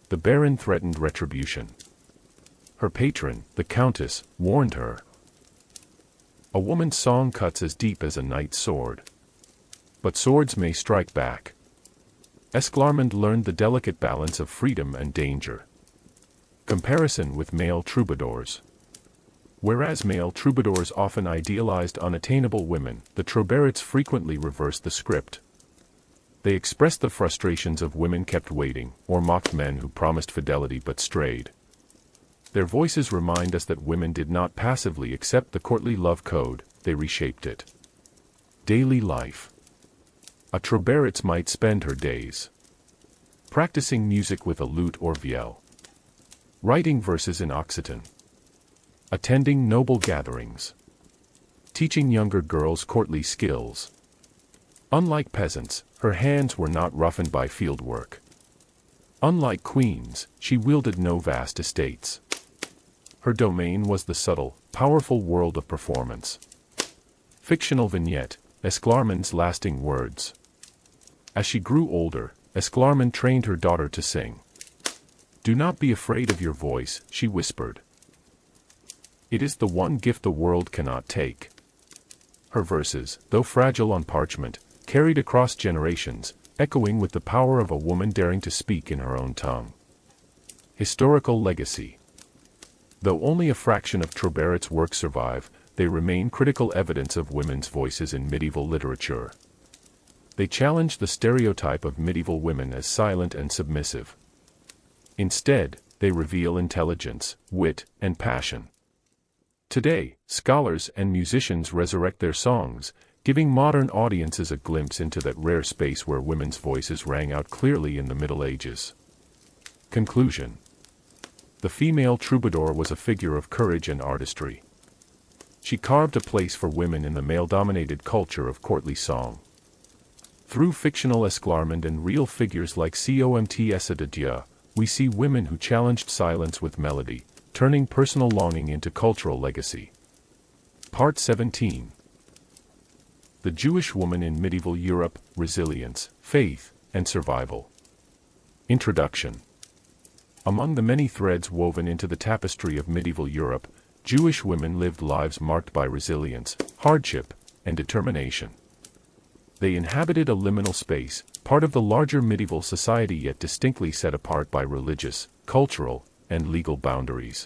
The baron threatened retribution. Her patron, the countess, warned her. A woman's song cuts as deep as a knight's sword. But swords may strike back. Esclarmonde learned the delicate balance of freedom and danger. Comparison with male troubadours. Whereas male troubadours often idealized unattainable women, the Trobaritz frequently reversed the script. They expressed the frustrations of women kept waiting, or mocked men who promised fidelity but strayed. Their voices remind us that women did not passively accept the courtly love code, they reshaped it. Daily life. A Trobaritz might spend her days practicing music with a lute or viol, writing verses in Occitan, attending noble gatherings, teaching younger girls courtly skills. Unlike peasants, her hands were not roughened by field work. Unlike queens, she wielded no vast estates. Her domain was the subtle, powerful world of performance. Fictional vignette, Esclarmonde's lasting words. As she grew older, Esclarmonde trained her daughter to sing. Do not be afraid of your voice, she whispered. It is the one gift the world cannot take. Her verses, though fragile on parchment, carried across generations, echoing with the power of a woman daring to speak in her own tongue. Historical legacy. Though only a fraction of Trobaritz's works survive, they remain critical evidence of women's voices in medieval literature. They challenge the stereotype of medieval women as silent and submissive. Instead, they reveal intelligence, wit, and passion. Today, scholars and musicians resurrect their songs, giving modern audiences a glimpse into that rare space where women's voices rang out clearly in the Middle Ages. Conclusion. The female troubadour was a figure of courage and artistry. She carved a place for women in the male-dominated culture of courtly song. Through fictional Esclarmonde and real figures like Comtesse de Dieu, we see women who challenged silence with melody, turning personal longing into cultural legacy. Part 17. The Jewish Woman in Medieval Europe, Resilience, Faith, and Survival. Introduction. Among the many threads woven into the tapestry of medieval Europe, Jewish women lived lives marked by resilience, hardship, and determination. They inhabited a liminal space, part of the larger medieval society yet distinctly set apart by religious, cultural, and legal boundaries.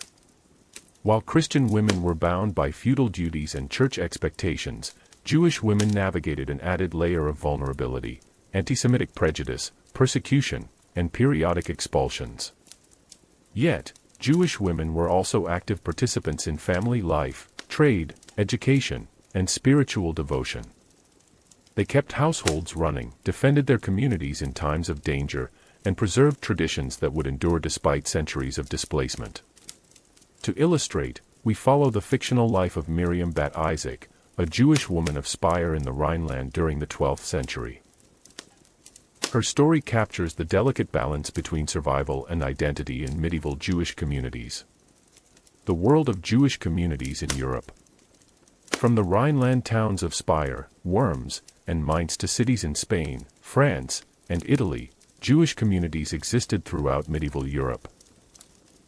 While Christian women were bound by feudal duties and church expectations, Jewish women navigated an added layer of vulnerability, anti-Semitic prejudice, persecution, and periodic expulsions. Yet, Jewish women were also active participants in family life, trade, education, and spiritual devotion. They kept households running, defended their communities in times of danger, and preserved traditions that would endure despite centuries of displacement. To illustrate, we follow the fictional life of Miriam bat Isaac, a Jewish woman of Speyer in the Rhineland during the 12th century. Her story captures the delicate balance between survival and identity in medieval Jewish communities. The world of Jewish communities in Europe. From the Rhineland towns of Speyer, Worms, and Mainz to cities in Spain, France, and Italy, Jewish communities existed throughout medieval Europe.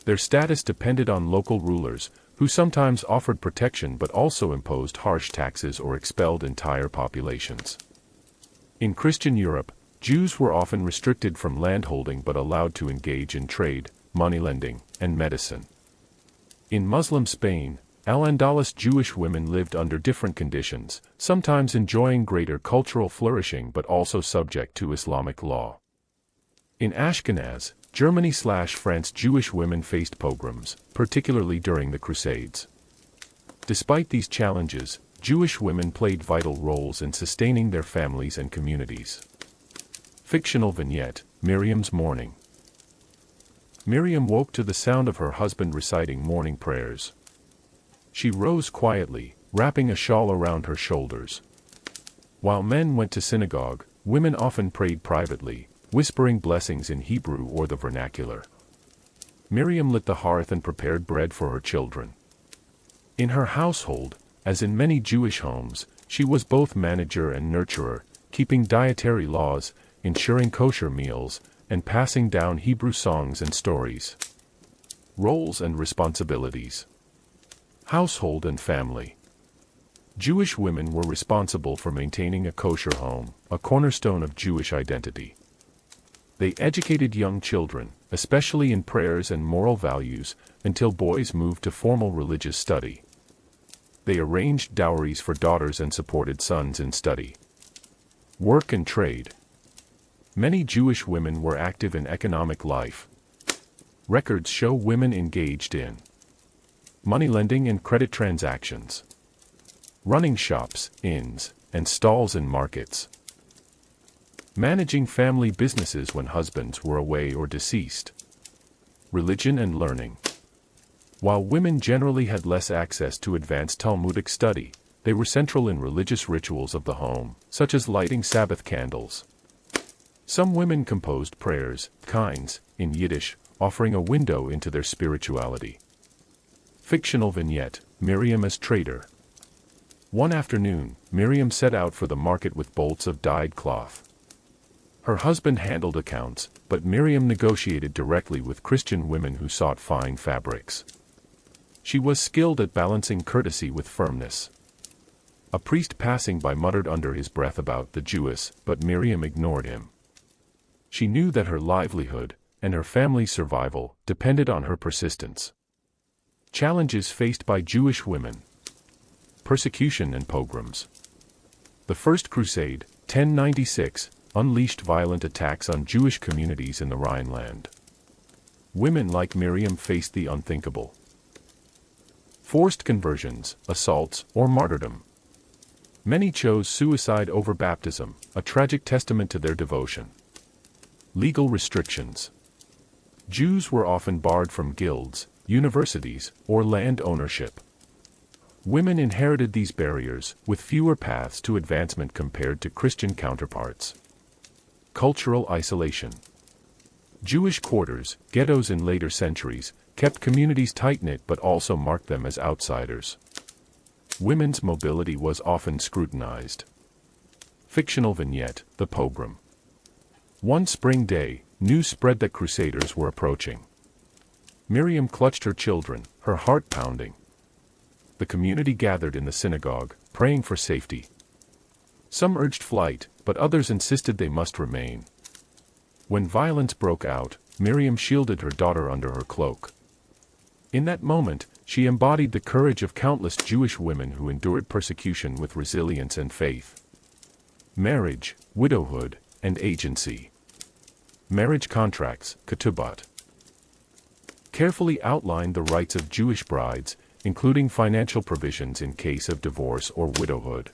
Their status depended on local rulers, who sometimes offered protection but also imposed harsh taxes or expelled entire populations. In Christian Europe, Jews were often restricted from landholding but allowed to engage in trade, moneylending, and medicine. In Muslim Spain, Al-Andalus Jewish women lived under different conditions, sometimes enjoying greater cultural flourishing but also subject to Islamic law. In Ashkenaz, Germany/France, Jewish women faced pogroms, particularly during the Crusades. Despite these challenges, Jewish women played vital roles in sustaining their families and communities. Fictional vignette, Miriam's mourning. Miriam woke to the sound of her husband reciting morning prayers. She rose quietly, wrapping a shawl around her shoulders. While men went to synagogue, women often prayed privately, whispering blessings in Hebrew or the vernacular. Miriam lit the hearth and prepared bread for her children. In her household, as in many Jewish homes, she was both manager and nurturer, keeping dietary laws, ensuring kosher meals, and passing down Hebrew songs and stories. Roles and responsibilities. Household and family. Jewish women were responsible for maintaining a kosher home, a cornerstone of Jewish identity. They educated young children, especially in prayers and moral values, until boys moved to formal religious study. They arranged dowries for daughters and supported sons in study. Work and trade. Many Jewish women were active in economic life. Records show women engaged in moneylending and credit transactions, running shops, inns, and stalls in markets, managing family businesses when husbands were away or deceased, religion and learning. While women generally had less access to advanced Talmudic study, they were central in religious rituals of the home, such as lighting Sabbath candles. Some women composed prayers, kines, in Yiddish, offering a window into their spirituality. Fictional vignette, Miriam as trader. One afternoon, Miriam set out for the market with bolts of dyed cloth. Her husband handled accounts, but Miriam negotiated directly with Christian women who sought fine fabrics. She was skilled at balancing courtesy with firmness. A priest passing by muttered under his breath about the Jewess, but Miriam ignored him. She knew that her livelihood, and her family's survival, depended on her persistence. Challenges faced by Jewish women. Persecution and pogroms. The First Crusade, 1096, unleashed violent attacks on Jewish communities in the Rhineland. Women like Miriam faced the unthinkable. Forced conversions, assaults, or martyrdom. Many chose suicide over baptism, a tragic testament to their devotion. Legal restrictions. Jews were often barred from guilds, universities, or land ownership. Women inherited these barriers, with fewer paths to advancement compared to Christian counterparts. Cultural isolation. Jewish quarters, ghettos in later centuries, kept communities tight-knit but also marked them as outsiders. Women's mobility was often scrutinized. Fictional vignette, the pogrom. One spring day, news spread that crusaders were approaching. Miriam clutched her children, her heart pounding. The community gathered in the synagogue, praying for safety. Some urged flight, but others insisted they must remain. When violence broke out, Miriam shielded her daughter under her cloak. In that moment, she embodied the courage of countless Jewish women who endured persecution with resilience and faith. Marriage, widowhood, and agency. Marriage contracts, ketubot, carefully outlined the rights of Jewish brides, including financial provisions in case of divorce or widowhood.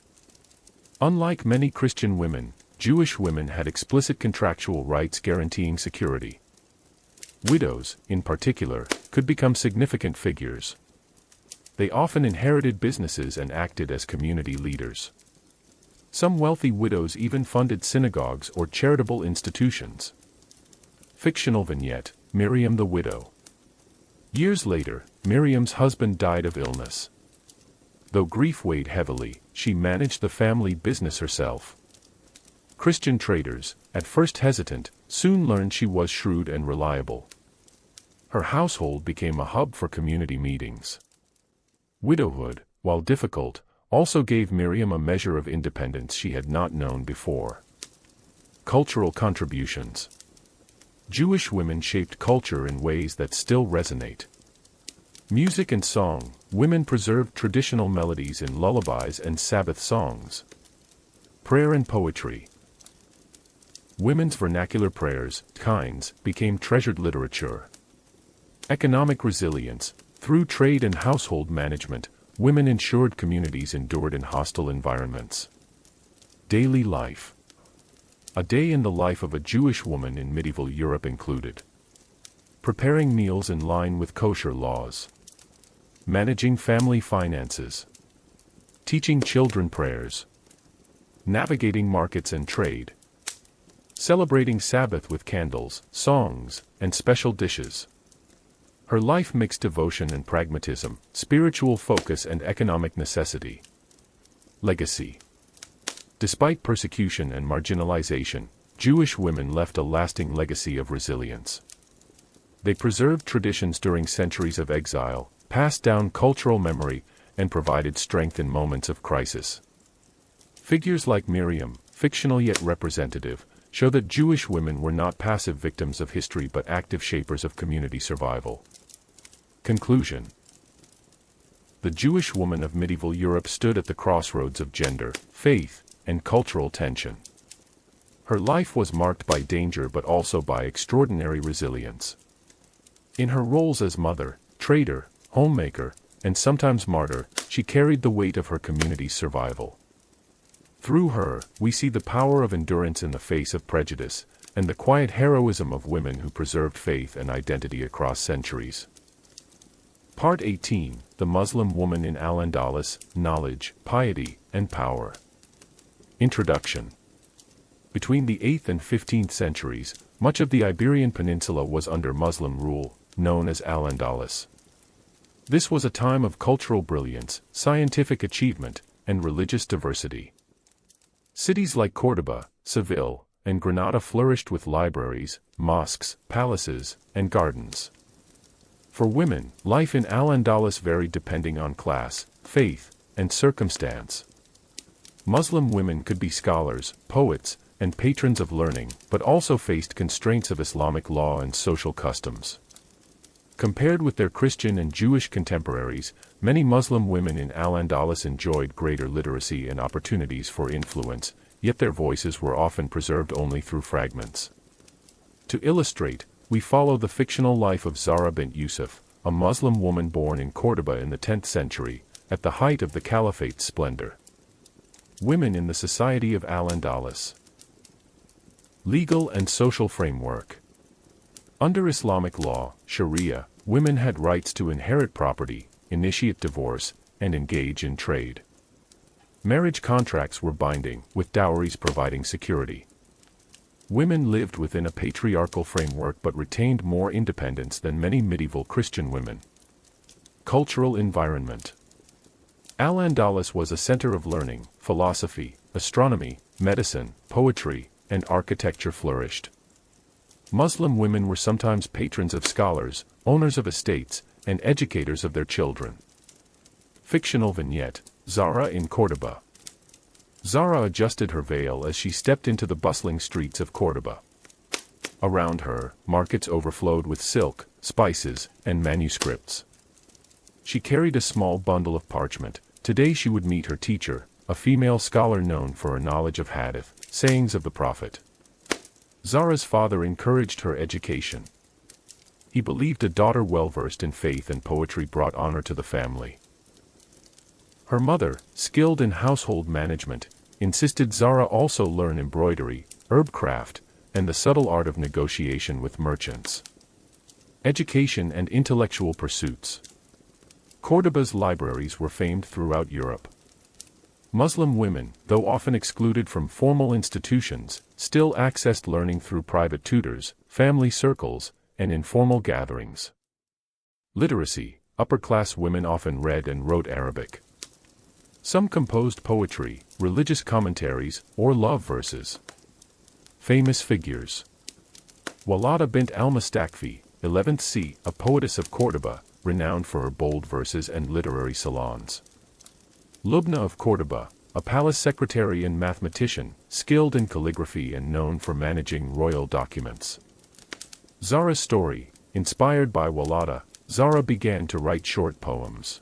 Unlike many Christian women, Jewish women had explicit contractual rights guaranteeing security. Widows, in particular, could become significant figures. They often inherited businesses and acted as community leaders. Some wealthy widows even funded synagogues or charitable institutions. Fictional vignette: Miriam the widow. Years later, Miriam's husband died of illness. Though grief weighed heavily, she managed the family business herself. Christian traders, at first hesitant, soon learned she was shrewd and reliable. Her household became a hub for community meetings. Widowhood, while difficult, also gave Miriam a measure of independence she had not known before. Cultural contributions. Jewish women shaped culture in ways that still resonate. Music and song: women preserved traditional melodies in lullabies and Sabbath songs. Prayer and poetry. Women's vernacular prayers, kinds, became treasured literature. Economic resilience: through trade and household management, women ensured communities endured in hostile environments. Daily life. A day in the life of a Jewish woman in medieval Europe included preparing meals in line with kosher laws, managing family finances, teaching children prayers, navigating markets and trade, celebrating Sabbath with candles, songs, and special dishes. Her life mixed devotion and pragmatism, spiritual focus and economic necessity. Legacy. Despite persecution and marginalization, Jewish women left a lasting legacy of resilience. They preserved traditions during centuries of exile, passed down cultural memory, and provided strength in moments of crisis. Figures like Miriam, fictional yet representative, show that Jewish women were not passive victims of history but active shapers of community survival. Conclusion. The Jewish woman of medieval Europe stood at the crossroads of gender, faith, and cultural tension. Her life was marked by danger but also by extraordinary resilience. In her roles as mother, trader, homemaker, and sometimes martyr, she carried the weight of her community's survival. Through her, we see the power of endurance in the face of prejudice, and the quiet heroism of women who preserved faith and identity across centuries. Part 18: The Muslim Woman in Al-Andalus: Knowledge, Piety, and Power. Introduction. Between the 8th and 15th centuries, much of the Iberian Peninsula was under Muslim rule, known as Al-Andalus. This was a time of cultural brilliance, scientific achievement, and religious diversity. Cities like Córdoba, Seville, and Granada flourished with libraries, mosques, palaces, and gardens. For women, life in Al-Andalus varied depending on class, faith, and circumstance. Muslim women could be scholars, poets, and patrons of learning, but also faced constraints of Islamic law and social customs. Compared with their Christian and Jewish contemporaries, many Muslim women in Al-Andalus enjoyed greater literacy and opportunities for influence, yet their voices were often preserved only through fragments. To illustrate, we follow the fictional life of Zahra bint Yusuf, a Muslim woman born in Córdoba in the 10th century, at the height of the Caliphate's splendor. Women in the Society of Al-Andalus. Legal and social framework. Under Islamic law, Sharia, women had rights to inherit property, initiate divorce, and engage in trade. Marriage contracts were binding, with dowries providing security. Women lived within a patriarchal framework but retained more independence than many medieval Christian women. Cultural environment. Al-Andalus was a center of learning, philosophy, astronomy, medicine, poetry, and architecture flourished. Muslim women were sometimes patrons of scholars, owners of estates, and educators of their children. Fictional vignette: Zahra in Córdoba. Zahra adjusted her veil as she stepped into the bustling streets of Córdoba. Around her, markets overflowed with silk, spices, and manuscripts. She carried a small bundle of parchment. Today she would meet her teacher, a female scholar known for her knowledge of hadith, sayings of the Prophet. Zahra's father encouraged her education. He believed a daughter well-versed in faith and poetry brought honor to the family. Her mother, skilled in household management, insisted Zahra also learn embroidery, herb craft, and the subtle art of negotiation with merchants. Education and intellectual pursuits. Córdoba's libraries were famed throughout Europe. Muslim women, though often excluded from formal institutions, still accessed learning through private tutors, family circles, and informal gatherings. Literacy: upper-class women often read and wrote Arabic. Some composed poetry, religious commentaries, or love verses. Famous figures: Walada bint al-Mustakfi, 11th c, a poetess of Córdoba, renowned for her bold verses and literary salons. Lubna of Córdoba, a palace secretary and mathematician, skilled in calligraphy and known for managing royal documents. Zahra's story: inspired by Walada, Zahra began to write short poems.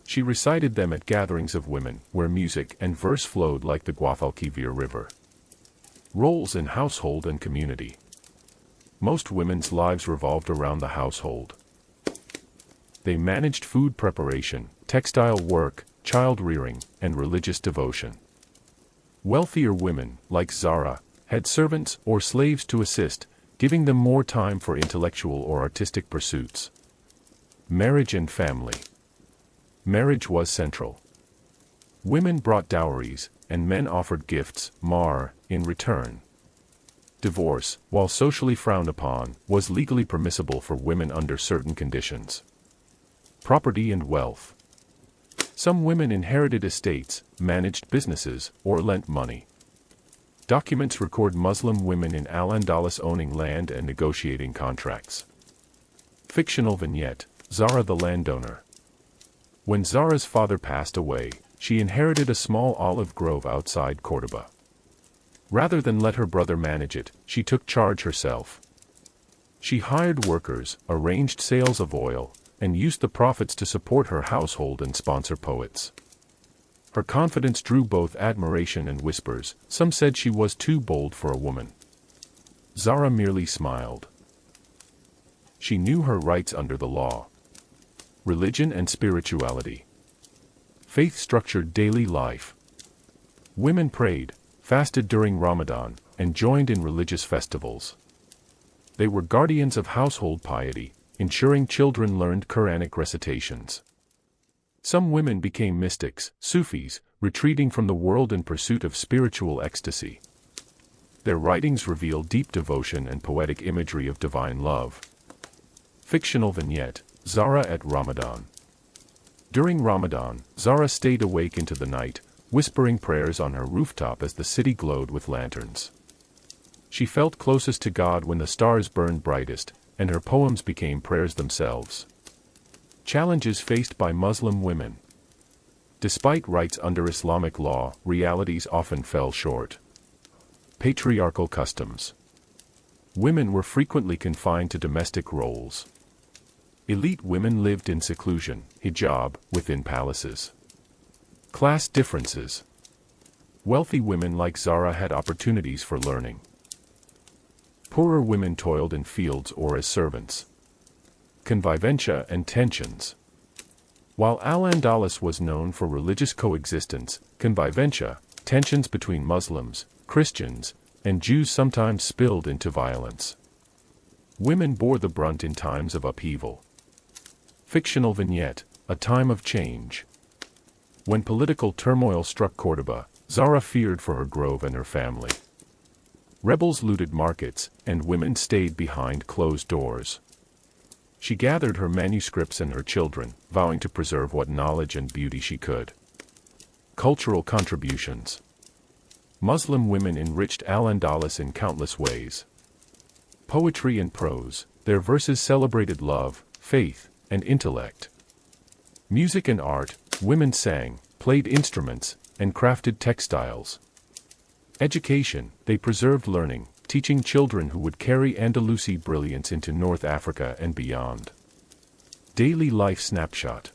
She recited them at gatherings of women, where music and verse flowed like the Guadalquivir River. Roles in household and community. Most women's lives revolved around the household. They managed food preparation, textile work, child-rearing, and religious devotion. Wealthier women, like Zahra, had servants or slaves to assist, giving them more time for intellectual or artistic pursuits. Marriage and family. Marriage was central. Women brought dowries, and men offered gifts, mahr, in return. Divorce, while socially frowned upon, was legally permissible for women under certain conditions. Property and wealth. Some women inherited estates, managed businesses, or lent money. Documents record Muslim women in Al-Andalus owning land and negotiating contracts. Fictional vignette: Zahra the landowner. When Zahra's father passed away, she inherited a small olive grove outside Córdoba. Rather than let her brother manage it, she took charge herself. She hired workers, arranged sales of oil, and used the profits to support her household and sponsor poets. Her confidence drew both admiration and whispers. Some said she was too bold for a woman. Zahra merely smiled. She knew her rights under the law. Religion and spirituality. Faith structured daily life. Women prayed, fasted during Ramadan, and joined in religious festivals. They were guardians of household piety, ensuring children learned Quranic recitations. Some women became mystics, Sufis, retreating from the world in pursuit of spiritual ecstasy. Their writings reveal deep devotion and poetic imagery of divine love. Fictional vignette: Zahra at Ramadan. During Ramadan, Zahra stayed awake into the night, whispering prayers on her rooftop as the city glowed with lanterns. She felt closest to God when the stars burned brightest, and her poems became prayers themselves. Challenges faced by Muslim women. Despite rights under Islamic law, realities often fell short. Patriarchal customs. Women were frequently confined to domestic roles. Elite women lived in seclusion, hijab, within palaces. Class differences. Wealthy women like Zahra had opportunities for learning. Poorer women toiled in fields or as servants. Convivencia and tensions. While Al-Andalus was known for religious coexistence, convivencia, tensions between Muslims, Christians, and Jews sometimes spilled into violence. Women bore the brunt in times of upheaval. Fictional vignette: a time of change. When political turmoil struck Córdoba, Zahra feared for her grove and her family. Rebels looted markets, and women stayed behind closed doors. She gathered her manuscripts and her children, vowing to preserve what knowledge and beauty she could. Cultural contributions. Muslim women enriched Al-Andalus in countless ways. Poetry and prose, their verses celebrated love, faith, and intellect. Music and art, women sang, played instruments, and crafted textiles. Education, they preserved learning, teaching children who would carry Andalusi brilliance into North Africa and beyond. Daily life snapshot.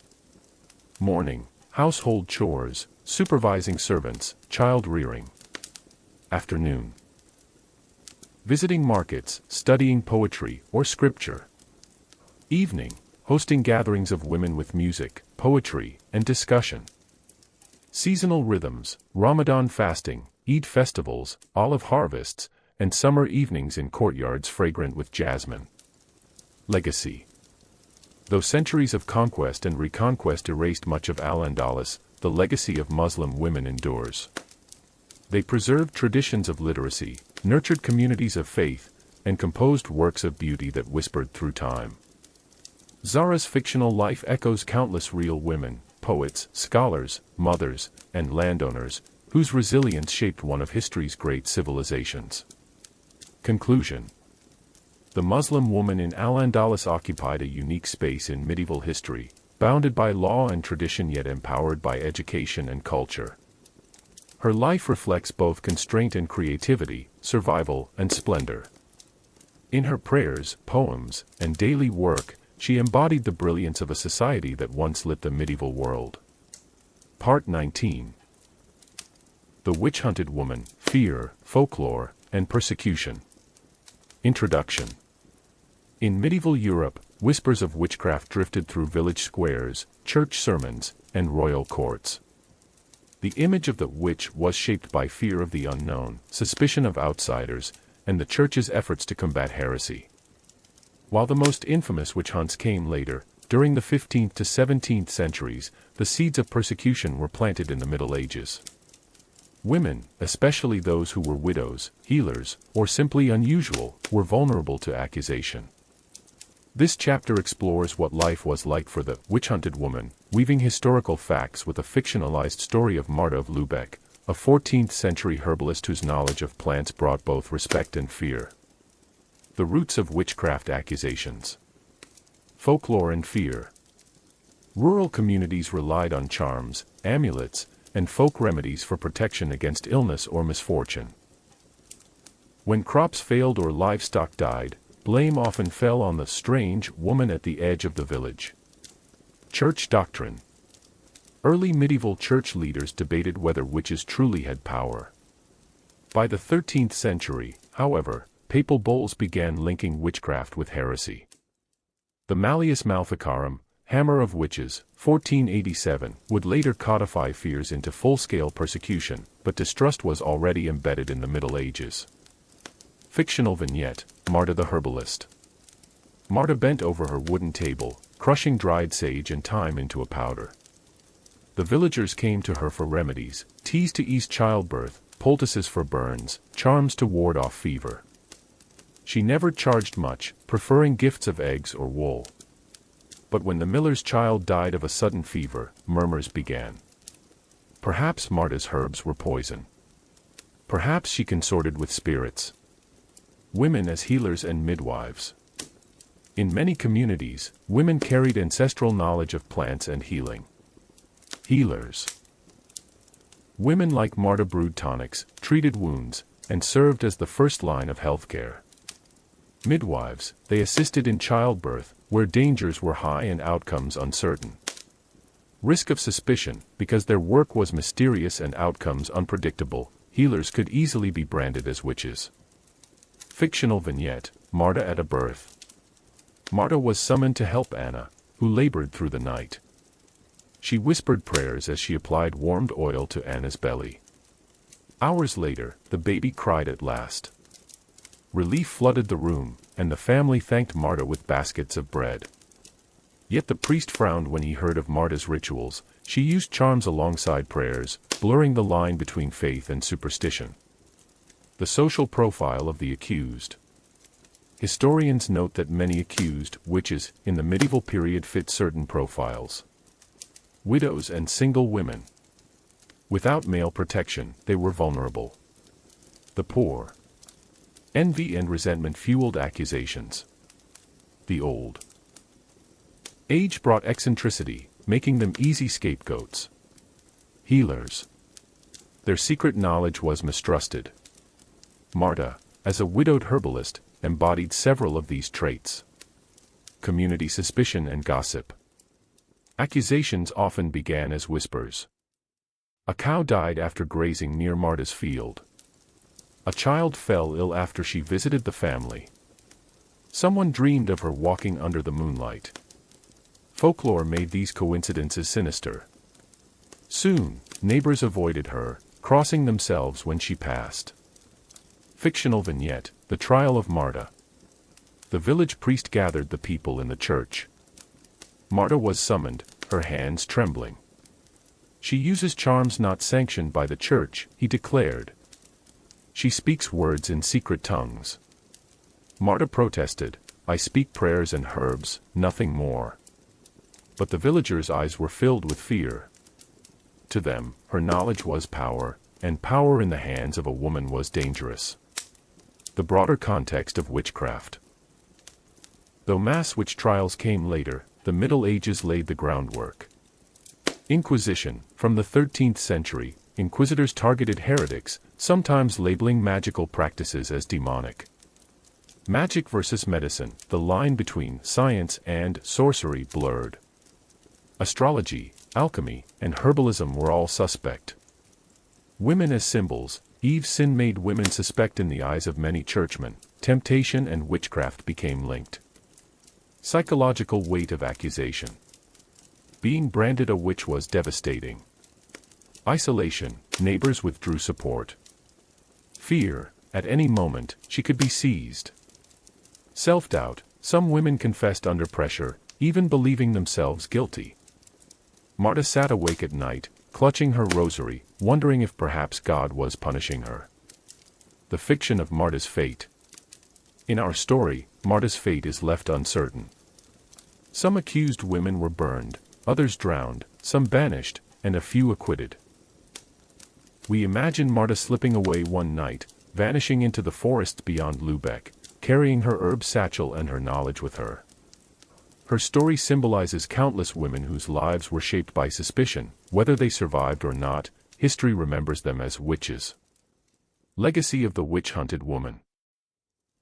Morning, household chores, supervising servants, child rearing. Afternoon. Visiting markets, studying poetry or scripture. Evening, hosting gatherings of women with music, poetry, and discussion. Seasonal rhythms, Ramadan fasting, Eid festivals, olive harvests, and summer evenings in courtyards fragrant with jasmine. Legacy. Though centuries of conquest and reconquest erased much of Al-Andalus, the legacy of Muslim women endures. They preserved traditions of literacy, nurtured communities of faith, and composed works of beauty that whispered through time. Zahra's fictional life echoes countless real women, poets, scholars, mothers, and landowners, whose resilience shaped one of history's great civilizations. Conclusion. The Muslim woman in Al-Andalus occupied a unique space in medieval history, bounded by law and tradition yet empowered by education and culture. Her life reflects both constraint and creativity, survival and splendor. In her prayers, poems, and daily work, she embodied the brilliance of a society that once lit the medieval world. Part 19. The Witch-Hunted Woman, Fear, Folklore, and Persecution. Introduction. In medieval Europe, whispers of witchcraft drifted through village squares, church sermons, and royal courts. The image of the witch was shaped by fear of the unknown, suspicion of outsiders, and the church's efforts to combat heresy. While the most infamous witch hunts came later, during the 15th to 17th centuries, the seeds of persecution were planted in the Middle Ages. Women, especially those who were widows, healers, or simply unusual, were vulnerable to accusation. This chapter explores what life was like for the witch-hunted woman, weaving historical facts with a fictionalized story of Marta of Lübeck, a 14th-century herbalist whose knowledge of plants brought both respect and fear. The roots of witchcraft accusations. Folklore and fear. Rural communities relied on charms, amulets, and folk remedies for protection against illness or misfortune. When crops failed or livestock died, blame often fell on the strange woman at the edge of the village. Church doctrine. Early medieval church leaders debated whether witches truly had power. By the 13th century, however, papal bulls began linking witchcraft with heresy. The Malleus Maleficarum, Hammer of Witches, 1487, would later codify fears into full-scale persecution, but distrust was already embedded in the Middle Ages. Fictional vignette, Marta the Herbalist. Marta bent over her wooden table, crushing dried sage and thyme into a powder. The villagers came to her for remedies, teas to ease childbirth, poultices for burns, charms to ward off fever. She never charged much, preferring gifts of eggs or wool. But when the miller's child died of a sudden fever, murmurs began. Perhaps Marta's herbs were poison. Perhaps she consorted with spirits. Women as healers and midwives. In many communities, women carried ancestral knowledge of plants and healing. Healers. Women like Marta brewed tonics, treated wounds, and served as the first line of healthcare. Midwives, they assisted in childbirth, where dangers were high and outcomes uncertain. Risk of suspicion, because their work was mysterious and outcomes unpredictable, healers could easily be branded as witches. Fictional vignette, Marta at a birth. Marta was summoned to help Anna, who labored through the night. She whispered prayers as she applied warmed oil to Anna's belly. Hours later, the baby cried at last. Relief flooded the room, and the family thanked Marta with baskets of bread. Yet the priest frowned when he heard of Marta's rituals. She used charms alongside prayers, blurring the line between faith and superstition. The social profile of the accused. Historians note that many accused witches in the medieval period fit certain profiles. Widows and single women. Without male protection, they were vulnerable. The poor. Envy and resentment fueled accusations. The old. Age brought eccentricity, making them easy scapegoats. Healers. Their secret knowledge was mistrusted. Marta, as a widowed herbalist, embodied several of these traits. Community suspicion and gossip. Accusations often began as whispers. A cow died after grazing near Marta's field. A child fell ill after she visited the family. Someone dreamed of her walking under the moonlight. Folklore made these coincidences sinister. Soon, neighbors avoided her, crossing themselves when she passed. Fictional vignette, The Trial of Marta. The village priest gathered the people in the church. Marta was summoned, her hands trembling. "She uses charms not sanctioned by the church," he declared. "She speaks words in secret tongues." Marta protested, "I speak prayers and herbs, nothing more." But the villagers' eyes were filled with fear. To them, her knowledge was power, and power in the hands of a woman was dangerous. The broader context of witchcraft. Though mass witch trials came later, the Middle Ages laid the groundwork. Inquisition. From the 13th century, inquisitors targeted heretics, sometimes labeling magical practices as demonic. Magic versus medicine. The line between science and sorcery blurred. Astrology, alchemy, and herbalism were all suspect. Women as symbols. Eve's sin made women suspect in the eyes of many churchmen. Temptation and witchcraft became linked. Psychological weight of accusation. Being branded a witch was devastating. Isolation. Neighbors withdrew support. Fear. At any moment, she could be seized. Self-doubt. Some women confessed under pressure, even believing themselves guilty. Marta sat awake at night, clutching her rosary, wondering if perhaps God was punishing her. The fiction of Marta's fate. In our story, Marta's fate is left uncertain. Some accused women were burned, others drowned, some banished, and a few acquitted. We imagine Marta slipping away one night, vanishing into the forests beyond Lübeck, carrying her herb satchel and her knowledge with her. Her story symbolizes countless women whose lives were shaped by suspicion. Whether they survived or not, history remembers them as witches. Legacy of the witch-hunted woman.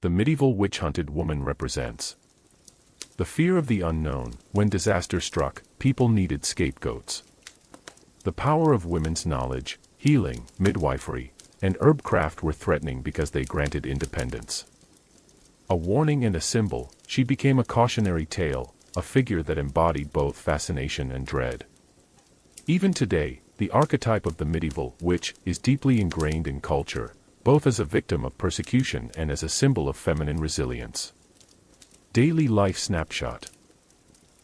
The medieval witch-hunted woman represents the fear of the unknown. When disaster struck, people needed scapegoats. The power of women's knowledge, healing, midwifery, and herbcraft were threatening because they granted independence. A warning and a symbol, she became a cautionary tale, a figure that embodied both fascination and dread. Even today, the archetype of the medieval witch is deeply ingrained in culture, both as a victim of persecution and as a symbol of feminine resilience. Daily life snapshot.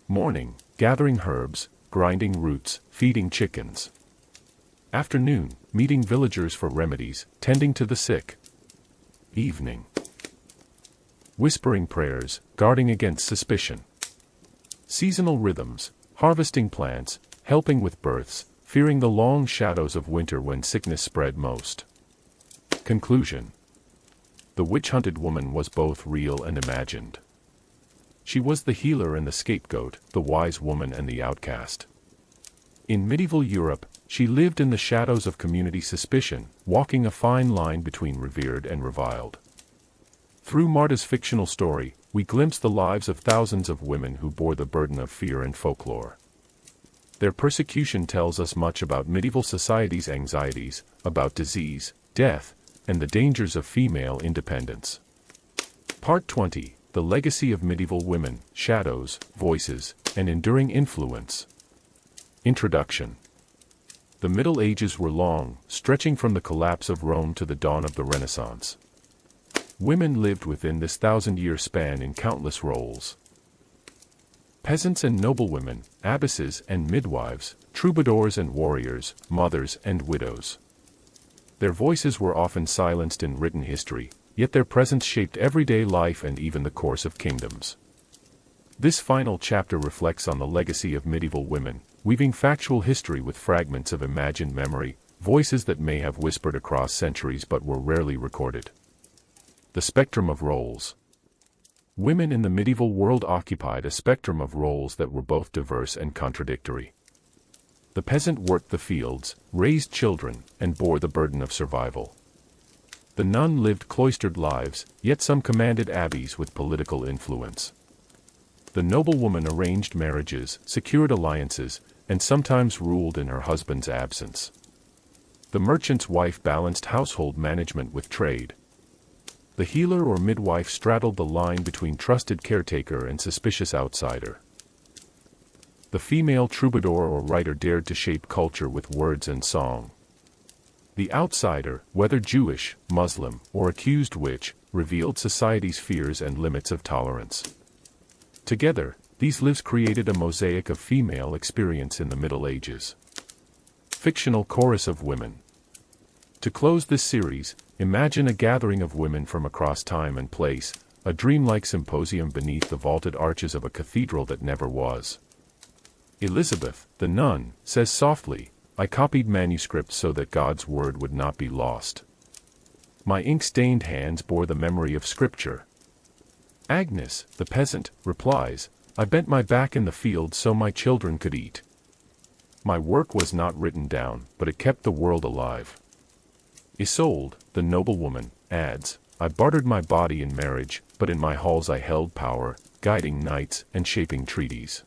Morning, gathering herbs, grinding roots, feeding chickens. Afternoon, meeting villagers for remedies, tending to the sick. Evening. Whispering prayers, guarding against suspicion. Seasonal rhythms, harvesting plants, helping with births, fearing the long shadows of winter when sickness spread most. Conclusion. The witch-hunted woman was both real and imagined. She was the healer and the scapegoat, the wise woman and the outcast. In medieval Europe, she lived in the shadows of community suspicion, walking a fine line between revered and reviled. Through Marta's fictional story, we glimpse the lives of thousands of women who bore the burden of fear and folklore. Their persecution tells us much about medieval society's anxieties, about disease, death, and the dangers of female independence. Part 20. The Legacy of Medieval Women, Shadows, Voices, and Enduring Influence. Introduction. The Middle Ages were long, stretching from the collapse of Rome to the dawn of the Renaissance. Women lived within this 1,000-year span in countless roles. Peasants and noblewomen, abbesses and midwives, troubadours and warriors, mothers and widows. Their voices were often silenced in written history, yet their presence shaped everyday life and even the course of kingdoms. This final chapter reflects on the legacy of medieval women, weaving factual history with fragments of imagined memory, voices that may have whispered across centuries but were rarely recorded. The spectrum of roles. Women in the medieval world occupied a spectrum of roles that were both diverse and contradictory. The peasant worked the fields, raised children, and bore the burden of survival. The nun lived cloistered lives, yet some commanded abbeys with political influence. The noblewoman arranged marriages, secured alliances, and sometimes ruled in her husband's absence. The merchant's wife balanced household management with trade. The healer or midwife straddled the line between trusted caretaker and suspicious outsider. The female troubadour or writer dared to shape culture with words and song. The outsider, whether Jewish, Muslim, or accused witch, revealed society's fears and limits of tolerance. Together, these lives created a mosaic of female experience in the Middle Ages. Fictional chorus of women. To close this series, imagine a gathering of women from across time and place, a dreamlike symposium beneath the vaulted arches of a cathedral that never was. Elizabeth, the nun, says softly, "I copied manuscripts so that God's word would not be lost. My ink-stained hands bore the memory of Scripture." Agnes, the peasant, replies, "I bent my back in the field so my children could eat. My work was not written down, but it kept the world alive." Isolde, the noblewoman, adds, "I bartered my body in marriage, but in my halls I held power, guiding knights and shaping treaties."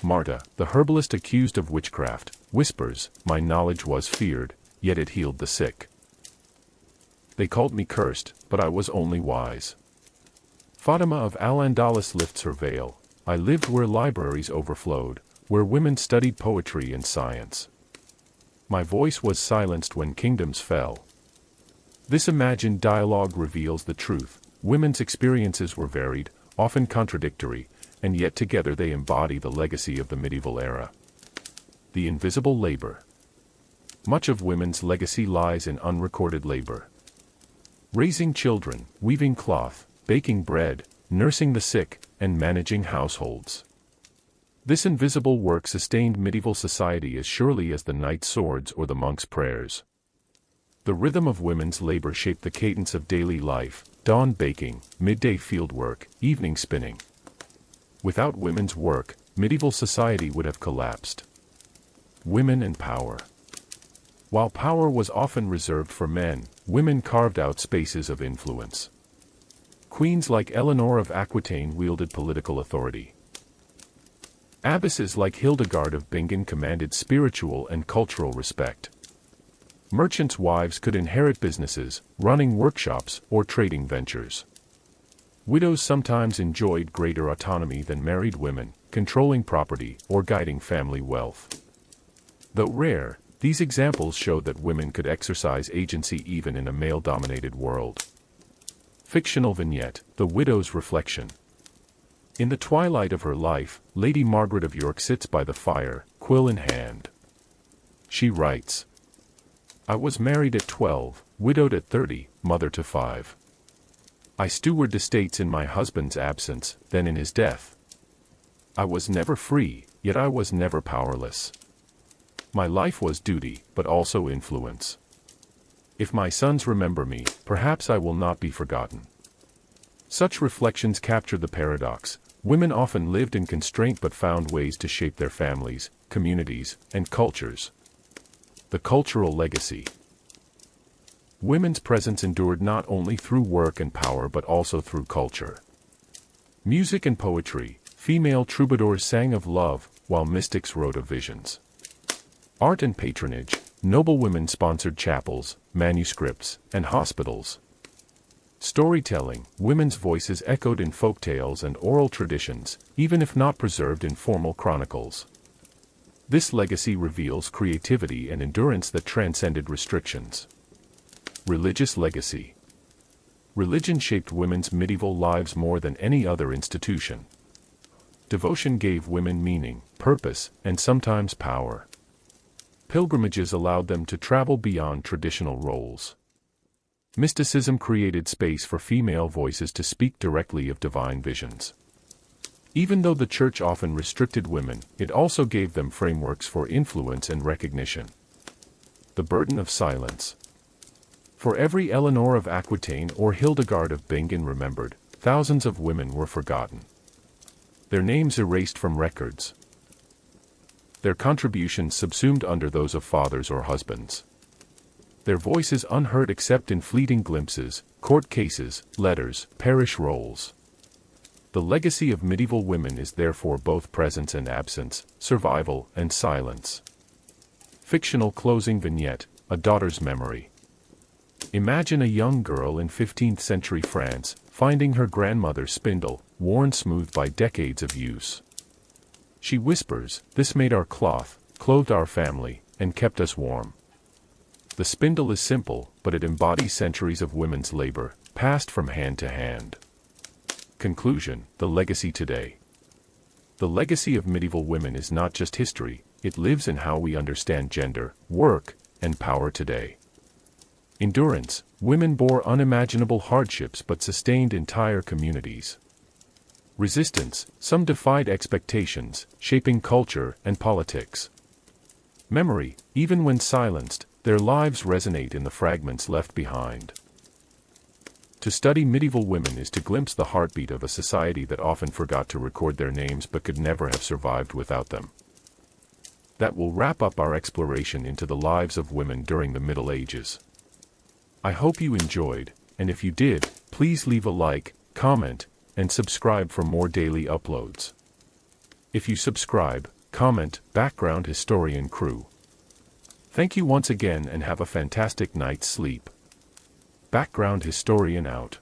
Marta, the herbalist accused of witchcraft, whispers, "My knowledge was feared, yet it healed the sick. They called me cursed, but I was only wise." Fatima of Al-Andalus lifts her veil, "I lived where libraries overflowed, where women studied poetry and science. My voice was silenced when kingdoms fell." This imagined dialogue reveals the truth. Women's experiences were varied, often contradictory, and yet together they embody the legacy of the medieval era. The invisible labor. Much of women's legacy lies in unrecorded labor. Raising children, weaving cloth, baking bread, nursing the sick, and managing households. This invisible work sustained medieval society as surely as the knight's swords or the monk's prayers. The rhythm of women's labor shaped the cadence of daily life: dawn baking, midday fieldwork, evening spinning. Without women's work, medieval society would have collapsed. Women and power. While power was often reserved for men, women carved out spaces of influence. Queens like Eleanor of Aquitaine wielded political authority. Abbesses like Hildegard of Bingen commanded spiritual and cultural respect. Merchants' wives could inherit businesses, running workshops or trading ventures. Widows sometimes enjoyed greater autonomy than married women, controlling property or guiding family wealth. Though rare, these examples showed that women could exercise agency even in a male-dominated world. Fictional vignette, The Widow's Reflection. In the twilight of her life, Lady Margaret of York sits by the fire, quill in hand. She writes, "I was married at 12, widowed at 30, mother to 5. I stewarded estates in my husband's absence, then in his death. I was never free, yet I was never powerless. My life was duty, but also influence. If my sons remember me, perhaps I will not be forgotten." Such reflections capture the paradox. Women often lived in constraint but found ways to shape their families, communities, and cultures. The cultural legacy. Women's presence endured not only through work and power but also through culture. Music and poetry, female troubadours sang of love, while mystics wrote of visions. Art and patronage, noblewomen sponsored chapels, manuscripts, and hospitals. Storytelling, women's voices echoed in folktales and oral traditions, even if not preserved in formal chronicles. This legacy reveals creativity and endurance that transcended restrictions. Religious legacy. Religion shaped women's medieval lives more than any other institution. Devotion gave women meaning, purpose, and sometimes power. Pilgrimages allowed them to travel beyond traditional roles. Mysticism created space for female voices to speak directly of divine visions. Even though the Church often restricted women, it also gave them frameworks for influence and recognition. The burden of silence. For every Eleanor of Aquitaine or Hildegard of Bingen remembered, thousands of women were forgotten. Their names erased from records. Their contributions subsumed under those of fathers or husbands. Their voices unheard except in fleeting glimpses, court cases, letters, parish rolls. The legacy of medieval women is therefore both presence and absence, survival and silence. Fictional closing vignette, A Daughter's Memory. Imagine a young girl in 15th century France, finding her grandmother's spindle, worn smooth by decades of use. She whispers, "This made our cloth, clothed our family, and kept us warm." The spindle is simple, but it embodies centuries of women's labor, passed from hand to hand. Conclusion, the legacy today. The legacy of medieval women is not just history, it lives in how we understand gender, work, and power today. Endurance: women bore unimaginable hardships but sustained entire communities. Resistance: some defied expectations, shaping culture and politics. Memory: even when silenced, their lives resonate in the fragments left behind. To study medieval women is to glimpse the heartbeat of a society that often forgot to record their names but could never have survived without them. That will wrap up our exploration into the lives of women during the Middle Ages. I hope you enjoyed, and if you did, please leave a like, comment, and subscribe for more daily uploads. If you subscribe, comment, Background Historian Crew. Thank you once again and have a fantastic night's sleep. Background Historian out.